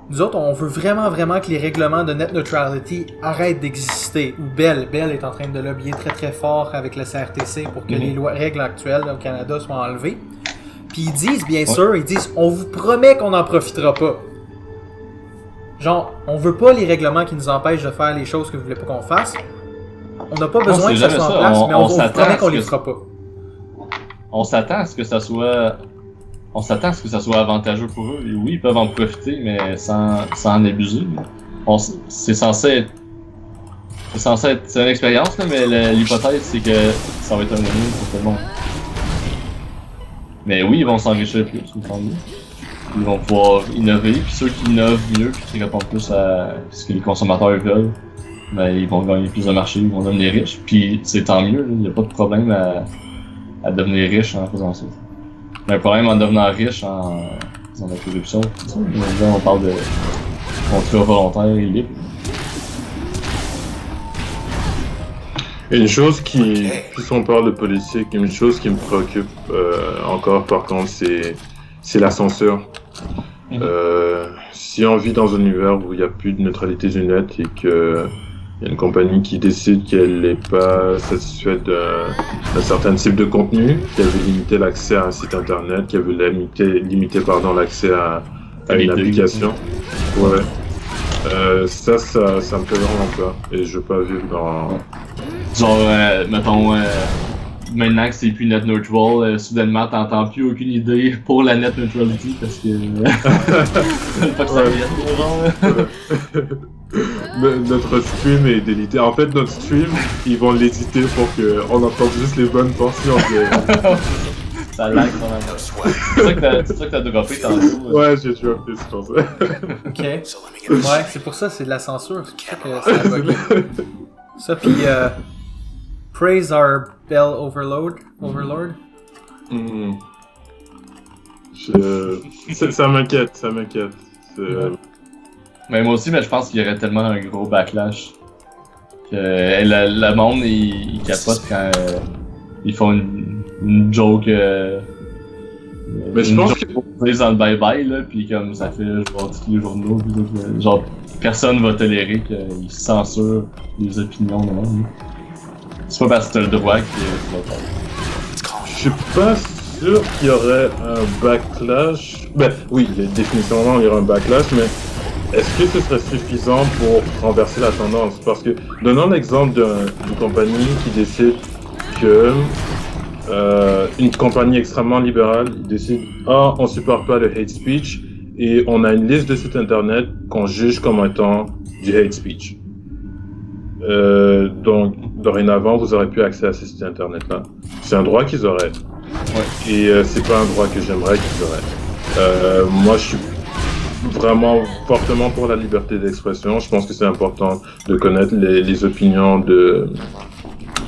nous autres on veut vraiment que les règlements de net neutrality arrêtent d'exister. Ou Bell est en train de lobbyer très très fort avec le CRTC pour que les règles actuelles au Canada soient enlevées. Puis ils disent, bien sûr, ils disent, on vous promet qu'on n'en profitera pas. Genre, on veut pas les règlements qui nous empêchent de faire les choses que vous voulez pas qu'on fasse. On n'a pas besoin que ça soit en place, mais on vous promet qu'on les fera pas. On s'attend à ce que ça soit... On s'attend à ce que ça soit avantageux pour eux. Et oui, ils peuvent en profiter, mais sans en abuser. C'est censé être... C'est une expérience, là, mais l'hypothèse, c'est que ça va être un menu pour tout le monde. Mais oui, ils vont s'enrichir plus, tant mieux. Ils vont pouvoir innover, puis ceux qui innovent mieux, puis qui répondent plus à ce que les consommateurs veulent, ben, ils vont gagner plus de marché, ils vont devenir riches. Puis c'est tant mieux, il n'y a pas de problème à devenir riche en faisant ça. Mais un problème en devenant riche en faisant de la corruption, c'est ça. Là, on parle de contrat volontaire et libre. Une chose qui, plus on parle de politique, une chose qui me préoccupe encore par contre, c'est la censure. Si on vit dans un univers où il n'y a plus de neutralité du net et que il y a une compagnie qui décide qu'elle n'est pas satisfaite d'un certain type de contenu, qui veut limiter l'accès à un site internet, qui veut limiter l'accès à une application, ouais. Ça me fait vraiment peur et je veux pas vivre dans... Genre, mettons, maintenant que c'est plus net neutral, soudainement t'entends plus aucune idée pour la net neutrality parce que... pas que ça vienne, Notre stream est délité. En fait, notre stream, ils vont l'éditer pour qu'on entende juste les bonnes portions. Ça lag quand même. C'est ça que t'as droppé tantôt. Ouais, j'ai droppé, c'est pour ça. Ok. Ouais, c'est pour ça, c'est de la censure. C'est pour ça que ça a bugué. Ça, pis praise our bell overlord. Ça m'inquiète. Mais moi aussi, mais je pense qu'il y aurait tellement un gros backlash que le monde il capote quand ils font une joke. Mais je pense que dans le bye-bye là, puis comme ça fait genre tous les journaux, pis tout, genre personne va tolérer qu'ils censurent les opinions de monde. C'est pas parce que t'as le droit que tu vas faire. je suis pas sûr qu'il y aurait un backlash. Ben oui, définitivement il y aurait un backlash, mais est-ce que ce serait suffisant pour renverser la tendance? Parce que, donnons l'exemple d'une compagnie qui décide que une compagnie extrêmement libérale décide on supporte pas le hate speech et on a une liste de sites internet qu'on juge comme étant du hate speech. Donc, dorénavant, vous aurez plus accès à ces sites internet-là. C'est un droit qu'ils auraient. Ouais. Et c'est pas un droit que j'aimerais qu'ils auraient. Moi, je suis vraiment fortement pour la liberté d'expression. Je pense que c'est important de connaître les opinions de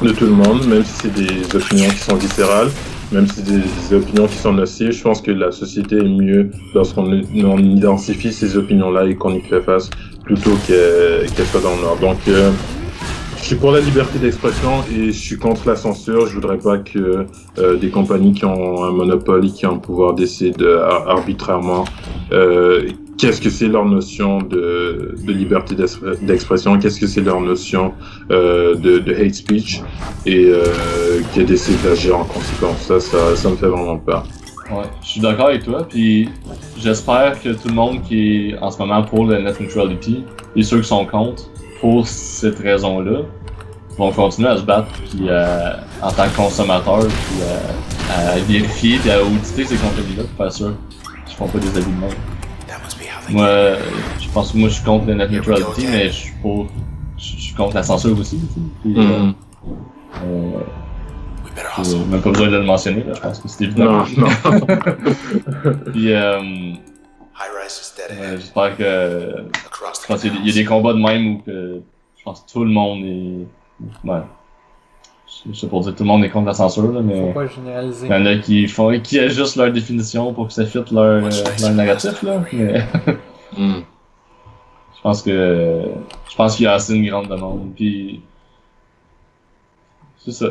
tout le monde, même si c'est des opinions qui sont viscérales, même si c'est des opinions qui sont nocives. Je pense que la société est mieux lorsqu'on identifie ces opinions-là et qu'on y fait face plutôt qu'elles soient dans le noir. Donc, je suis pour la liberté d'expression et je suis contre la censure. Je voudrais pas que des compagnies qui ont un monopole et qui ont le pouvoir décident arbitrairement qu'est-ce que c'est leur notion de liberté d'expression, qu'est-ce que c'est leur notion de hate speech et qu'elles décident d'agir en conséquence. Ça me fait vraiment peur. Ouais, je suis d'accord avec toi, puis j'espère que tout le monde qui est en ce moment pour le net neutrality et ceux qui sont contre, pour cette raison-là, vont continuer à se battre, puis en tant que consommateur, puis à vérifier et à auditer ces contenus-là pour faire sûr qu'ils font pas des abus de monde. Moi, je pense que moi je suis contre le net neutrality, mais je suis contre la censure aussi. Puis, même pas besoin de le mentionner, là, je pense que c'est évident. Non. Puis, j'espère que. Je pense qu'il y a des combats de même où que je pense que tout le monde est. Ouais. Je sais pas dire que tout le monde est contre la censure, là, mais. Faut pas généraliser. Il y en a qui ajustent leur définition pour que ça fitte leur narratif, là. Mais. Je pense qu'il y a assez une grande demande. Puis. C'est ça.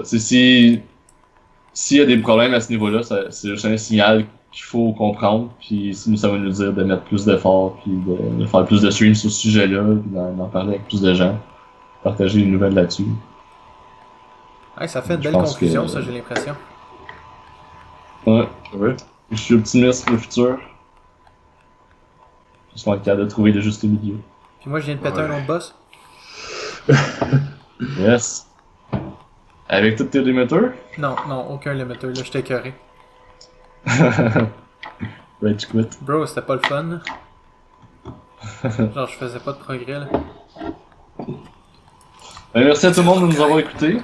S'il y a des problèmes à ce niveau-là, c'est juste un signal qu'il faut comprendre, puis ça va nous dire de mettre plus d'efforts, puis de faire plus de streams sur ce sujet-là, puis d'en parler avec plus de gens, partager les nouvelles là-dessus. Ouais, ça fait une belle conclusion, ça, j'ai l'impression. Ouais. Je suis optimiste pour le futur. Juste en cas de trouver le juste milieu. Puis moi, je viens de péter un autre boss. Yes. Avec tous tes limiteurs? Non, aucun limiter, là, j'étais écœuré. Ouais, tu quittes. Bro, c'était pas le fun. Là. Genre, je faisais pas de progrès, là. Merci à tout le monde de nous avoir écoutés.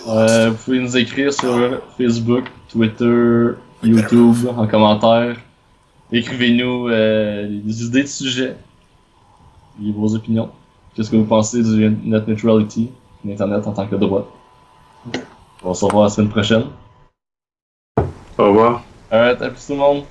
Vous pouvez nous écrire sur Facebook, Twitter, YouTube, en commentaire. Écrivez-nous des idées de sujets et vos opinions. Qu'est-ce que vous pensez du net neutrality, l'Internet en tant que droit? On va se revoir la semaine prochaine. Au revoir. Alright, à plus tout le monde.